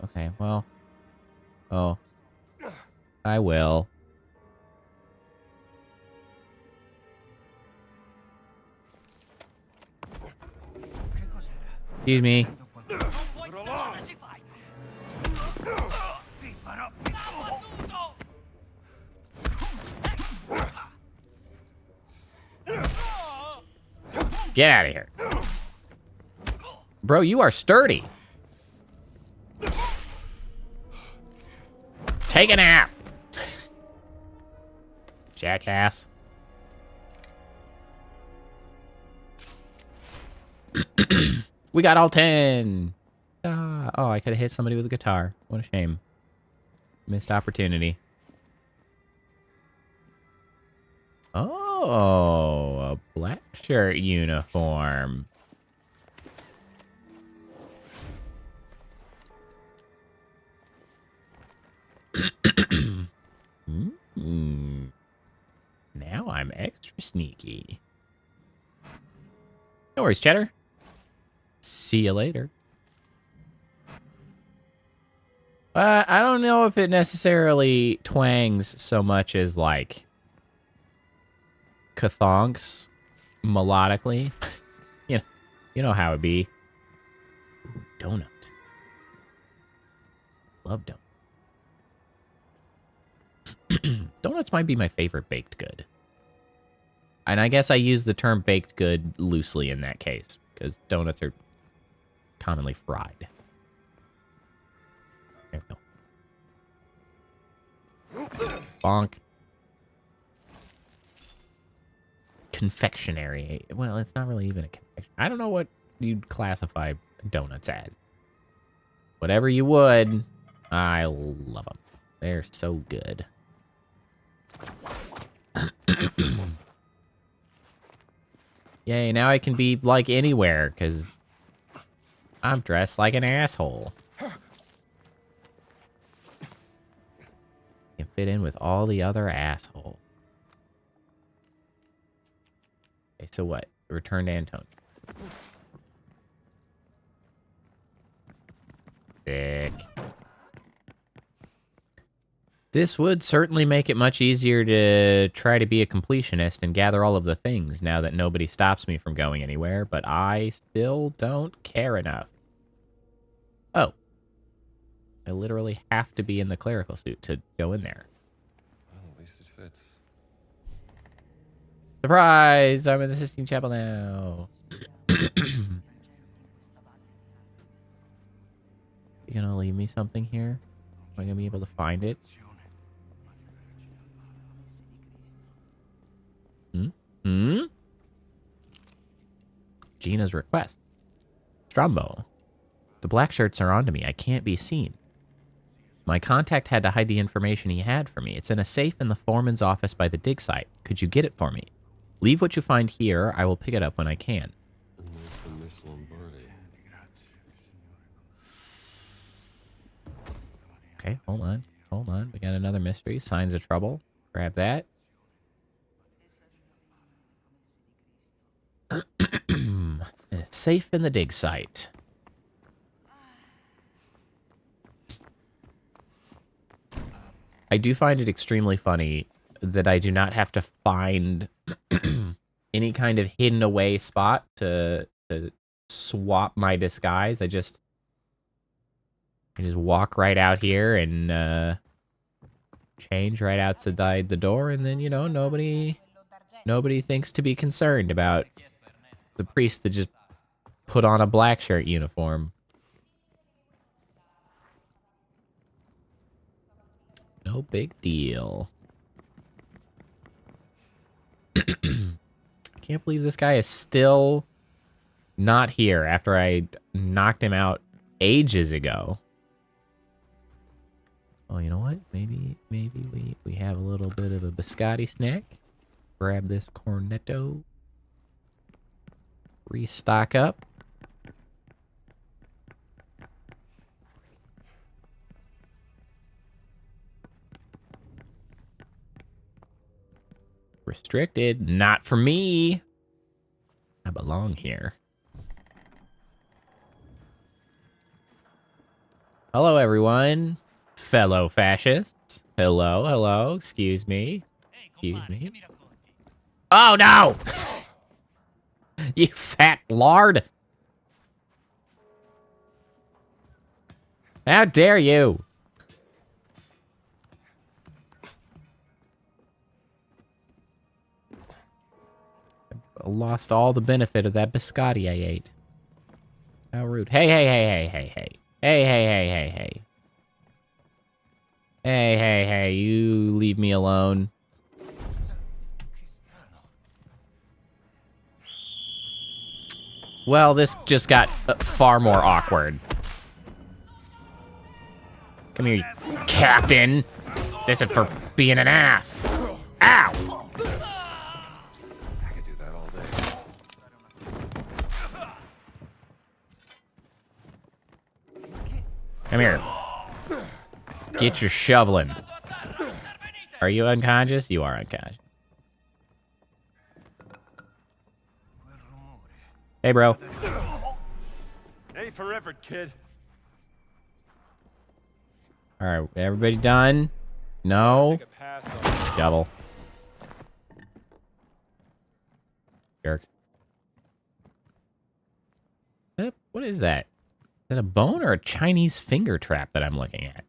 Okay, well. Oh. I will. Excuse me. Get out of here. Bro, you are sturdy. Take a nap. Jackass. We got all 10. Oh, I could have hit somebody with a guitar. What a shame. Missed opportunity. Oh, a black shirt uniform. Now I'm extra sneaky. No worries, Cheddar. See you later. I don't know if it necessarily twangs so much as, like, cathonks melodically. You know how it be. Ooh, donut. Love donut. Donuts might be my favorite baked good. And I guess I use the term baked good loosely in that case, because donuts are commonly fried. There we go. Bonk. Confectionery. Well, it's not really even a confection. I don't know what you'd classify donuts as. Whatever you would, I love them. They're so good. Yay, now I can be, like, anywhere, because I'm dressed like an asshole. Can fit in with all the other assholes. Okay, so what? Return to Antonio. Sick. This would certainly make it much easier to try to be a completionist and gather all of the things now that nobody stops me from going anywhere, but I still don't care enough. Oh. I literally have to be in the clerical suit to go in there. Well, at least it fits. Surprise! I'm in the Sistine Chapel now. You gonna leave me something here? Am I gonna be able to find it? Gina's request. Strombo. The black shirts are onto me. I can't be seen. My contact had to hide the information he had for me. It's in a safe in the foreman's office by the dig site. Could you get it for me? Leave what you find here. I will pick it up when I can. Okay, hold on. Hold on. We got another mystery. Signs of trouble. Grab that. Safe in the dig site. I do find it extremely funny that I do not have to find any kind of hidden away spot to swap my disguise. I just walk right out here and change right outside the door, and then, you know, nobody thinks to be concerned about the priest that just put on a black shirt uniform. No big deal. I can't believe this guy is still not here after I knocked him out ages ago. Oh, you know what? Maybe we have a little bit of a biscotti snack. Grab this cornetto. Restock up. Restricted. Not for me. I belong here. Hello, everyone. Fellow fascists. Hello, hello. Excuse me. Excuse me. Oh, no! You fat lard. How dare you? I lost all the benefit of that biscotti I ate. How rude. Hey, hey, hey, hey, hey, hey. Hey, hey, hey, hey, hey. Hey, hey, hey, you leave me alone. Well, this just got far more awkward. Come here, you Captain. This is for being an ass. Ow! I could do that all day. Come here. Get your shoveling. Are you unconscious? You are unconscious. Hey, bro. Ain't forever, kid. All right, everybody done? No. Take a pass on. Shovel. Jerks. What is that? Is that a bone or a Chinese finger trap that I'm looking at?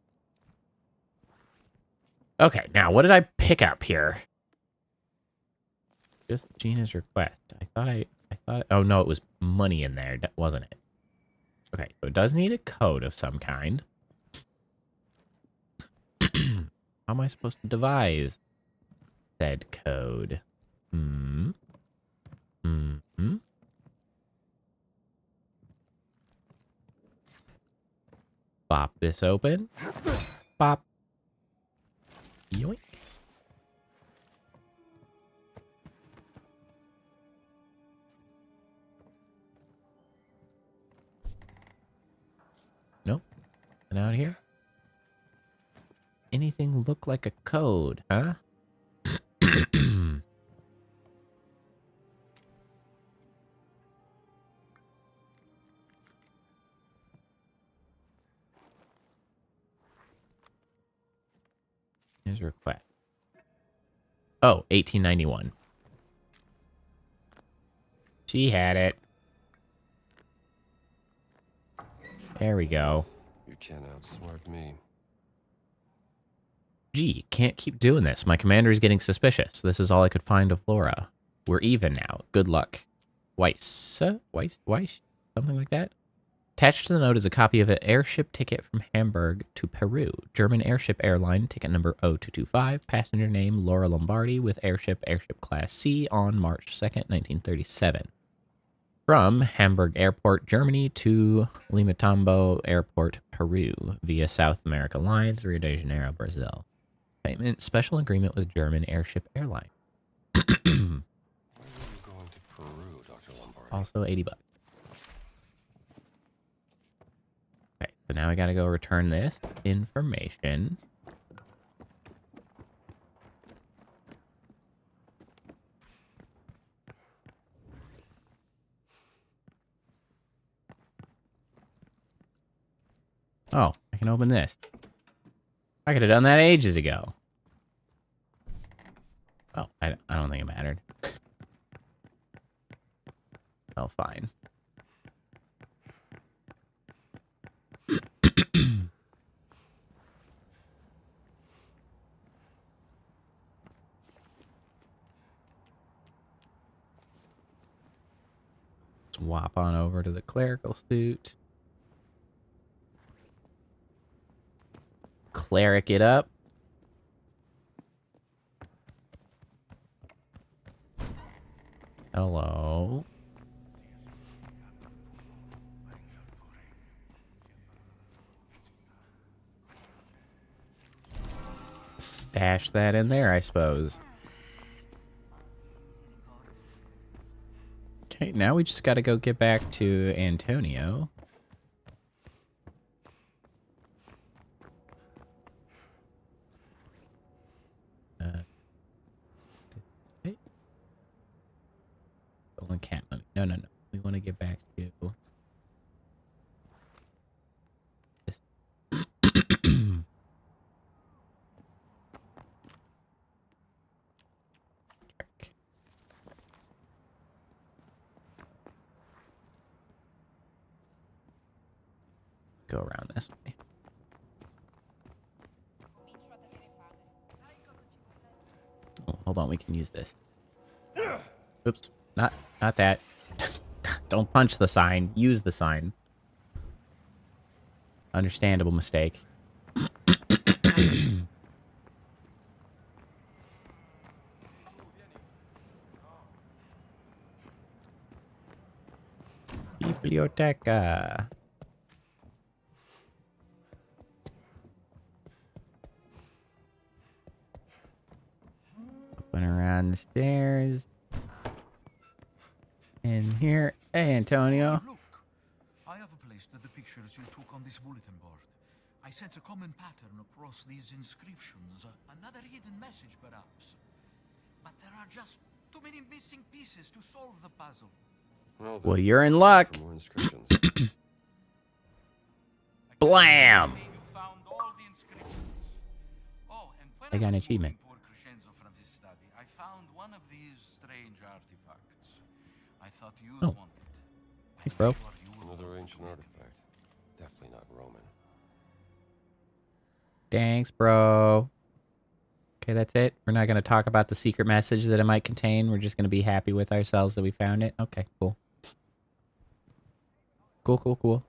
Okay, now what did I pick up here? Just Gina's request. I thought, oh no, it was money in there, wasn't it? Okay, so it does need a code of some kind. How am I supposed to devise said code? Bop this open. Bop. Yoink. Nope. And out here? Anything look like a code, huh? His request. Oh, 1891. She had it. There we go. You can't outsmart me. Gee, can't keep doing this. My commander is getting suspicious. This is all I could find of Laura. We're even now. Good luck. Weiss? Weiss? Something like that? Attached to the note is a copy of an airship ticket from Hamburg to Peru. German airship airline, ticket number 0225. Passenger name Laura Lombardi with airship class C on March 2nd, 1937. From Hamburg Airport, Germany to Limatambo Airport, Peru, via South America Lines, Rio de Janeiro, Brazil. Payment, special agreement with German airship airline. Why are you going to Peru, Dr. Lombardi? Also $80. Okay, so now I gotta go return this information. Oh, I can open this. I could have done that ages ago. Oh, I don't think it mattered. Oh, fine. Swap on over to the clerical suit. Cleric it up. Hello. Stash that in there, I suppose. Okay, now we just got to go get back to Antonio. Stolen cat mummy. No. We want to get back to this. Go around this way. Oh, hold on, we can use this. Oops, not that. Don't punch the sign. Use the sign. Understandable mistake. Biblioteca. down the stairs. In here. Hey, Antonio. Look, I have placed the pictures you took on this bulletin board. I sense a common pattern across these inscriptions. Another hidden message, perhaps. But there are just too many missing pieces to solve the puzzle. Well, you're in luck. More inscriptions. Blam! You found all the inscriptions. Oh, and when I got an was achievement. moving poor Crescenzo from his study, I found one of these strange artifacts. I thought you'd want it. Thanks, bro. Another ancient artifact. Definitely not Roman. Thanks, bro. Okay, that's it. We're not going to talk about the secret message that it might contain. We're just going to be happy with ourselves that we found it. Okay, cool. Cool.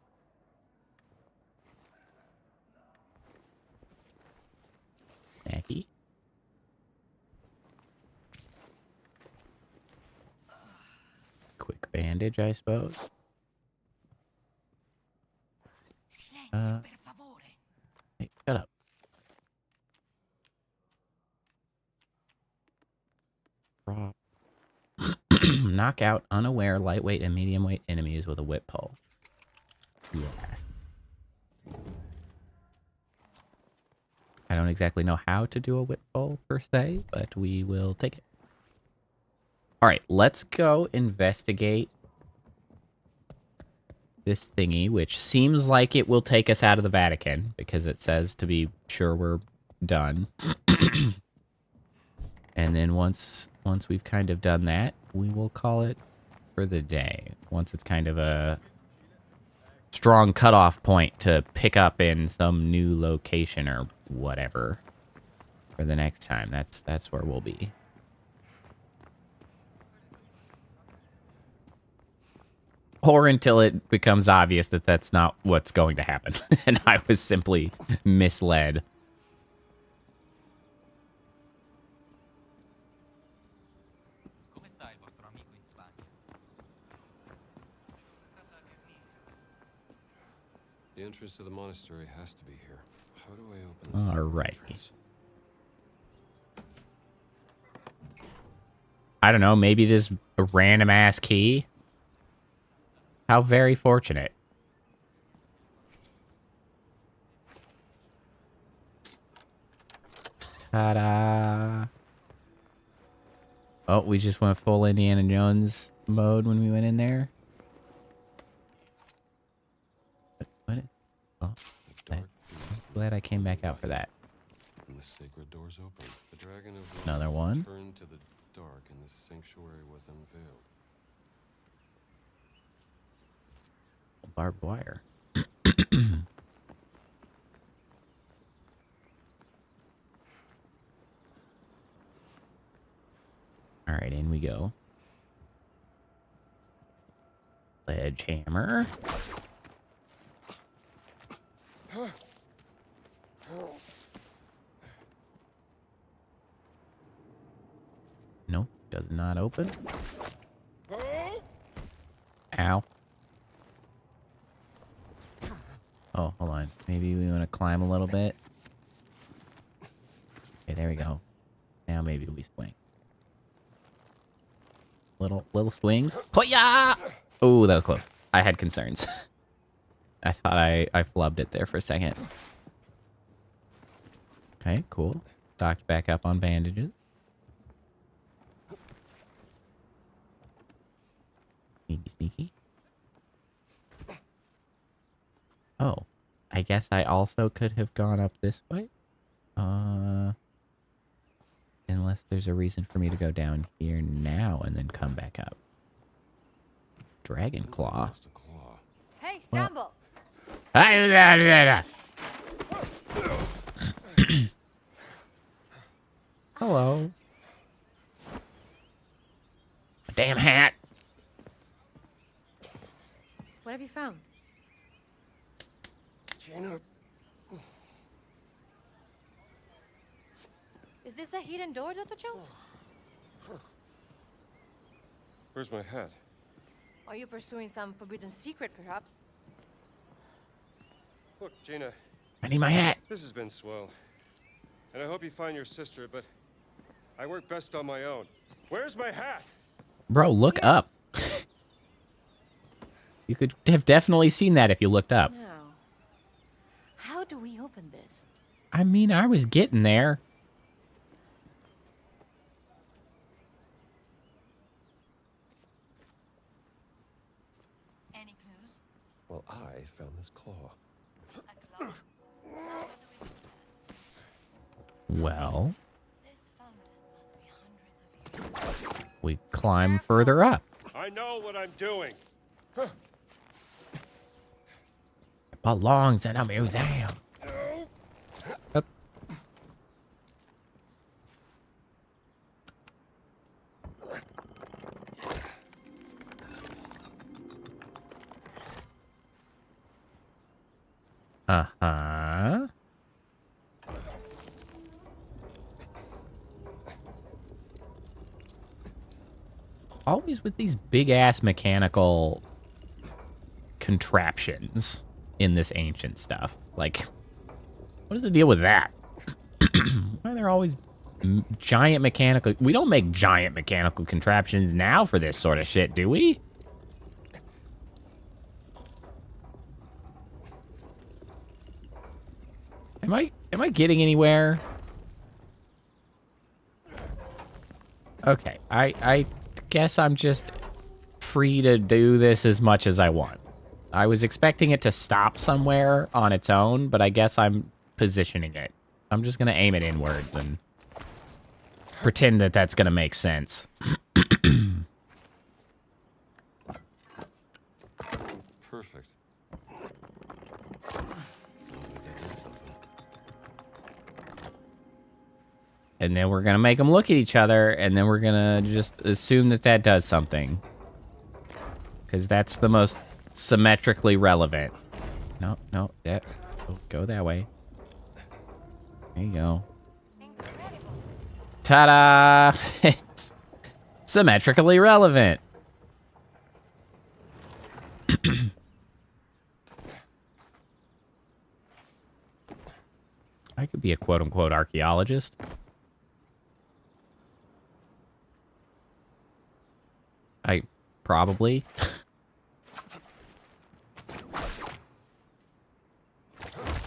Snacky. Quick bandage, I suppose. Hey, shut up. Knock out unaware lightweight and medium weight enemies with a whip pole. Yeah. I don't exactly know how to do a whip pole per se, but we will take it. Alright, let's go investigate this thingy, which seems like it will take us out of the Vatican, because it says to be sure we're done. And then once we've kind of done that, we will call it for the day. Once it's kind of a strong cutoff point to pick up in some new location or whatever for the next time. That's where we'll be. Or until it becomes obvious that that's not what's going to happen. And I was simply misled. The entrance to the monastery has to be here. How do I open this? All right. I don't know. Maybe this random ass key. How very fortunate. Ta-da. Oh, we just went full Indiana Jones mode when we went in there. What? Oh, I'm glad I came back out for that. And the sacred doors open. The dragon of Another one. turned to the dark, and the sanctuary was unveiled. Barbed wire. All right, in we go. Sledgehammer. Nope, does not open. Ow. Oh, hold on. Maybe we want to climb a little bit. Okay, there we go. Now maybe we swing. Little swings. Hoya! Oh, that was close. I had concerns. I thought I flubbed it there for a second. Okay, cool. Docked back up on bandages. Sneaky. Oh, I guess I also could have gone up this way. Unless there's a reason for me to go down here now and then come back up. Dragon claw. Hey, Stumble! Hello. A damn hat. What have you found? Gina. Is this a hidden door, Dr. Jones? Where's my hat? Are you pursuing some forbidden secret, perhaps? Look, Gina. I need my hat. This has been swell. And I hope you find your sister, but I work best on my own. Where's my hat? Bro, look up. You could have definitely seen that if you looked up. Now, how do we open this? I mean, I was getting there. Any clues? Well, I found this claw. A claw? Well, This fountain must be hundreds of years. we climb further up. I know what I'm doing. It belongs in a museum. Up. Uh-huh. Always with these big-ass mechanical contraptions in this ancient stuff. Like, what is the deal with that? Why are there always giant mechanical... We don't make giant mechanical contraptions now for this sort of shit, do we? Am I getting anywhere? Okay, I guess I'm just free to do this as much as I want. I was expecting it to stop somewhere on its own, but I guess I'm positioning it. I'm just gonna aim it inwards and pretend that that's gonna make sense. Perfect. Sounds like that did something. And then we're gonna make them look at each other, and then we're gonna just assume that that does something. Because that's the most symmetrically relevant. No, that... Oh, go that way. There you go. Ta-da! It's symmetrically relevant. I could be a quote-unquote archaeologist. I probably.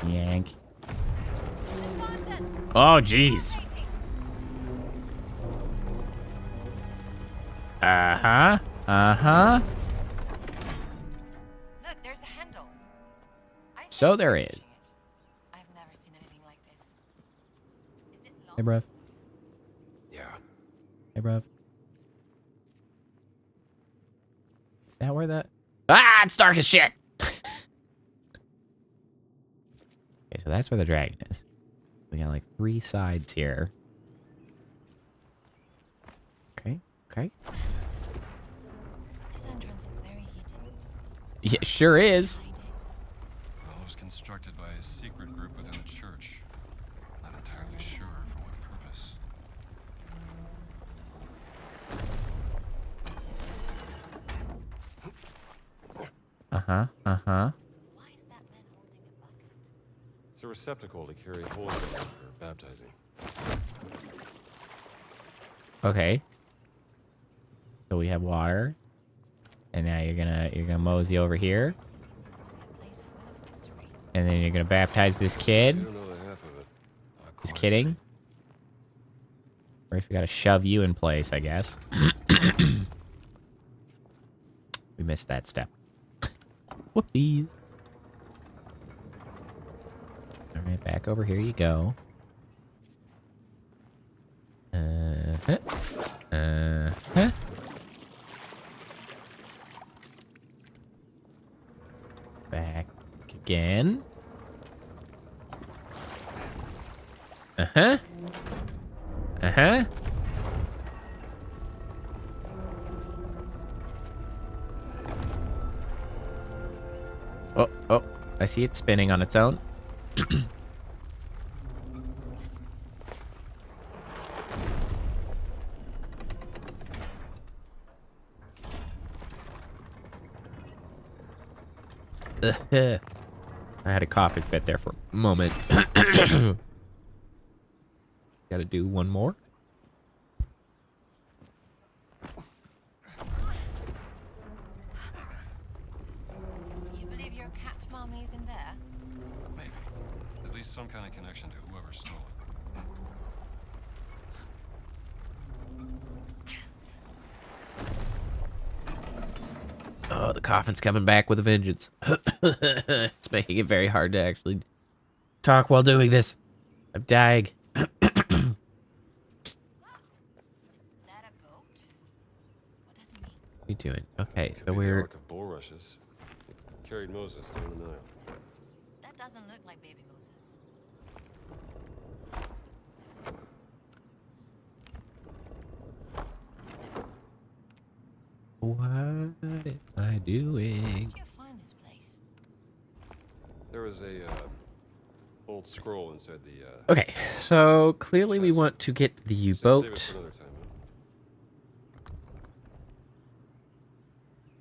Yank. Oh, jeez. Uh-huh. Uh-huh. Look, there's a handle. So there is. I've never seen anything like this. Is it long? Hey, bruv. Yeah. Hey, bruv. Is that where that... Ah, it's dark as shit! Okay, so that's where the dragon is. We got like 3 sides here. Okay, okay. This entrance is very hidden. Yeah, sure is. Well, it was constructed by a secret group within the church. Not entirely sure for what purpose. Uh-huh, uh-huh. Why is that man holding a bucket? It's a receptacle to carry holy water for baptizing. Okay. So we have water. And now you're gonna mosey over here. This seems to be a place full of mystery. And then you're gonna baptize this kid. You don't know the half of it. Just kidding. First we gotta shove you in place, I guess. We missed that step. Whoopsies. Alright, back over here you go. Uh-huh. Back again. Uh-huh. Uh-huh. Oh, I see it spinning on its own. I had a coughing fit there for a moment. Gotta do one more. cat mummies in there? Maybe. At least some kind of connection to whoever stole it. Oh, the coffin's coming back with a vengeance. It's making it very hard to actually talk while doing this. I'm dying. Is that a boat? What does it mean? What are you doing? Okay, Could so be the we're... Ark of Bulrushes. It carried Moses down the Nile. That doesn't look like baby Moses. What am I doing? Where did you find this place? There was a old scroll inside the. Okay, so clearly we want to get the Just save it U-boat. for another time,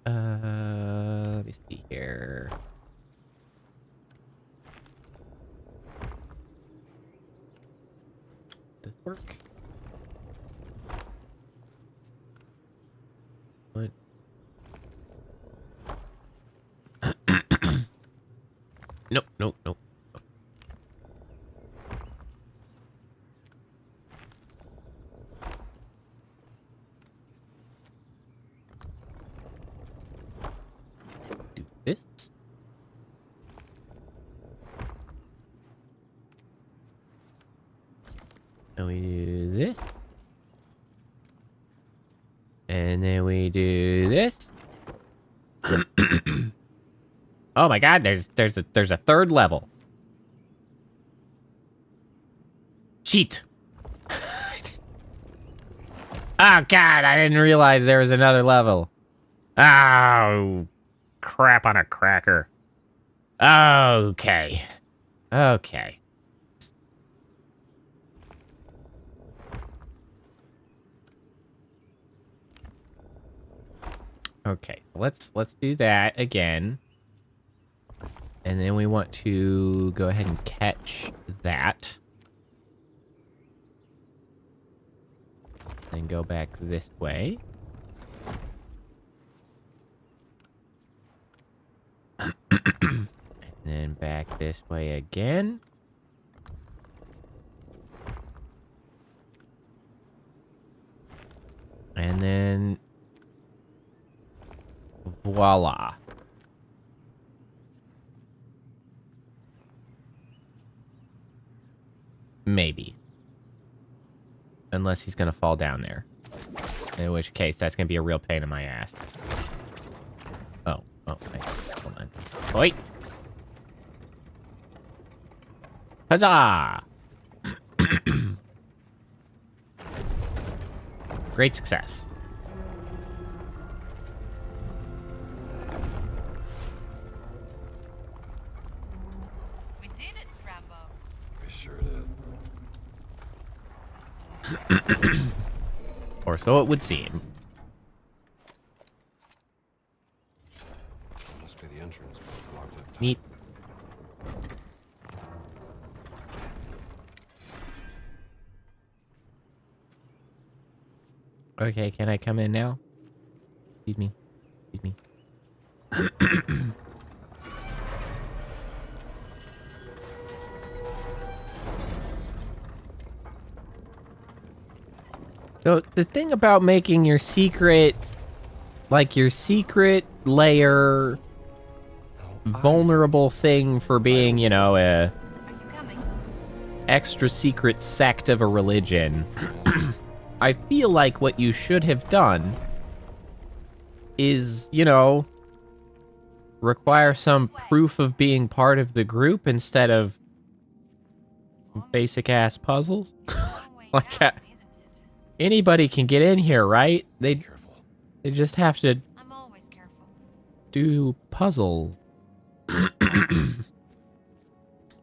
Let me see here. Does this work? What? Nope, nope, nope. Do this. And we do this. And then we do this. Oh my god, there's a third level. Cheat. Oh god, I didn't realize there was another level. Oh, crap on a cracker. Okay. Okay. Okay, let's do that again. And then we want to go ahead and catch that. Then go back this way. And then back this way again. And then voila. Maybe. Unless he's gonna fall down there. In which case, that's gonna be a real pain in my ass. Oh, wait, hold on. Wait! Huzzah! Great success. We did it, Strambo. We sure did. Or so it would seem. Must be the entrance, but it's locked up. Neat. Okay, can I come in now? Excuse me. Excuse me. So the thing about making your secret, like your secret layer, vulnerable thing for being, you know, a extra secret sect of a religion, I feel like what you should have done is, you know, require some proof of being part of the group instead of basic ass puzzles. Like, anybody can get in here, right? They just have to do puzzle.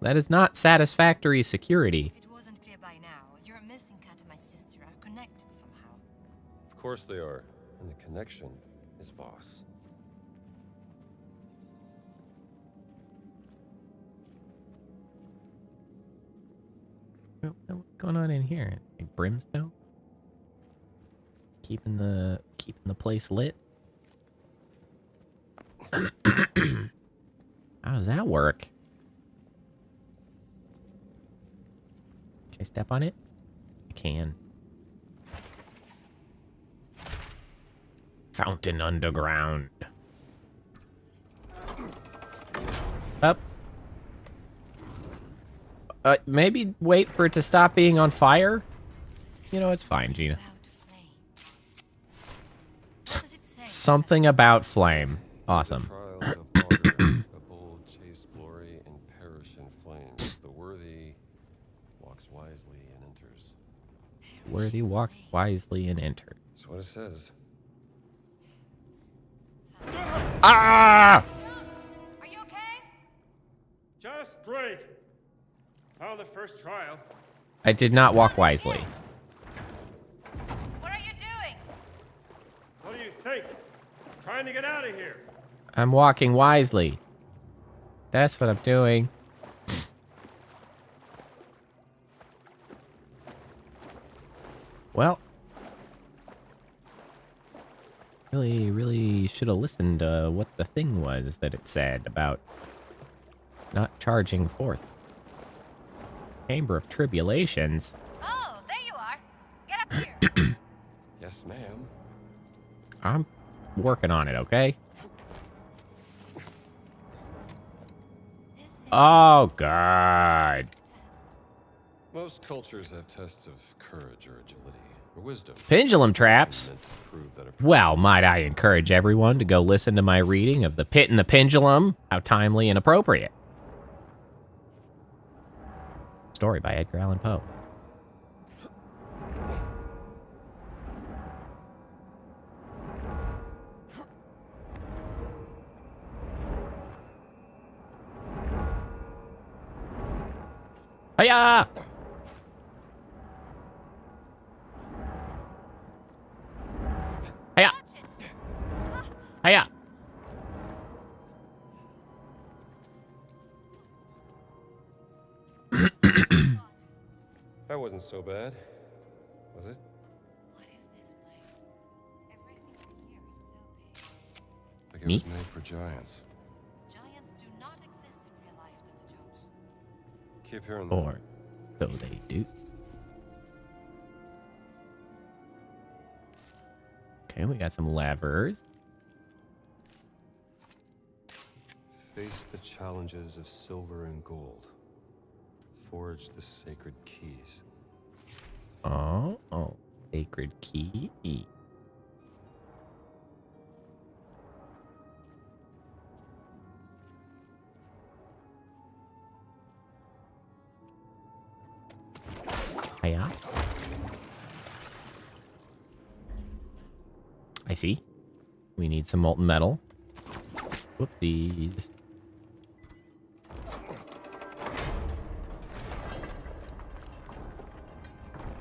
That is not satisfactory security. If it wasn't clear by now, your missing cat and my sister are connected somehow. Of course they are. And the connection is Voss. What's going on in here? Like brimstone? Keeping the place lit? How does that work? Can I step on it? I can. Fountain underground. Up. Maybe wait for it to stop being on fire? You know, it's fine, Gina. Something about flame. Awesome. The trials of martyrdom, a bold chase glory and perish in flames. The worthy walks wisely and enters. Worthy walk wisely and enter. That's what it says. Ah! Are you okay? Just great. Found the first trial. I did not walk wisely. What are you doing? What do you think? Trying to get out of here. I'm walking wisely. That's what I'm doing. Well, really should have listened to what the thing was that it said about not charging forth. Chamber of Tribulations. Oh, there you are. Get up here. Yes, ma'am. I'm working on it, okay? Oh, God. Most cultures have tests of courage or agility or wisdom. Pendulum traps? Meant to prove that a Well, might I encourage everyone to go listen to my reading of The Pit and the Pendulum? How timely and appropriate. Story by Edgar Allan Poe. Hiya! Hiya! Hiya! That wasn't so bad, was it? What is this place? Everything here is so big. Like it Me? was made for giants. Giants do not exist in real life, Dr. Jones. Keep hearing that. Or so they do. Okay, we got some levers. Face the challenges of silver and gold. Forge the sacred keys. Oh, sacred key. Hiya. I see. We need some molten metal. Whoopsies.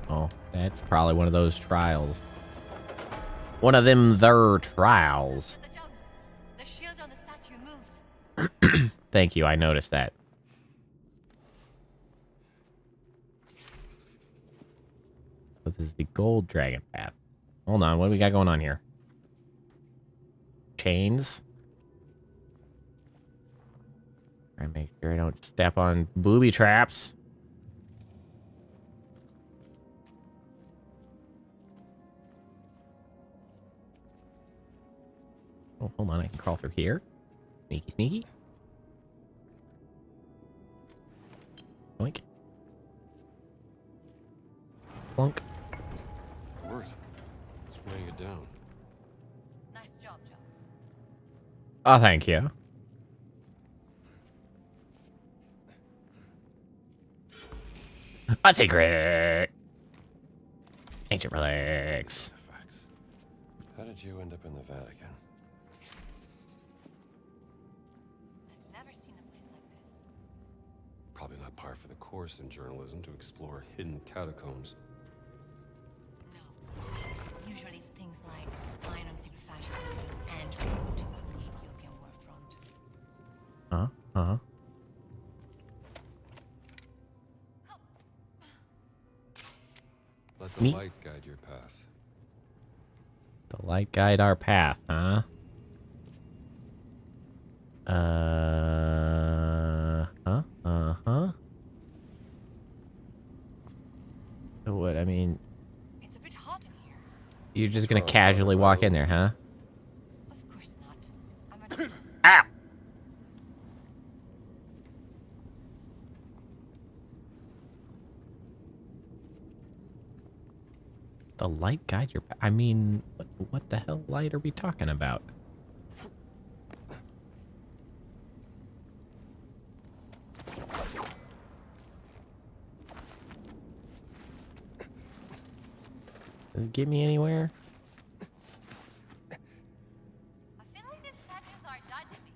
Oh, that's probably one of those trials. One of them there trials. Dr. Jones, the shield on the statue moved. Thank you, I noticed that. So this is the gold dragon path. Hold on, what do we got going on here? Chains. Try and make sure I don't step on booby traps. Oh, hold on, I can crawl through here. Sneaky, sneaky. Boink. Plunk. Word. It's weighing it down. Nice job, Jones. Oh, thank you. A secret. Ancient relics. Facts. How did you end up in the Vatican? I've never seen a place like this. Probably not par for the course in journalism to explore hidden catacombs. No. Usually it's things like spying on secret fascist leaders and recruiting from the Ethiopian war front. Huh? Let the Me? light guide your path. The light guide our path, huh? You're just gonna casually walk in there, huh? Of course not. Ow! The light guide your... I mean, what the hell light are we talking about? Does it get me anywhere? I feel like these statues are dodging me.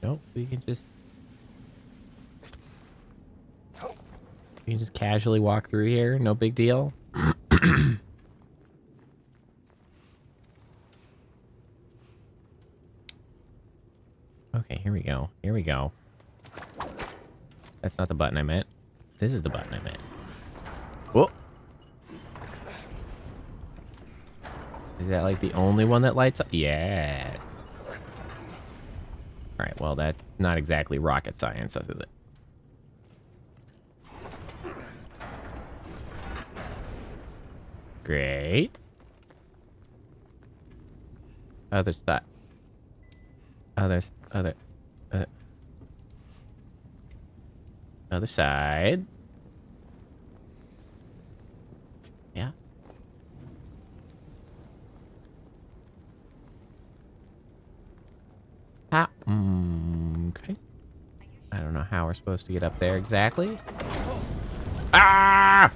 Nope, we can just... We can just casually walk through here, no big deal. Okay, here we go. Here we go. That's not the button I meant. This is the button I meant. Whoa. Is that like the only one that lights up? Yeah. Alright, well that's not exactly rocket science, is it? Great. Other side. Other side. Yeah. Ah, okay. I don't know how we're supposed to get up there exactly. Ah!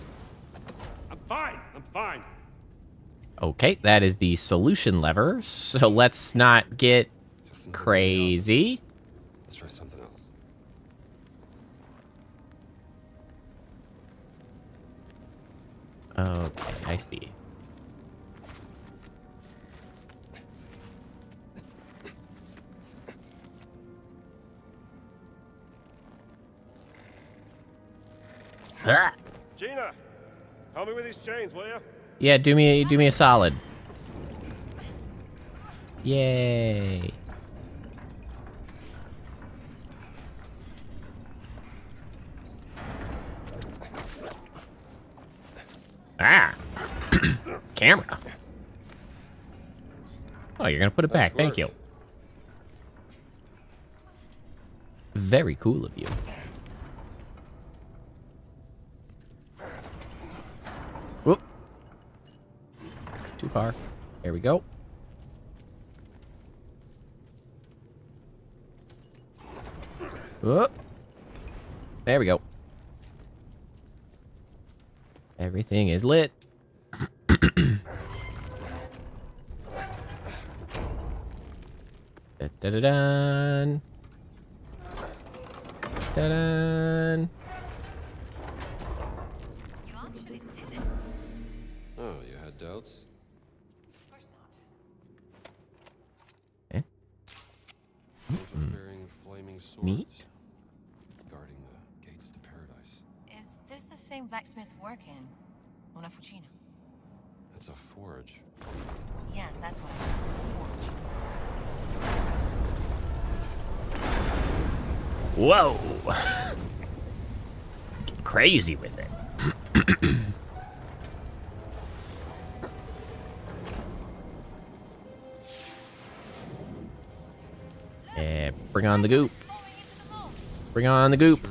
I'm fine. I'm fine. Okay, that is the solution lever. So let's not get crazy. Let's try something else. Okay, I see. Ah! Gina, help me with these chains, will you? Yeah, do me a solid. Yay. Ah. Camera. Oh, you're gonna put it back. Thank you. Very cool of you. Whoop. Too far. There we go. Whoop. There we go. Everything is lit. Da-da-da-dun. Da-dun. You actually did it. Oh, you had doubts? Of course not. Eh? Bearing flaming swords. Neat. Guarding the gates to paradise. Is this the thing blacksmiths work in? Una fucina. It's a forge. Yes, that's what I meant. Forge. Whoa. Get crazy with it. Yeah, bring on the goop. Bring on the goop.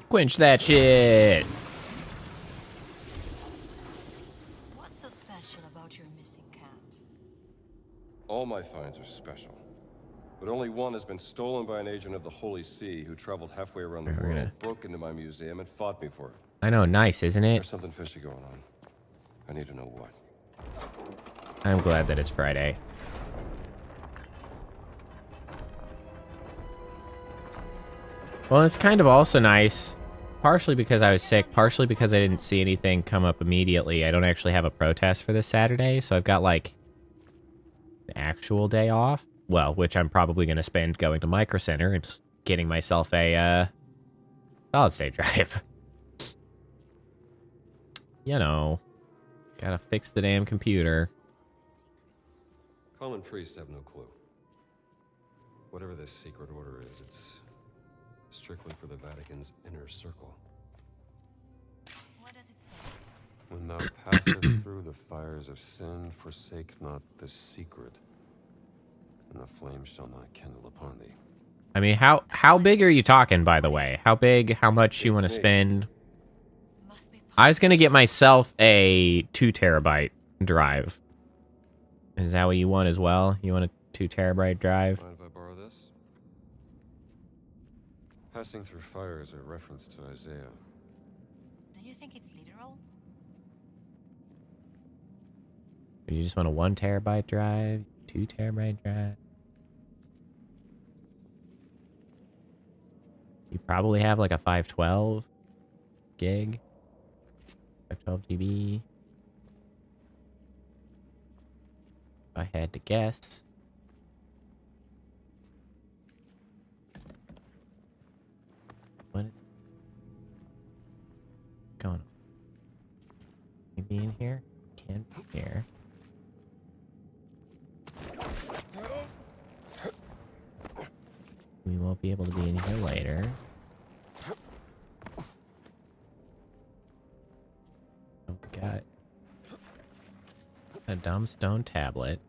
Quench that shit. What's so special about your missing cat? All my finds are special. But only one has been stolen by an agent of the Holy See who traveled halfway around the world, broke into my museum, and fought me for it. I know, nice, isn't it? There's something fishy going on. I need to know what. I'm glad that it's Friday. Well, it's kind of also nice, partially because I was sick, partially because I didn't see anything come up immediately. I don't actually have a protest for this Saturday, so I've got, like, an actual day off. Well, which I'm probably going to spend going to Micro Center and getting myself a, solid-state drive. You know, gotta fix the damn computer. Common priests have no clue. Whatever this secret order is, it's strictly for the Vatican's inner circle. What does it say? When thou passest through the fires of sin, forsake not the secret, and the flame shall not kindle upon thee. I mean, how big are you talking, by the way? How big? How much you want to spend? I was gonna get myself a 2 terabyte drive. Is that what you want as well? You want a 2 terabyte drive? Mind if I borrow this? Passing through fire is a reference to Isaiah. Do you think it's literal? Or you just want a 1 terabyte drive? 2 terabyte drive? You probably have like a 512 gig. 512 GB. If I had to guess. What is going on? Can you be in here? Can't be here. We won't be able to be in here later. Oh, we got a dumb stone tablet.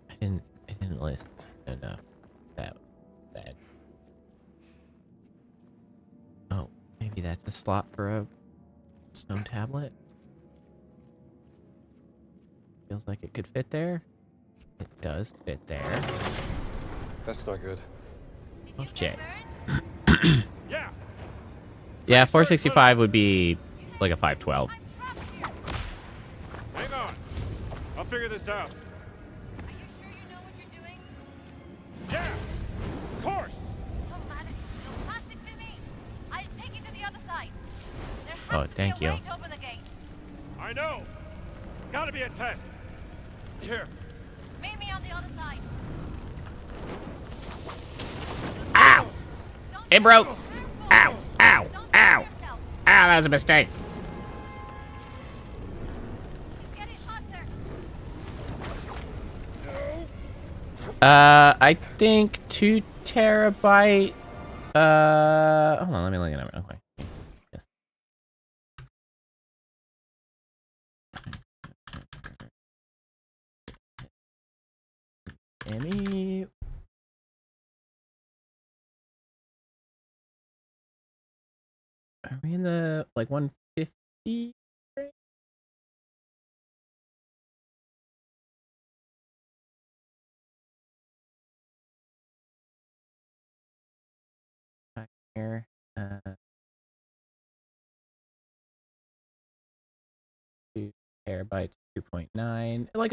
I didn't listen enough. That was bad. Oh, maybe that's a slot for a stone tablet. Feels like it could fit there. It does fit there. That's not good. Okay. Yeah. Yeah, 465 would be like a 512. Hang on. I'll figure this out. Are you sure you know what you're doing? Yeah. Of course. Oh, man, you'll pass it to me. I'll take it to the other side. There Oh, has to thank be a you. way to open the gate. I know. Gotta be a test. Here. Meet me on the other side. Ow! It broke! Ow! Ow! Ow! Ow, that was a mistake. It's getting hotter. I think 2 terabyte. Hold on, let me look it up real quick. Yes. Emmy. Are we in the like 150? Back here. 2 terabytes, 2.9. Like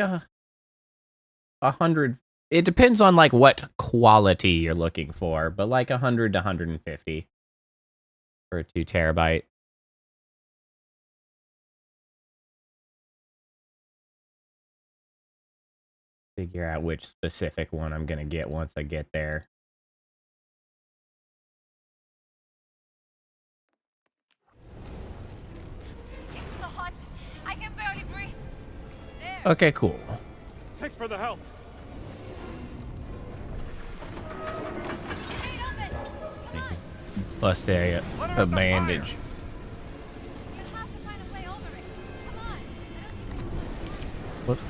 100. It depends on like what quality you're looking for, but like 100 to 150 for a 2 terabyte. Figure out which specific one I'm gonna get once I get there. It's so hot. I can barely breathe. There. Okay, cool. Thanks for the help. Bust a bandage. You have to find a way over it. Come on. Whoops.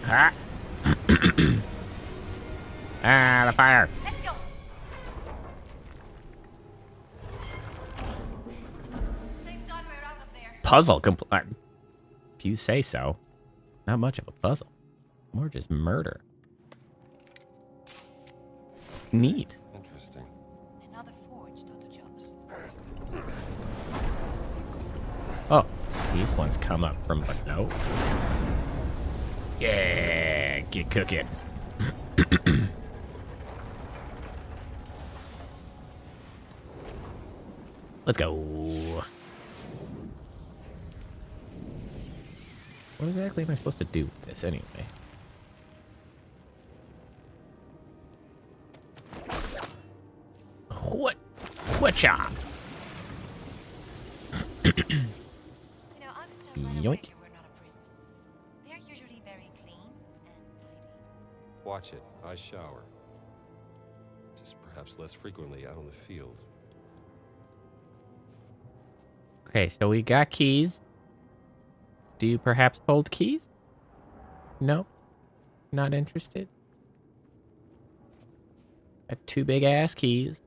Ah. Ah, the fire. Let's go. Thank God we're out of there. Puzzle complete. If you say so. Not much of a puzzle. More just murder. Neat. Interesting. Another forge, Dr. Jones. Oh, these ones come up from below. Yeah, get cooking. Let's go. What exactly am I supposed to do with this anyway? Whatcha? You know, I could tell right away Yoink. you were not a priest. They're watch it. I shower. Just perhaps less frequently out on the field. Okay, so we got keys. Do you perhaps hold keys? No? Not interested? Got 2 big ass keys.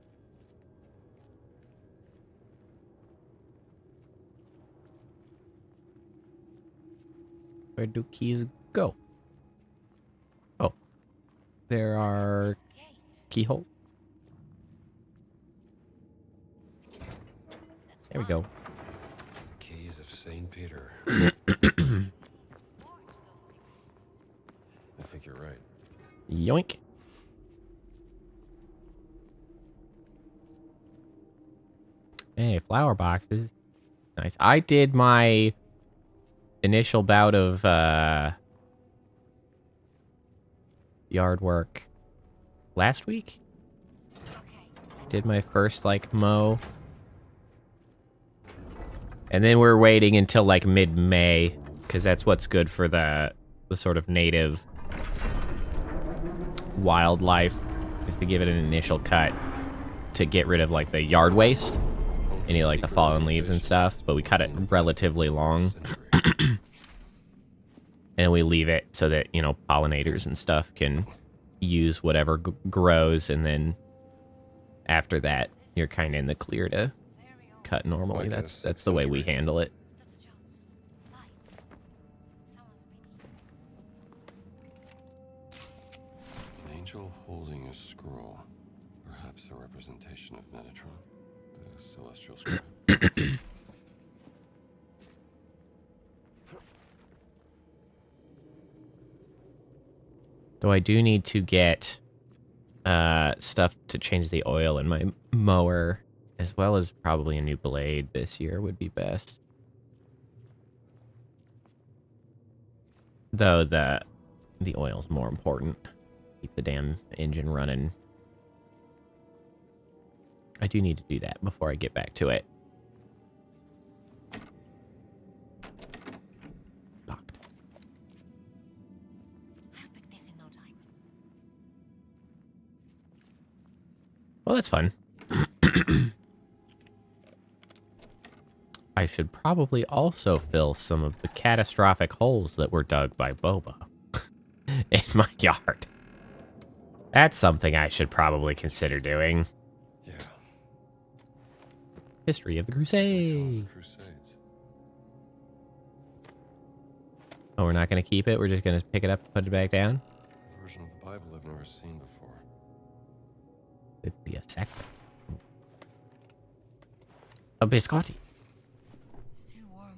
Where do keys go? Oh. There are keyholes. There we go. Keys of St. Peter. I think you're right. Yoink. Hey, flower boxes. Nice. I did my initial bout of yard work last week. Did my first like mow. And then we're waiting until like mid-May because that's what's good for the sort of native wildlife, is to give it an initial cut to get rid of like the yard waste, any like the fallen leaves and stuff, but we cut it relatively long. And we leave it so that, you know, pollinators and stuff can use whatever grows, and then after that you're kind of in the clear to cut normally. That's the way we handle it. An angel holding a scroll. Perhaps a representation of Metatron, the celestial scribe. Though I do need to get stuff to change the oil in my mower, as well as probably a new blade this year would be best. Though the oil's more important. Keep the damn engine running. I do need to do that before I get back to it. Locked. I'll pick this in no time. Well, that's fun. I should probably also fill some of the catastrophic holes that were dug by Boba in my yard. That's something I should probably consider doing. Yeah. History of the Crusades. Oh, we're not going to keep it? We're just going to pick it up and put it back down? A version of the Bible I've never seen before. It'd be a sect. A biscotti. Still warm.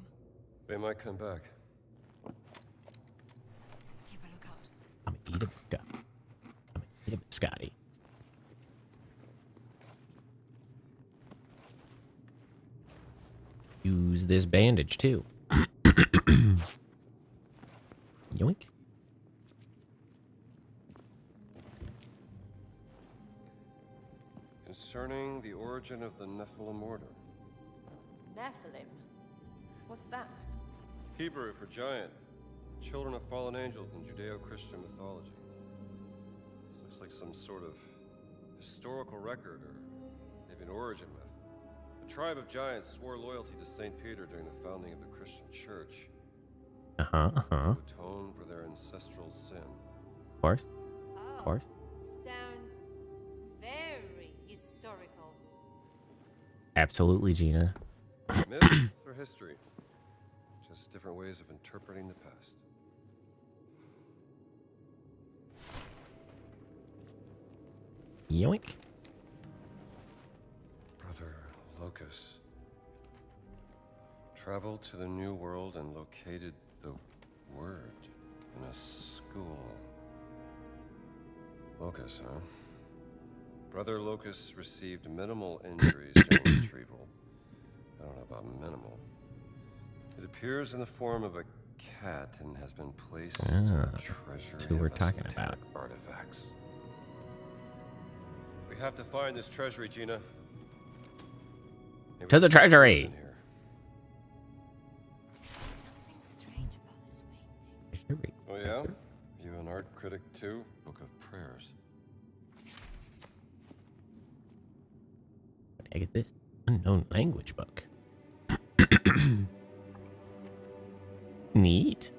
They might come back. Keep a lookout. I'm gonna eat a biscotti. I'm gonna eat a biscotti. Use this bandage too. Yoink. Concerning the origin of the Nephilim order. Nephilim? What's that? Hebrew for giant. Children of fallen angels in Judeo-Christian mythology. This looks like some sort of historical record, or maybe an origin myth. The tribe of giants swore loyalty to St. Peter during the founding of the Christian church. To atone for their ancestral sin. Of course. Of course. Sounds very historical. Absolutely, Gina. Myth or history? Just different ways of interpreting the past. Yoink. Brother Locus traveled to the New World and located the word in a school. Locus, huh? Brother Locus received minimal injuries during retrieval. I don't know about minimal. It appears in the form of a cat and has been placed in a treasury that's who we're of talking esoteric about. artifacts. We have to find this treasury, Gina. Maybe To the there's something treasury. in here. Something strange about this painting. Oh yeah? You an art critic too? Book of prayers. What the heck is this? Unknown language book. Neat.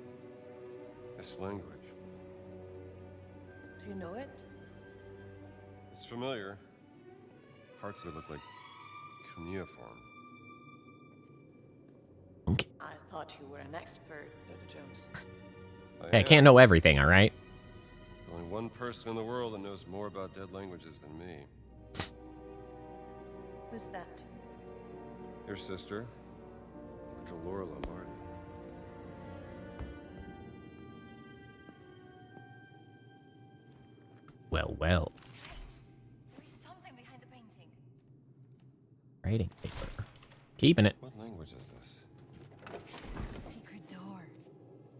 This language. Do you know it? It's familiar. Parts of it look like cuneiform. I thought you were an expert, Dr. Jones. I can't know everything, all right? Only one person in the world that knows more about dead languages than me. Who's that? Your sister, Dr. Laura Lombardi. Well, well. There is something behind the painting. Writing paper. Keeping it. What language is this? Secret door.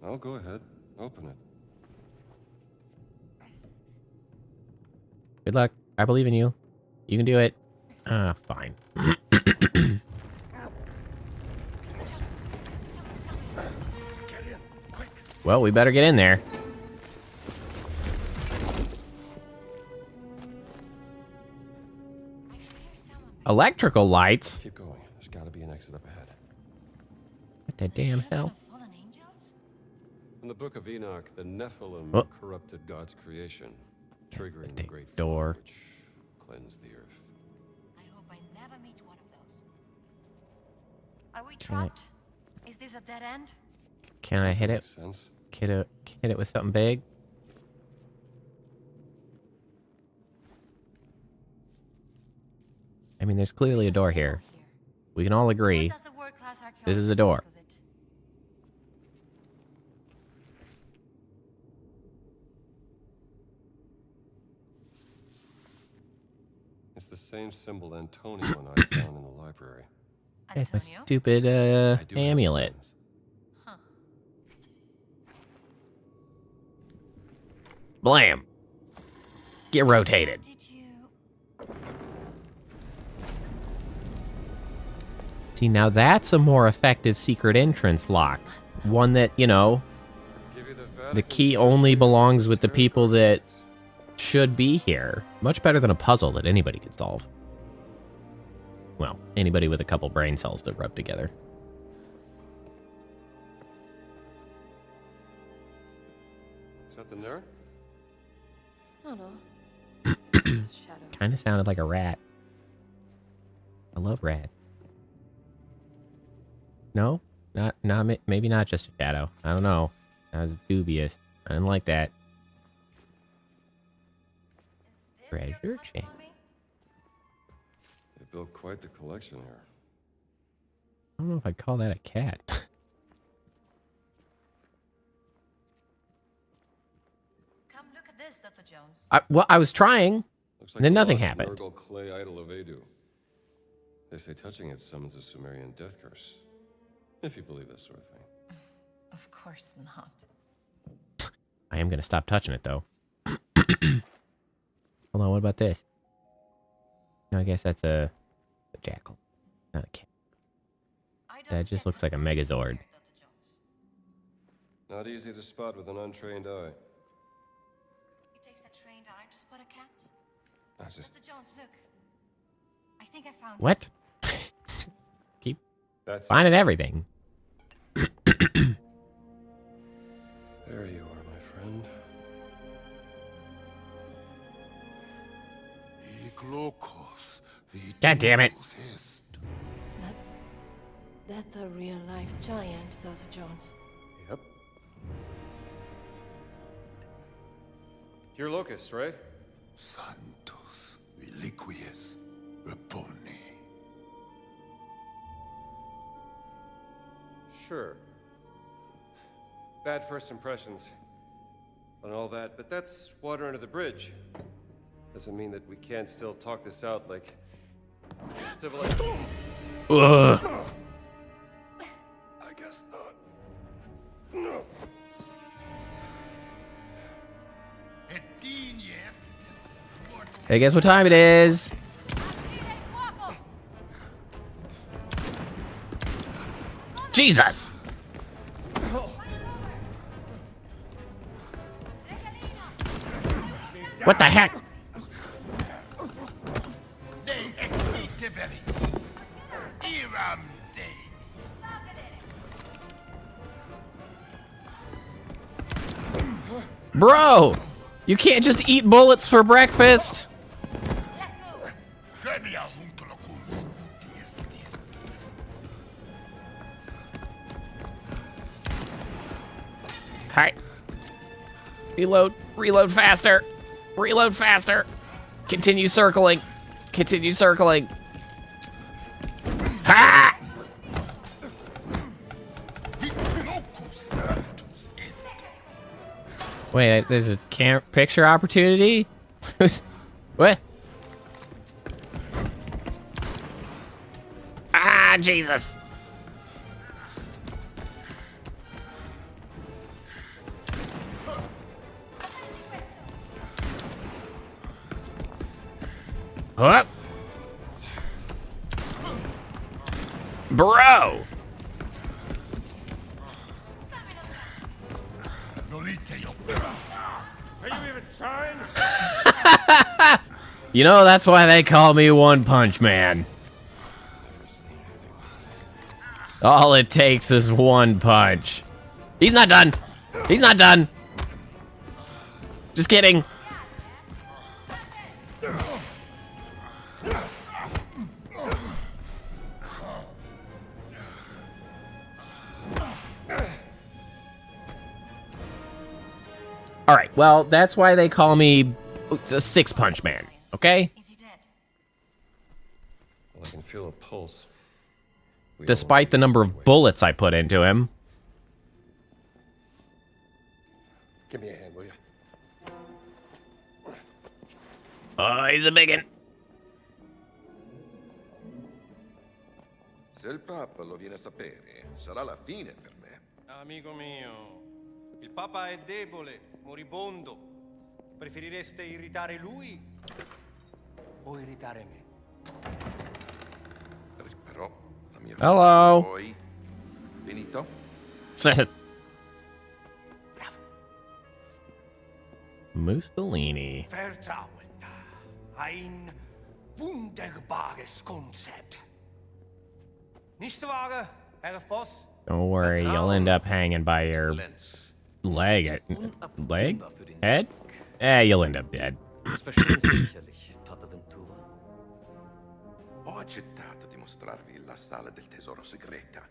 Oh, go ahead. Open it. Good luck. I believe in you. You can do it. Fine. Well, we better get in there. Electrical lights? Keep going. There's got to be an exit up ahead. What the damn hell? In the Book of Enoch, the Nephilim corrupted God's creation, triggering the great door, which cleansed the earth. I hope I never meet one of those. Are we trapped? Is this a dead end? Can I hit it? Hit it with something big? I mean, there's clearly a door here. We can all agree this is a door. It's the same symbol Antonio and I found in the library. It's my stupid amulet. Huh. Blam! Get rotated. See, now that's a more effective secret entrance lock. One that, you know, the key only belongs with the people that should be here. Much better than a puzzle that anybody could solve. Well, anybody with a couple brain cells to rub together. Something there? Oh no. Kind of sounded like a rat. I love rats. No? Not maybe not just a shadow. I don't know. I was dubious. I didn't like that. Treasure chamber. They built quite the collection here. I don't know if I'd call that a cat. Come look at this, Dr. Jones. Well, I was trying. Looks And then a nothing lost happened. Nurgle clay idol of Edu. They say touching it summons a Sumerian death curse. If you believe this sort of thing. Of course not. I am going to stop touching it, though. Hold on, what about this? No, I guess that's a jackal, not a cat. That just looks like a Megazord. Not easy to spot with an untrained eye. It takes a trained eye to spot a cat. Just... Dr. Jones, look. I think I found What? Keep That's finding everything. There you are, my friend. God damn it. That's a real life giant, Dr. Jones. Yep. You're Locust, right? Santos reliquies repone. Sure. Bad first impressions and all that, but that's water under the bridge. Doesn't mean that we can't still talk this out like civilized. Ugh. I guess not. No. Hey, guess what time it is? Jesus! What the heck? Bro, you can't just eat bullets for breakfast. Hi. Reload. Reload faster. Reload faster. Continue circling. Continue circling. Ha! Wait, there's a picture opportunity? What? Ah, Jesus. Up. Bro. Are you even trying? You know, that's why they call me One Punch Man. All it takes is one punch. He's not done. He's not done. Just kidding. All right, well, that's why they call me a Six Punch Man, okay? Well, I can feel a pulse. Despite the number of bullets I put into him. Give me a hand, will you? Oh, he's a biggin'. Se il Papa lo viene a sapere, sarà la fine per me. Amico mio, il Papa è debole, moribondo. Preferireste irritare lui o irritare me? Però la mia Hello. poi finito? Mussolini. Vertrauen. Ein wunderbares Konzept. Nicht wahr, Herr Voss? Don't worry, you'll end up hanging by your leg. Leg? Head? You'll end up dead. Das verstehen Sie sicherlich, Pater Ventura. Ho accettato di mostrarvi la sala del tesoro segreta,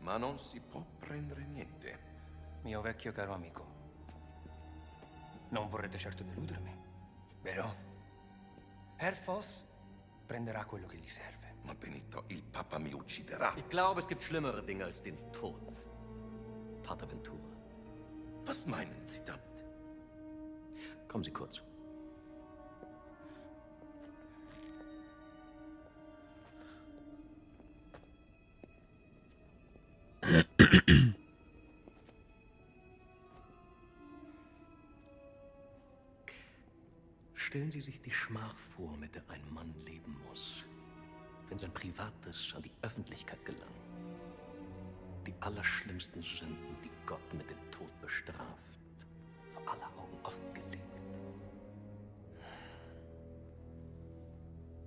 ma non si può prendere niente. Mio vecchio caro amico, non vorrete certo deludermi, vero? Herr Voss prenderà quello che gli serve. Ma Benito, il Papa mi ucciderà. Ich glaube, es gibt schlimmere Dinge als den Tod, Pater Ventura. Was meinen Sie damit? Kommen Sie kurz. Stellen Sie sich die Schmach vor, mit der ein Mann leben muss, wenn sein Privates an die Öffentlichkeit gelangt. Die allerschlimmsten Sünden, die Gott mit dem Tod bestraft, vor aller Augen offengelegt.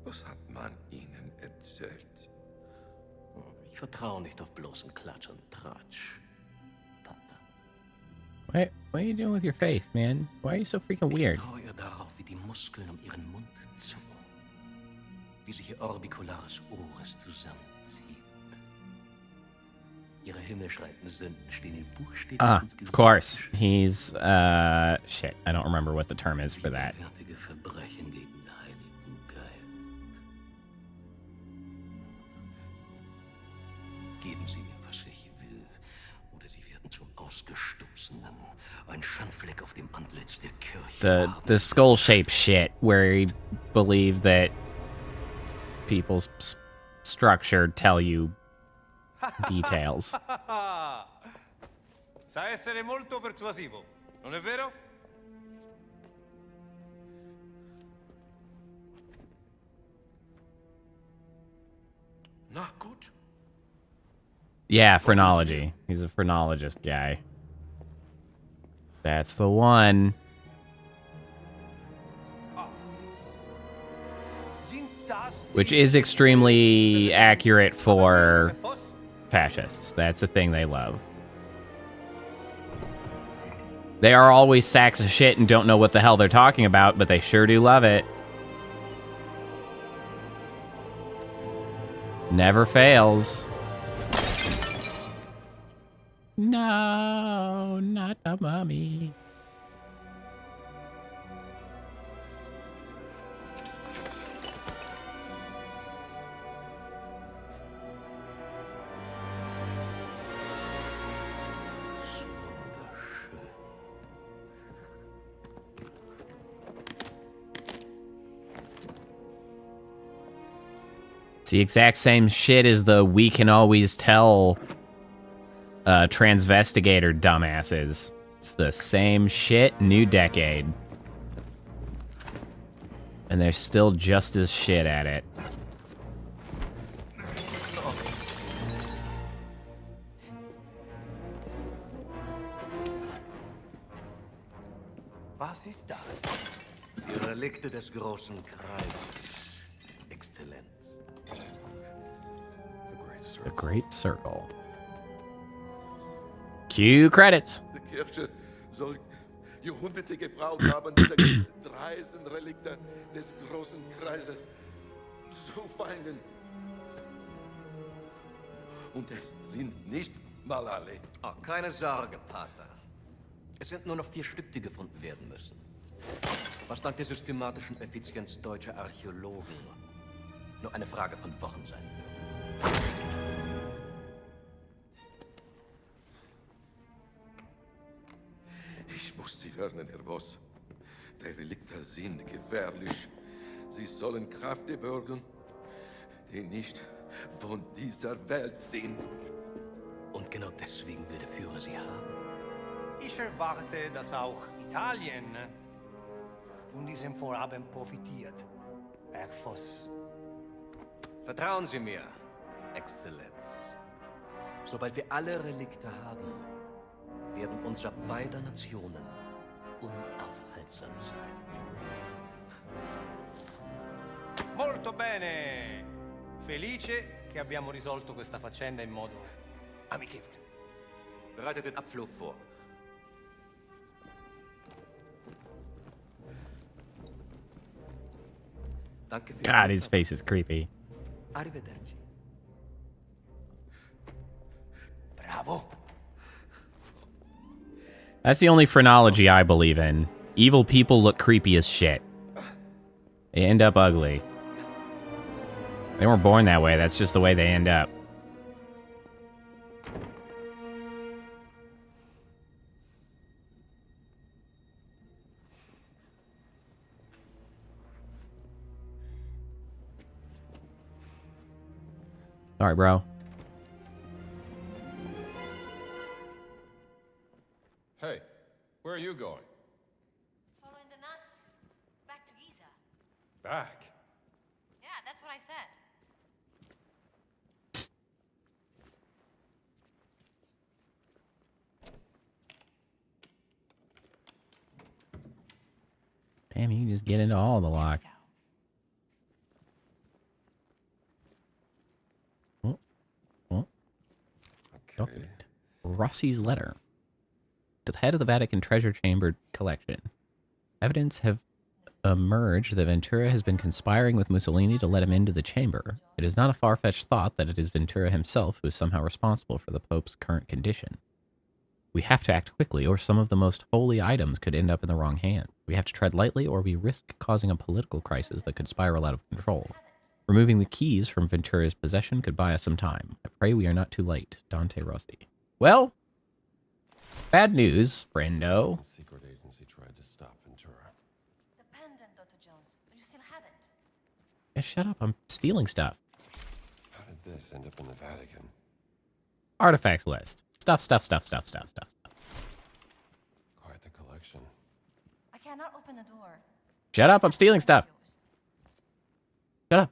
Was hat man Ihnen erzählt? Ich vertraue nicht auf bloßen Klatsch und Tratsch, Pater. What are you doing with your face, man? Why are you so freaking weird? Ich traue ihr darauf, wie die Muskeln um ihren Mund zucken, wie sich ihr orbicularis oris zusammenzieht. Ihre himmelschreienden Sünden stehen in Buchstaben ins Gesicht. Of course. He's, shit. I don't remember what the term is for that. Fertige Verbrechen gegen den Heiligen Geist. Geben Sie mir, was ich will, oder Sie werden zum Ausgestoßenen. Ein Schandfleck auf dem Antlitz der Kirche. The skull-shaped shit where he believed that people's structure tell you details. Sa essere molto persuasivo, non è vero? Not good. Yeah, phrenology. He's a phrenologist guy. That's the one. Which is extremely accurate for fascists. That's a thing they love. They are always sacks of shit and don't know what the hell they're talking about, but they sure do love it. Never fails. No, not the mummy. It's the exact same shit as the we can always tell transvestigator dumbasses. It's the same shit, new decade. And they're still just as shit at it. Was ist das? Die Relikte des großen Kreises, Exzellenz. The Great Circle. Cue credits. Die Kirche soll Jahrhunderte gebraucht haben, diese dreisten Relikte des großen Kreises zu finden. Und es sind nicht mal alle. Oh, keine Sorge, Pater. Es sind nur noch 4 Stück, die gefunden werden müssen. Was dank der systematischen Effizienz deutscher Archäologen nur eine Frage von Wochen sein wird. Ich muss Sie warnen, Herr Voss. Die Relikte sind gefährlich. Sie sollen Kräfte bürgen, die nicht von dieser Welt sind. Und genau deswegen will der Führer sie haben. Ich erwarte, dass auch Italien von diesem Vorhaben profitiert, Herr Voss. Vertrauen Sie mir, Exzellenz. Sobald wir alle Relikte haben, werden unsere beider Nationen unaufhaltsam sein. Molto bene! Felice che abbiamo risolto questa faccenda in modo amichevole. Bereitet den Abflug vor. Danke für God, his face is creepy. Arrivederci. Bravo! That's the only phrenology I believe in. Evil people look creepy as shit. They end up ugly. They weren't born that way, that's just the way they end up. Sorry, bro. Hey, where are you going? Following the Nazis. Back to Giza. Back? Yeah, that's what I said. Damn, you can just get into all the lock. Oh. Oh. Okay. Rossi's letter. To the head of the Vatican treasure chamber collection. Evidence have emerged that Ventura has been conspiring with Mussolini to let him into the chamber. It is not a far-fetched thought that it is Ventura himself who is somehow responsible for the Pope's current condition. We have to act quickly, or some of the most holy items could end up in the wrong hand. We have to tread lightly, or we risk causing a political crisis that could spiral out of control. Removing the keys from Ventura's possession could buy us some time. I pray we are not too late. Dante Rossi. Well, bad news, friendo. The secret agency tried to stop Ventura. The pendant, Dr. Jones. You still have it. Yeah, shut up, I'm stealing stuff. How did this end up in the Vatican? Artifacts list. Stuff. Quite the collection. I cannot open the door. Shut up, I'm stealing stuff. Shut up.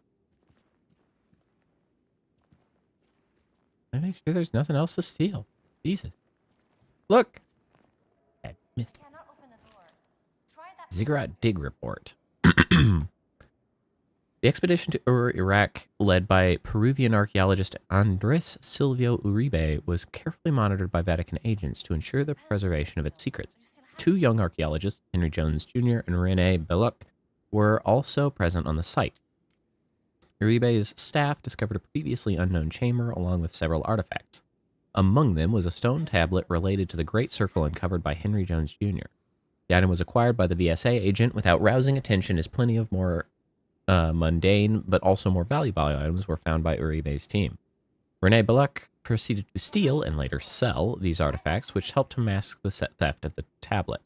I make sure there's nothing else to steal. Jesus. Look. I missed. Cannot open the door. Try that. Ziggurat dig report. The expedition to Iraq, led by Peruvian archaeologist Andres Silvio Uribe, was carefully monitored by Vatican agents to ensure the preservation of its secrets. 2 young archaeologists, Henry Jones Jr. and Rene Belloc, were also present on the site. Uribe's staff discovered a previously unknown chamber along with several artifacts. Among them was a stone tablet related to the Great Circle uncovered by Henry Jones Jr. The item was acquired by the VSA agent without rousing attention, as plenty of more mundane but also more valuable items were found by Uribe's team. Rene Belloc proceeded to steal and later sell these artifacts, which helped to mask the theft of the tablet.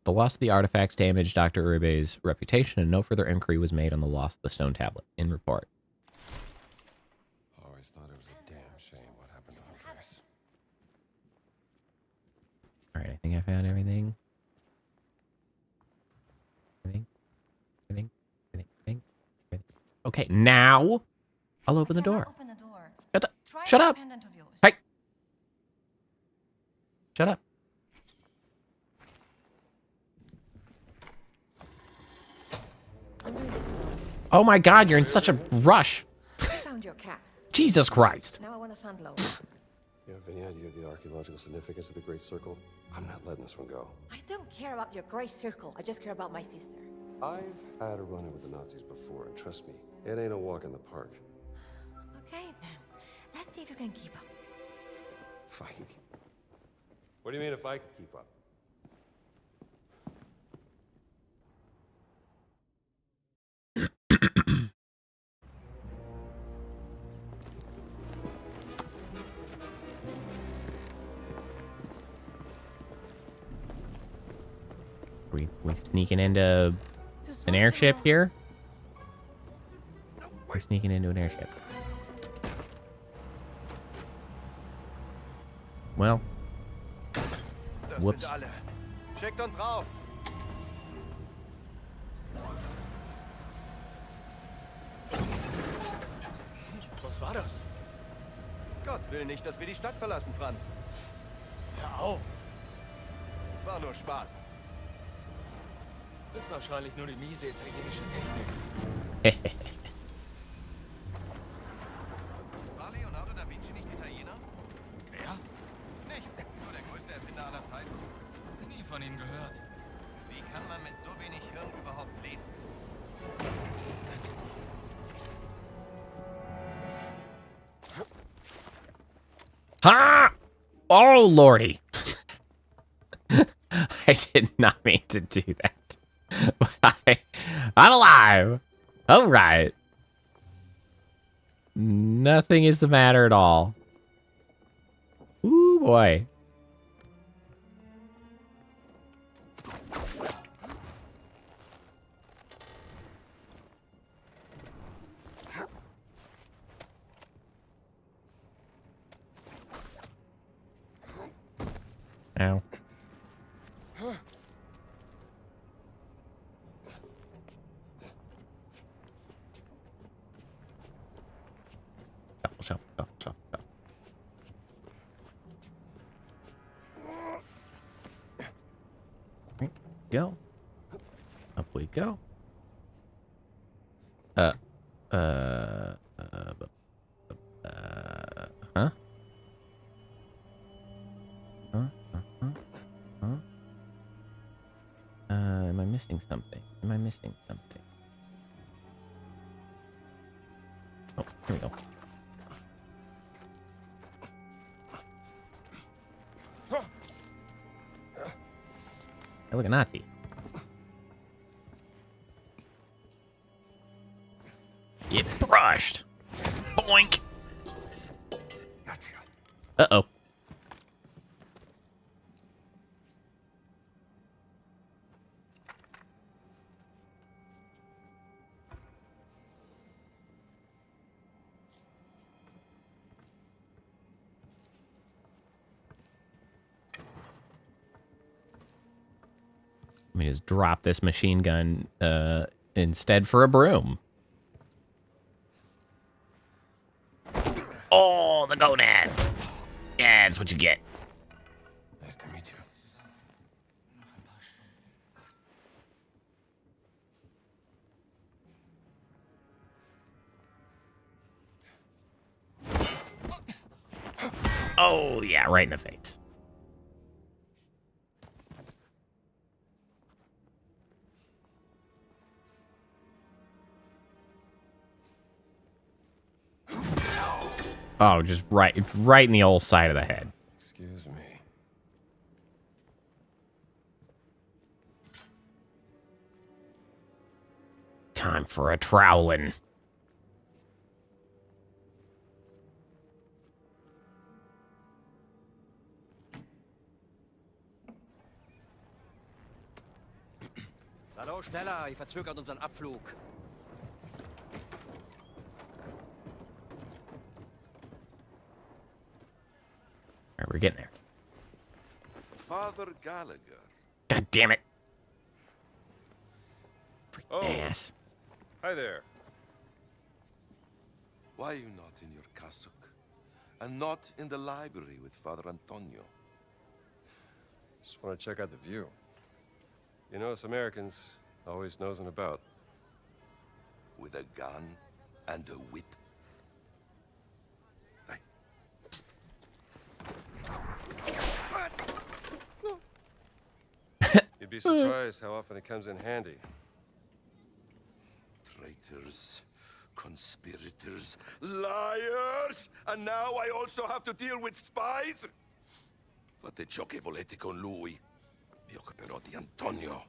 The loss of the artifacts damaged Dr. Uribe's reputation, and no further inquiry was made on the loss of the stone tablet. In report. Always thought it was a damn shame what happened to Andres. Alright, I think I found everything. Everything. Okay, now I'll open the door. Shut up! Hey! Shut up. Oh my god, you're in such a rush. I found your cat. Jesus Christ. Now I want a sandloaf. You have any idea of the archaeological significance of the Great Circle? I'm not letting this one go. I don't care about your Great Circle. I just care about my sister. I've had a run-in with the Nazis before, and trust me, it ain't a walk in the park. Okay, then. Let's see if you can keep up. Fine. What do you mean if I can keep up? We sneaking into an airship here? We're sneaking into an airship. Well. Whoops. Schickt uns rauf. Was war das? Gott will nicht, dass wir die Stadt verlassen, Franz. Hör auf! War nur Spaß. Ist wahrscheinlich nur die miese italienische Technik. War Leonardo da Vinci nicht Italiener? Wer? Nichts. Nur der größte Erfinder aller Zeiten. Nie von ihm gehört. Wie kann man mit so wenig Hirn überhaupt leben? Ha! Oh, lordy. I did not mean to do that. But I'm alive. All right. Nothing is the matter at all. Ooh, boy. Ow. Shuffle. Right, go. Up we go. Huh? Am I missing something? Oh, here we go. Hey, look, a Nazi. Get brushed. Boink. Uh-oh. Let me just drop this machine gun instead for a broom. Oh, the gonads. Yeah, that's what you get. Nice to meet you. Oh, yeah, right in the face. Oh, just right in the old side of the head. Excuse me. Time for a troweling. Hallo, schneller, ihr verzögert unseren Abflug. All right, we're getting there. Father Gallagher. God damn it. Oh. Ass. Hi there. Why are you not in your cassock? And not in the library with Father Antonio? Just want to check out the view. You know, us Americans always nosing about. With a gun and a whip? You'd be surprised how often it comes in handy. Traitors, conspirators, liars! And now I also have to deal with spies? Fate ciò che volete con lui. Vi occuperò di Antonio.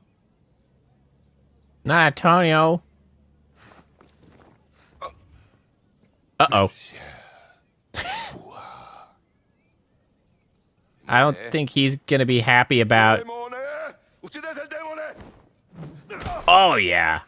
Not Antonio. Uh-oh. I don't think he's gonna be happy about... Oh, yeah.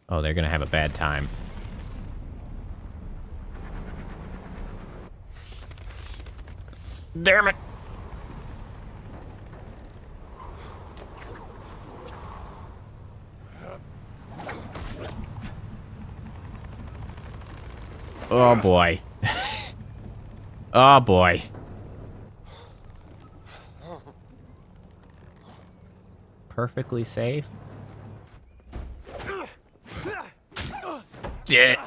Oh, they're gonna have a bad time. Damn it! Oh boy. Oh boy. Perfectly safe. Shit.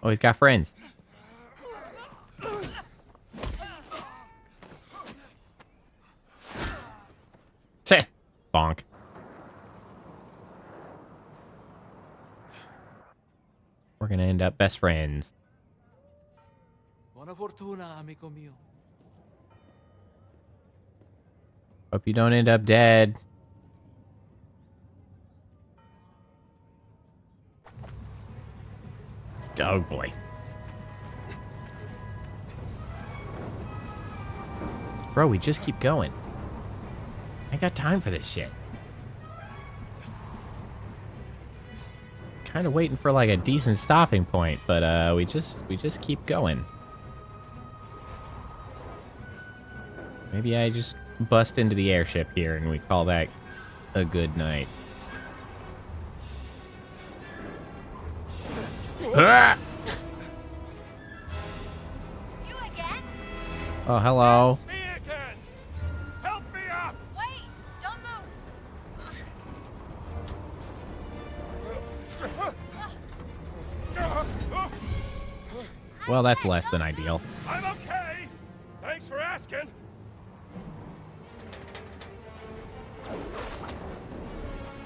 Oh, he's got friends. Bonk. We're gonna end up best friends. Buona fortuna, amico mio. Hope you don't end up dead. Oh boy. Bro, we just keep going. I ain't got time for this shit. Kind of waiting for like a decent stopping point, but we just keep going. Maybe I just bust into the airship here and we call that a good night. Ah! You again? Oh, hello. Me again! Help me up! Wait! Don't move! Well, that's less than ideal. I'm okay! Thanks for asking!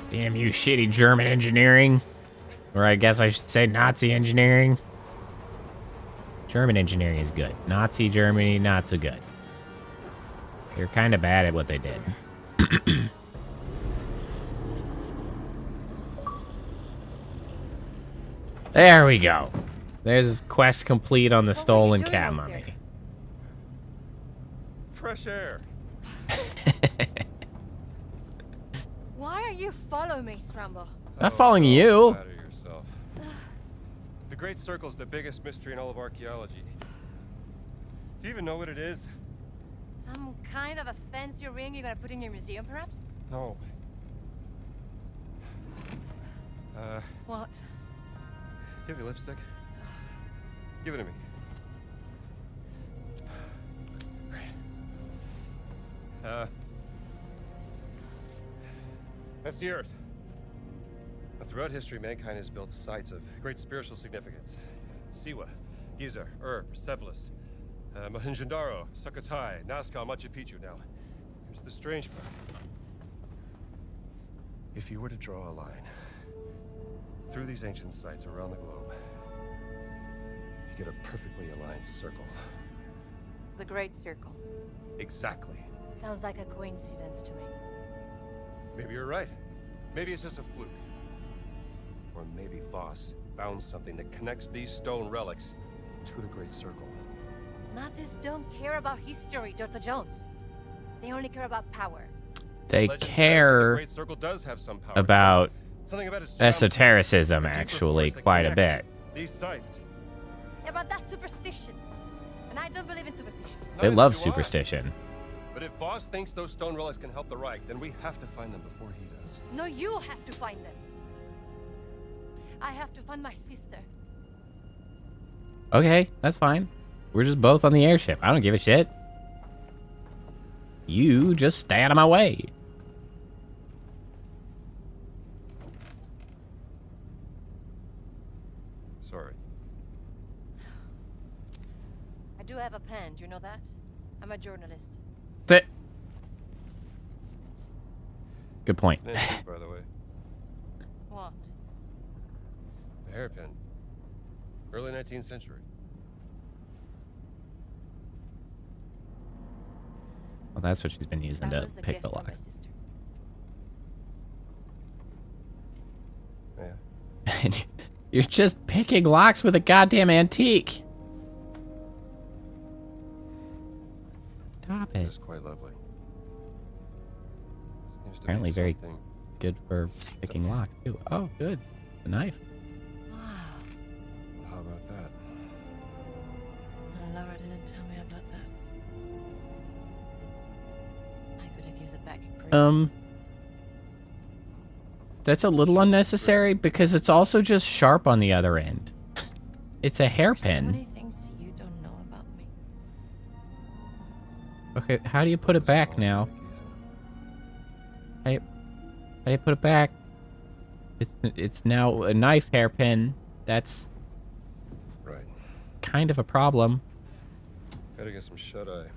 Damn you, shitty German engineering. Or I guess I should say Nazi engineering. German engineering is good. Nazi Germany, not so good. They're kind of bad at what they did. There we go. There's quest complete on the stolen cat mummy. Fresh air. Why are you following me, Stramble? Not following you. Flatter yourself. The Great Circle's the biggest mystery in all of archaeology. Do you even know what it is? Some kind of a fancy ring you're gonna put in your museum, perhaps? No. What? Do you have any lipstick? Give it to me. That's the Earth. Throughout history, mankind has built sites of great spiritual significance. Siwa, Giza, Persepolis, Mohenjo-Daro, Sukhothai, Nazca, Machu Picchu. Now, here's the strange part. If you were to draw a line through these ancient sites around the globe, you get a perfectly aligned circle. The Great Circle. Exactly. Sounds like a coincidence to me. Maybe you're right. Maybe it's just a fluke. Or maybe Voss found something that connects these stone relics to the Great Circle. Nazis don't care about history, Dr. Jones. They only care about power. They Legend says that care the Great Circle does have some power. about Something about its esotericism, a deeper actually, force that quite a bit. connects these sites. Yeah, but that's superstition. And I don't believe in superstition. They Neither love do I. superstition. But if Voss thinks those stone relics can help the Reich, then we have to find them before he does. No, you have to find them. I have to find my sister. Okay, that's fine. We're just both on the airship. I don't give a shit. You just stay out of my way. Sorry. I do have a pen, do you know that? I'm a journalist. That's it. Good point. It's an antique, by the way. What? A hairpin. Early 19th century. Well, that's what she's been using That to was a pick gift the from my locks. sister. Yeah. And you're just picking locks with a goddamn antique. Stop it. It's quite lovely. Seems to be Apparently very something. good for picking locks, too. Oh, good. A knife. Wow. Well, how about that? Laura didn't tell me about that. I could have used it back in prison. That's a little unnecessary because it's also just sharp on the other end. It's a So hairpin. many things you don't know about me. Okay, how do you put it back now? How do you put it back? It's now a knife hairpin. That's Right. kind of a problem. Gotta get some shut-eye.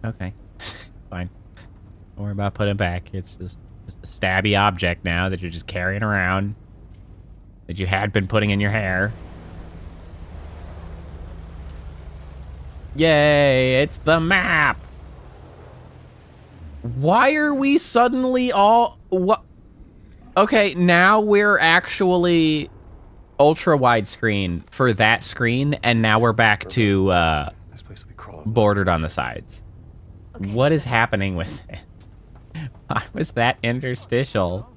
Okay. Fine. Don't worry about putting it back. It's just a stabby object now that you're just carrying around. That you had been putting in your hair. Yay! It's the map! Why are we suddenly all... What? Okay, now we're actually ultra widescreen for that screen, and now we're back to This place will be crawling. bordered on the sides. Okay, What let's is happening with this? Why was that interstitial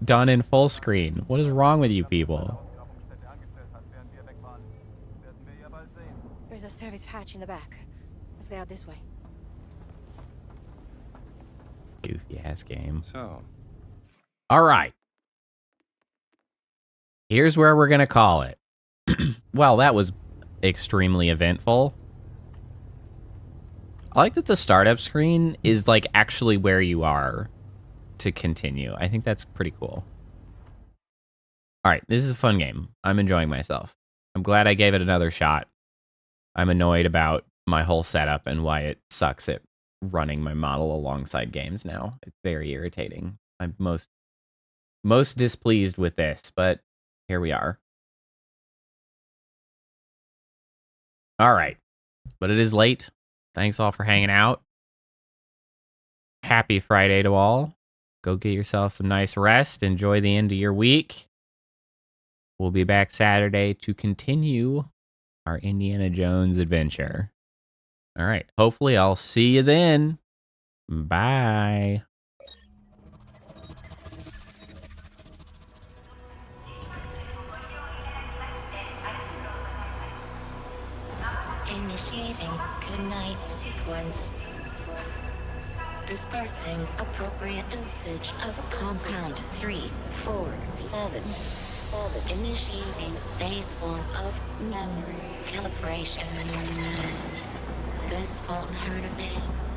done in full screen? What is wrong with you people? There's a service hatch in the back. Let's get out this way. Goofy ass game. So, All right. Here's where we're going to call it. Well, that was extremely eventful. I like that the startup screen is like actually where you are to continue. I think that's pretty cool. All right, this is a fun game. I'm enjoying myself. I'm glad I gave it another shot. I'm annoyed about my whole setup and why it sucks at running my model alongside games now. It's very irritating. I'm most displeased with this, but here we are. All right. But it is late. Thanks all for hanging out. Happy Friday to all. Go get yourself some nice rest. Enjoy the end of your week. We'll be back Saturday to continue our Indiana Jones adventure. All right. Hopefully I'll see you then. Bye. Initiating goodnight sequence. Dispersing appropriate dosage of compound 347. 7. Initiating phase 1 of memory calibration. This won't hurt a bit.